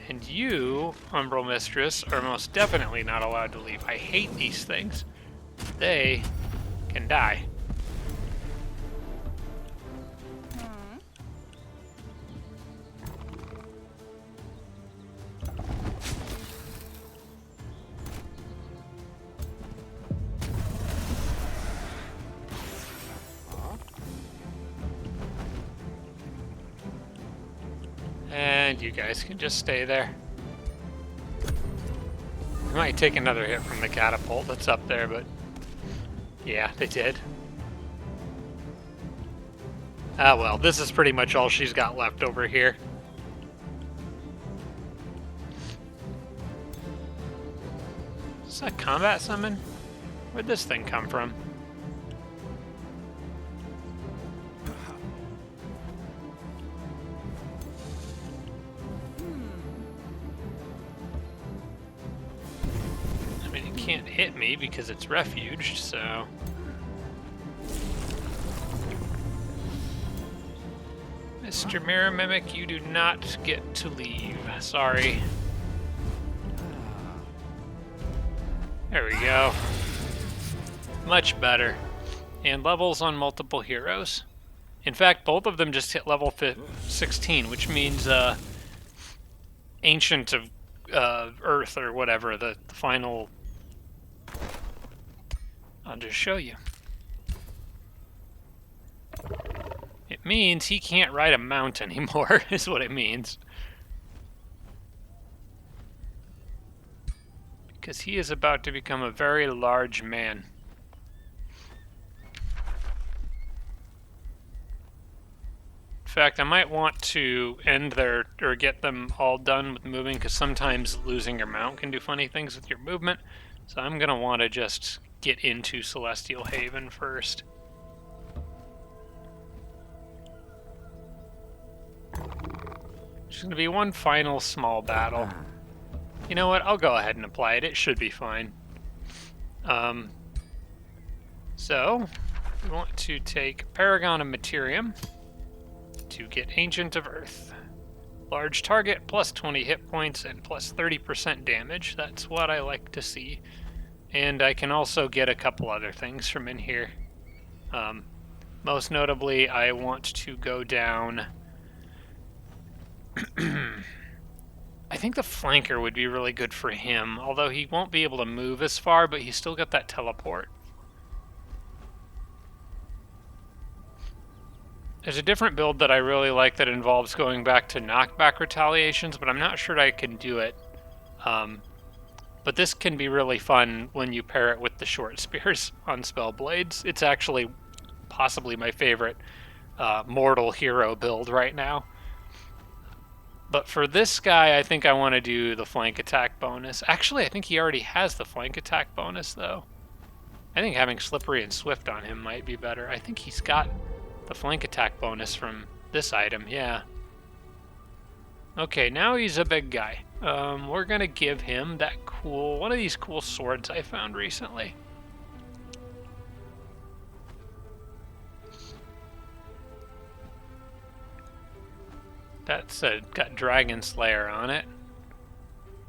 And you, Umbral Mistress, are most definitely not allowed to leave. I hate these things. They can die. And you guys can just stay there. I might take another hit from the catapult that's up there, but yeah, they did. Ah well, this is pretty much all she's got left over here. Is that a combat summon? Where'd this thing come from? Can't hit me because it's refuged, so... Mr. Mirror Mimic, you do not get to leave. Sorry. There we go. Much better. And levels on multiple heroes. In fact, both of them just hit level 16, which means Ancient of Earth, or whatever, the final... I'll just show you. It means he can't ride a mount anymore, is what it means. Because he is about to become a very large man. In fact, I might want to end their, or get them all done with moving, because sometimes losing your mount can do funny things with your movement. So I'm going to want to just get into Celestial Haven first. There's going to be one final small battle. You know what? I'll go ahead and apply it. It should be fine. So, we want to take Paragon of Materium to get Ancient of Earth. Large target, plus 20 hit points, and plus 30% damage. That's what I like to see. And I can also get a couple other things from in here. Most notably, I want to go down... I think the flanker would be really good for him, although he won't be able to move as far, but he's still got that teleport. There's a different build that I really like that involves going back to knockback retaliations, but I'm not sure I can do it. But this can be really fun when you pair it with the short spears on spell blades. It's actually possibly my favorite mortal hero build right now. But for this guy, I think I want to do the flank attack bonus. Actually, I think he already has the flank attack bonus, though. I think having Slippery and Swift on him might be better. I think he's got the flank attack bonus from this item, yeah. Okay, now he's a big guy. We're gonna give him that one of these cool swords I found recently. That's got Dragon Slayer on it.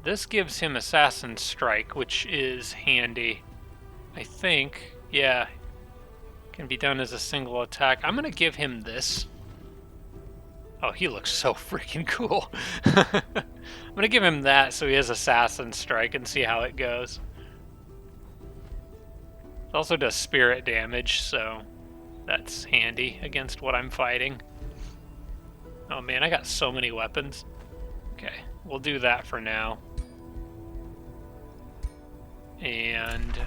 This gives him Assassin's Strike, which is handy. I think, yeah, can be done as a single attack. I'm gonna give him this. Oh, he looks so freaking cool. I'm gonna give him that so he has Assassin's Strike and see how it goes. It also does spirit damage, so that's handy against what I'm fighting. Oh man, I got so many weapons. Okay, we'll do that for now. And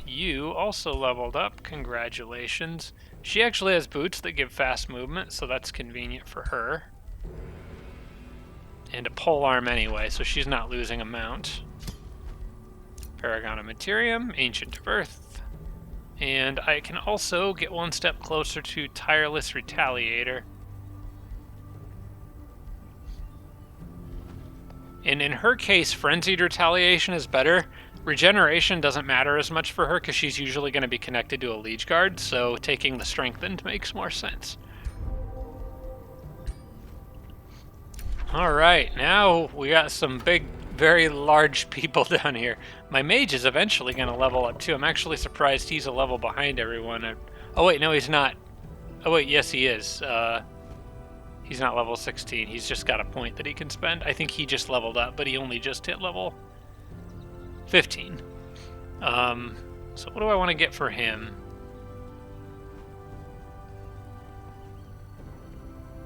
you also leveled up. Congratulations. She actually has boots that give fast movement, so that's convenient for her. And a pole arm anyway, so she's not losing a mount. Paragon of Materium, Ancient of Earth. And I can also get one step closer to Tireless Retaliator. And in her case, Frenzied Retaliation is better. Regeneration doesn't matter as much for her because she's usually going to be connected to a Liege Guard, so taking the Strengthened makes more sense. Alright, now we got some big, very large people down here. My mage is eventually going to level up too. I'm actually surprised he's a level behind everyone. Oh wait, no he's not. Oh wait, yes he is. He's not level 16. He's just got a point that he can spend. I think he just leveled up, but he only just hit level 15. So what do I want to get for him?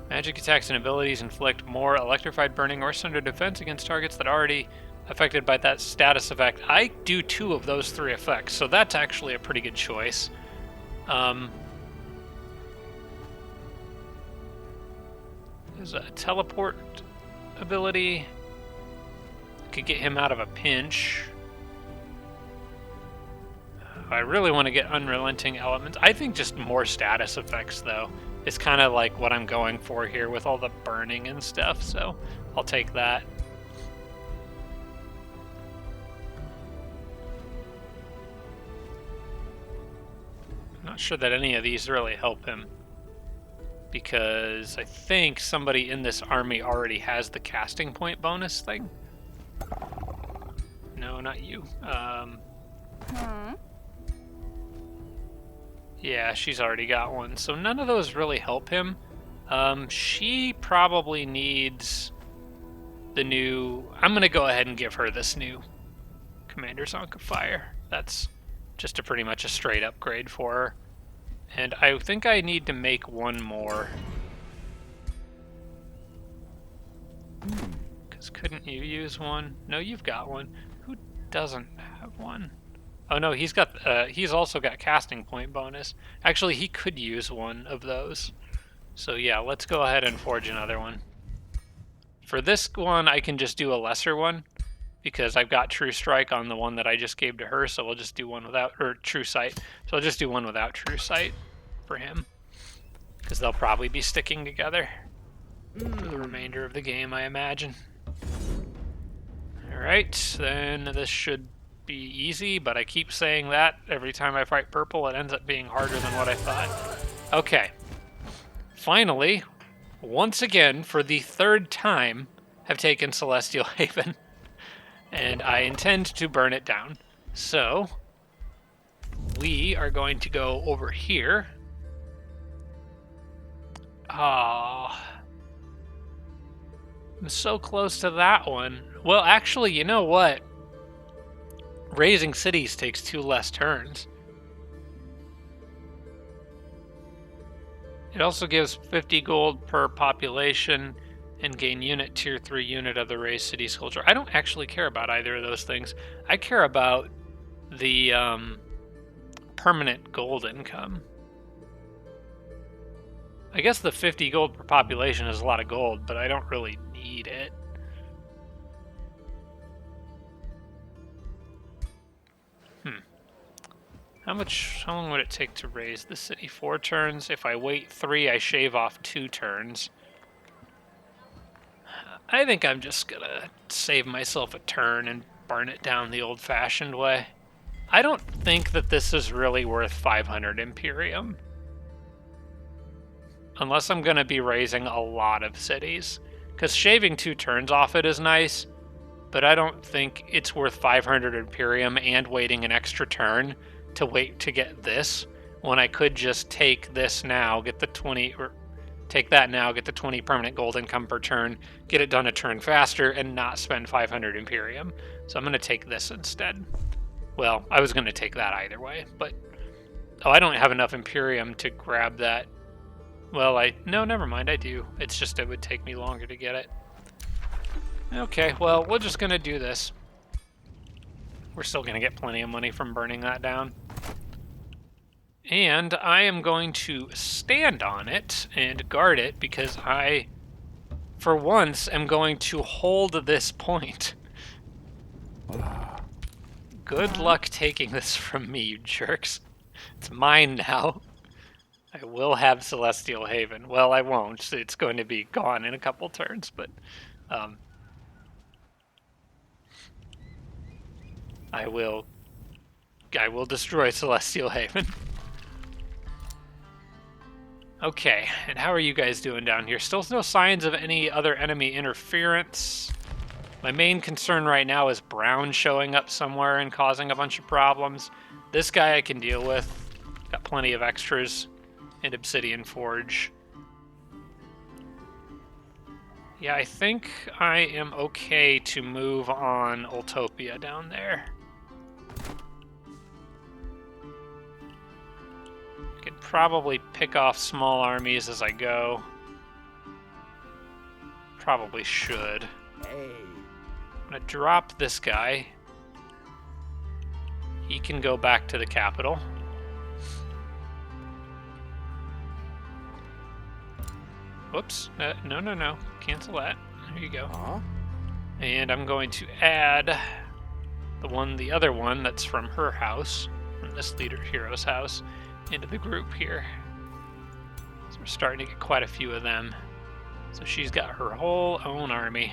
Magic attacks and abilities inflict more electrified, burning, or sunder defense against targets that are already affected by that status effect. I do 2 of those 3 effects, so that's actually a pretty good choice. There's a teleport ability. Could get him out of a pinch. I really want to get Unrelenting Elements. I think just more status effects, though, is kind of like what I'm going for here with all the burning and stuff, so I'll take that. I'm not sure that any of these really help him, because I think somebody in this army already has the casting point bonus thing. No, not you. Yeah, she's already got one, so none of those really help him. She probably needs the new... I'm going to go ahead and give her this new Commander's Ankh of Fire. That's just pretty much a straight upgrade for her. And I think I need to make one more. Because couldn't you use one? No, you've got one. Who doesn't have one? Oh no, he's also got casting point bonus. Actually, he could use one of those. So yeah, let's go ahead and forge another one. For this one, I can just do a lesser one, because I've got True Strike on the one that I just gave to her, so we'll just do one without, or True Sight. So I'll just do one without True Sight for him, because they'll probably be sticking together for the remainder of the game, I imagine. Alright, then this should be easy, but I keep saying that every time I fight purple. It ends up being harder than what I thought. Okay. Finally, once again, for the 3rd time, have taken Celestial Haven. And I intend to burn it down. So, we are going to go over here. Oh, I'm so close to that one. Well, actually, you know what? Raising cities takes 2 less turns. It also gives 50 gold per population and gain unit tier 3 unit of the raised city sculpture. I don't actually care about either of those things. I care about the permanent gold income. I guess the 50 gold per population is a lot of gold, but I don't really need it. How long would it take to raise the city? 4 turns. If I wait 3, I shave off 2 turns. I think I'm just gonna save myself a turn and burn it down the old-fashioned way. I don't think that this is really worth 500 Imperium. Unless I'm gonna be raising a lot of cities. Because shaving 2 turns off it is nice, but I don't think it's worth 500 Imperium and waiting an extra turn to wait to get this, when I could just take this now, get the 20, or take that now, get the 20 permanent gold income per turn, get it done a turn faster, and not spend 500 Imperium. So I'm going to take this instead. Well, I was going to take that either way, but... Oh, I don't have enough Imperium to grab that Well, no, never mind, I do. It's just it would take me longer to get it. Okay, well, we're just gonna do this. We're still gonna get plenty of money from burning that down. And I am going to stand on it and guard it because I, for once, am going to hold this point. Good luck taking this from me, you jerks. It's mine now. I will have Celestial Haven. Well, I won't. It's going to be gone in a couple turns, but I will destroy Celestial Haven. Okay, and how are you guys doing down here? Still no signs of any other enemy interference. My main concern right now is Brown showing up somewhere and causing a bunch of problems. This guy I can deal with. Got plenty of extras and Obsidian Forge. Yeah, I think I am okay to move on Ultopia down there. I could probably pick off small armies as I go. Probably should. Hey. I'm gonna drop this guy. He can go back to the capital. Whoops. No. Cancel that. There you go. Huh? And I'm going to add the other one that's from her house, from this hero's house, into the group here. So we're starting to get quite a few of them. So she's got her whole own army.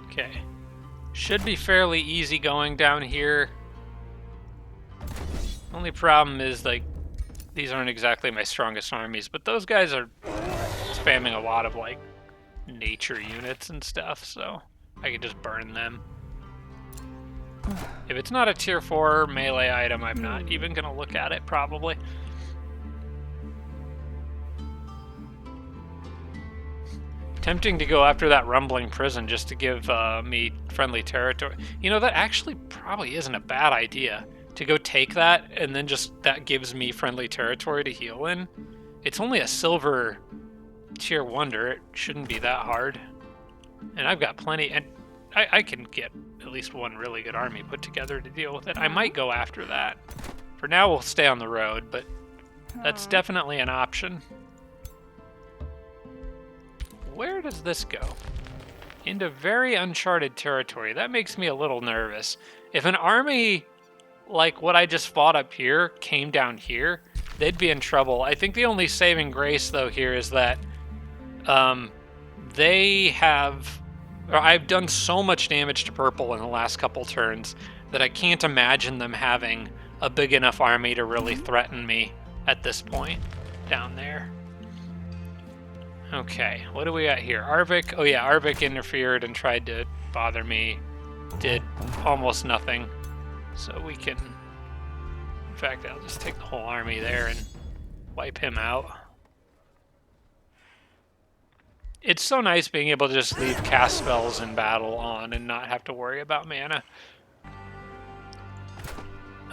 Okay. Should be fairly easy going down here. Only problem is, like, these aren't exactly my strongest armies, but those guys are spamming a lot of, like, nature units and stuff, so I can just burn them. If it's not a tier 4 melee item, I'm not even going to look at it, probably. Tempting to go after that rumbling prison just to give me friendly territory. You know, that actually probably isn't a bad idea. To go take that, and then just that gives me friendly territory to heal in. It's only a silver tier wonder. It shouldn't be that hard. And I've got plenty, and I can get at least one really good army put together to deal with it. I might go after that. For now, we'll stay on the road, but that's definitely an option. Where does this go? Into very uncharted territory. That makes me a little nervous. If an army like what I just fought up here came down here, they'd be in trouble. I think the only saving grace, though, here is that I've done so much damage to purple in the last couple turns that I can't imagine them having a big enough army to really threaten me at this point down there. Okay, what do we got here? Arvik. Oh yeah, Arvik interfered and tried to bother me. Did almost nothing. So we can... In fact, I'll just take the whole army there and wipe him out. It's so nice being able to just leave cast spells in battle on and not have to worry about mana.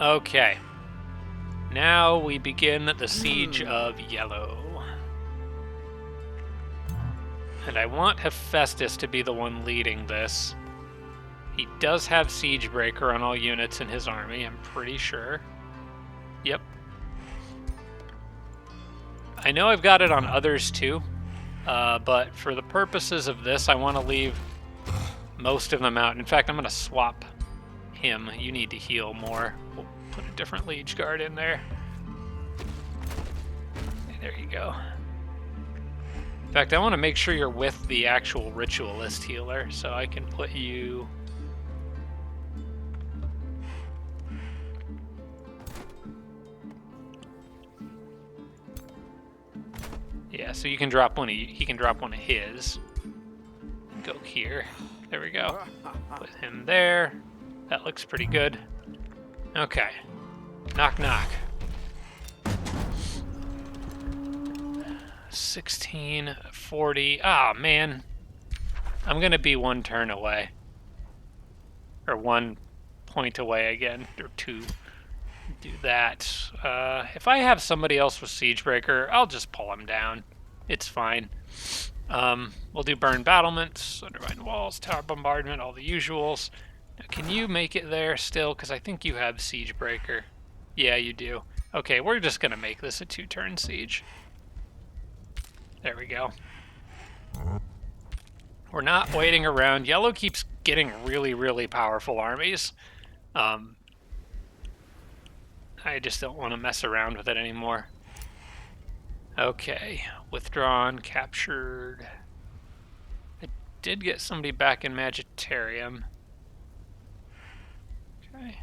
Okay. Now we begin the Siege of Yellow. And I want Hephaestus to be the one leading this. He does have Siegebreaker on all units in his army, I'm pretty sure. Yep. I know I've got it on others too, but for the purposes of this, I want to leave most of them out. In fact, I'm going to swap him. You need to heal more. We'll put a different Liege Guard in there. There you go. In fact, I want to make sure you're with the actual Ritualist healer, so I can put you... Yeah, so you can drop one. He can drop one of his. Go here. There we go. Put him there. That looks pretty good. Okay. Knock, knock. 1640. Ah, man. I'm gonna be one turn away. Or 1 point away again. Or 2. Do that. If I have somebody else with Siegebreaker, I'll just pull him down. It's fine. We'll do burn battlements, undermine walls, tower bombardment, all the usuals. Now, can you make it there still? Because I think you have Siegebreaker. Yeah, you do. Okay, we're just going to make this a 2-turn siege. There we go. We're not waiting around. Yellow keeps getting really, really powerful armies. I just don't want to mess around with it anymore. Okay, withdrawn, captured. I did get somebody back in Magitarium. Okay.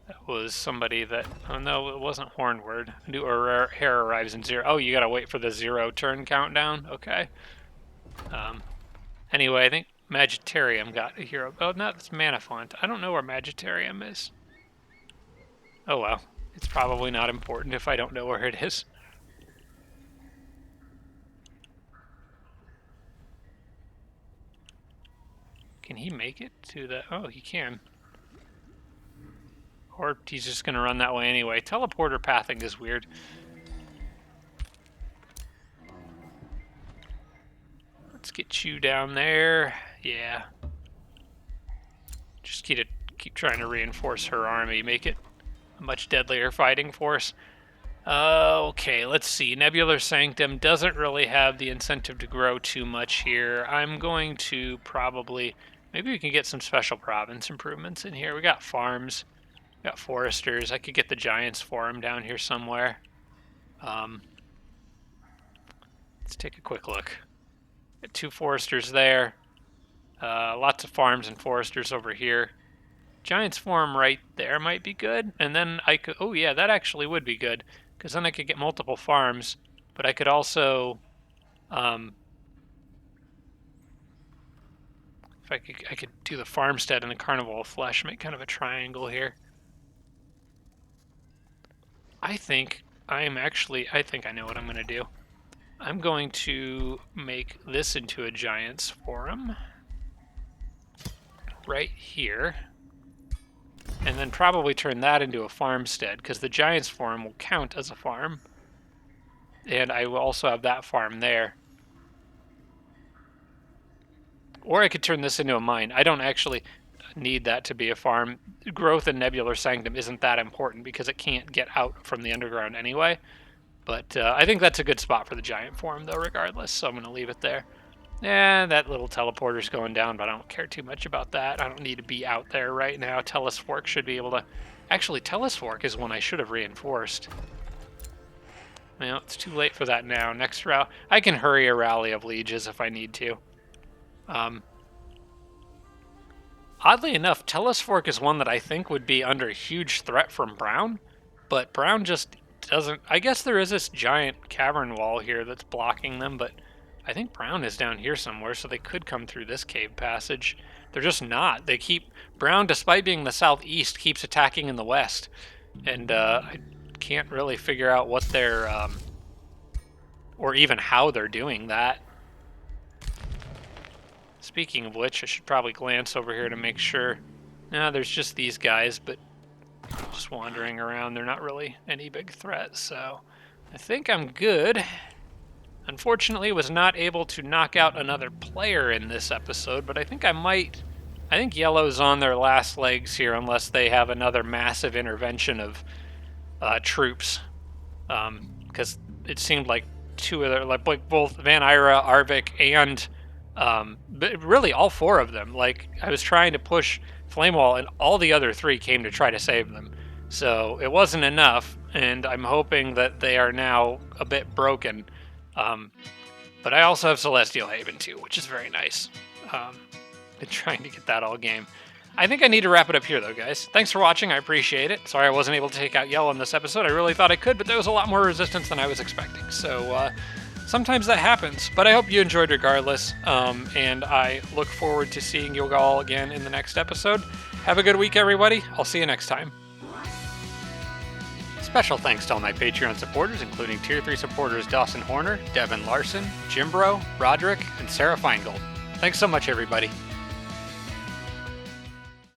That was somebody that, oh no, it wasn't Hornward. New hair arrives in 0. Oh, you gotta wait for the 0-turn countdown? Okay. Anyway, I think Magitarium got a hero. Oh, no, that's Manafont. I don't know where Magitarium is. Oh well, it's probably not important if I don't know where it is. Can he make it to the... Oh, he can. Or he's just going to run that way anyway. Teleporter pathing is weird. Let's get you down there. Yeah. Just keep trying to reinforce her army. Make it a much deadlier fighting force. Okay, let's see. Nebular Sanctum doesn't really have the incentive to grow too much here. I'm going to probably... Maybe we can get some special province improvements in here. We got farms. We got foresters. I could get the Giants Forum down here somewhere. Let's take a quick look. Got 2 foresters there. Lots of farms and foresters over here. Giants Forum right there might be good. And then I could... Oh yeah, that actually would be good. Because then I could get multiple farms. But I could also... If I could do the farmstead and the Carnival of Flesh, make kind of a triangle here. I think I know what I'm going to do. I'm going to make this into a Giants Forum. Right here. And then probably turn that into a farmstead, because the Giants Forum will count as a farm. And I will also have that farm there. Or I could turn this into a mine. I don't actually need that to be a farm. Growth in Nebular Sanctum isn't that important because it can't get out from the underground anyway. But I think that's a good spot for the Giant Forum, though, regardless. So I'm going to leave it there. That little teleporter's going down, but I don't care too much about that. I don't need to be out there right now. Telesfork should be able to... Actually, Telesfork is one I should have reinforced. Well, it's too late for that now. Next route, I can hurry a rally of lieges if I need to. Oddly enough, Telesfork is one that I think would be under huge threat from Brown, but Brown just doesn't... I guess there is this giant cavern wall here that's blocking them, but I think Brown is down here somewhere, so they could come through this cave passage. They're just not. They keep... Brown, despite being the southeast, keeps attacking in the west, and I can't really figure out what they're... or even how they're doing that. Speaking of which, I should probably glance over here to make sure. No, there's just these guys, but just wandering around. They're not really any big threat, so I think I'm good. Unfortunately, was not able to knock out another player in this episode, but I think I might. I think Yellow's on their last legs here unless they have another massive intervention of troops. Because it seemed like two of their, like both Van Ira, Arvik, and but really all 4 of them. Like, I was trying to push Flamewall, and all the other 3 came to try to save them. So it wasn't enough, and I'm hoping that they are now a bit broken. But I also have Celestial Haven too, which is very nice. Been trying to get that all game. I think I need to wrap it up here though, guys. Thanks for watching, I appreciate it. Sorry I wasn't able to take out Yellow in this episode. I really thought I could, but there was a lot more resistance than I was expecting. So sometimes that happens, but I hope you enjoyed regardless. And I look forward to seeing you all again in the next episode. Have a good week, everybody. I'll see you next time. Special thanks to all my Patreon supporters, including Tier 3 supporters Dawson Horner, Devin Larson, Jimbro, Roderick, and Sarah Feingold. Thanks so much, everybody.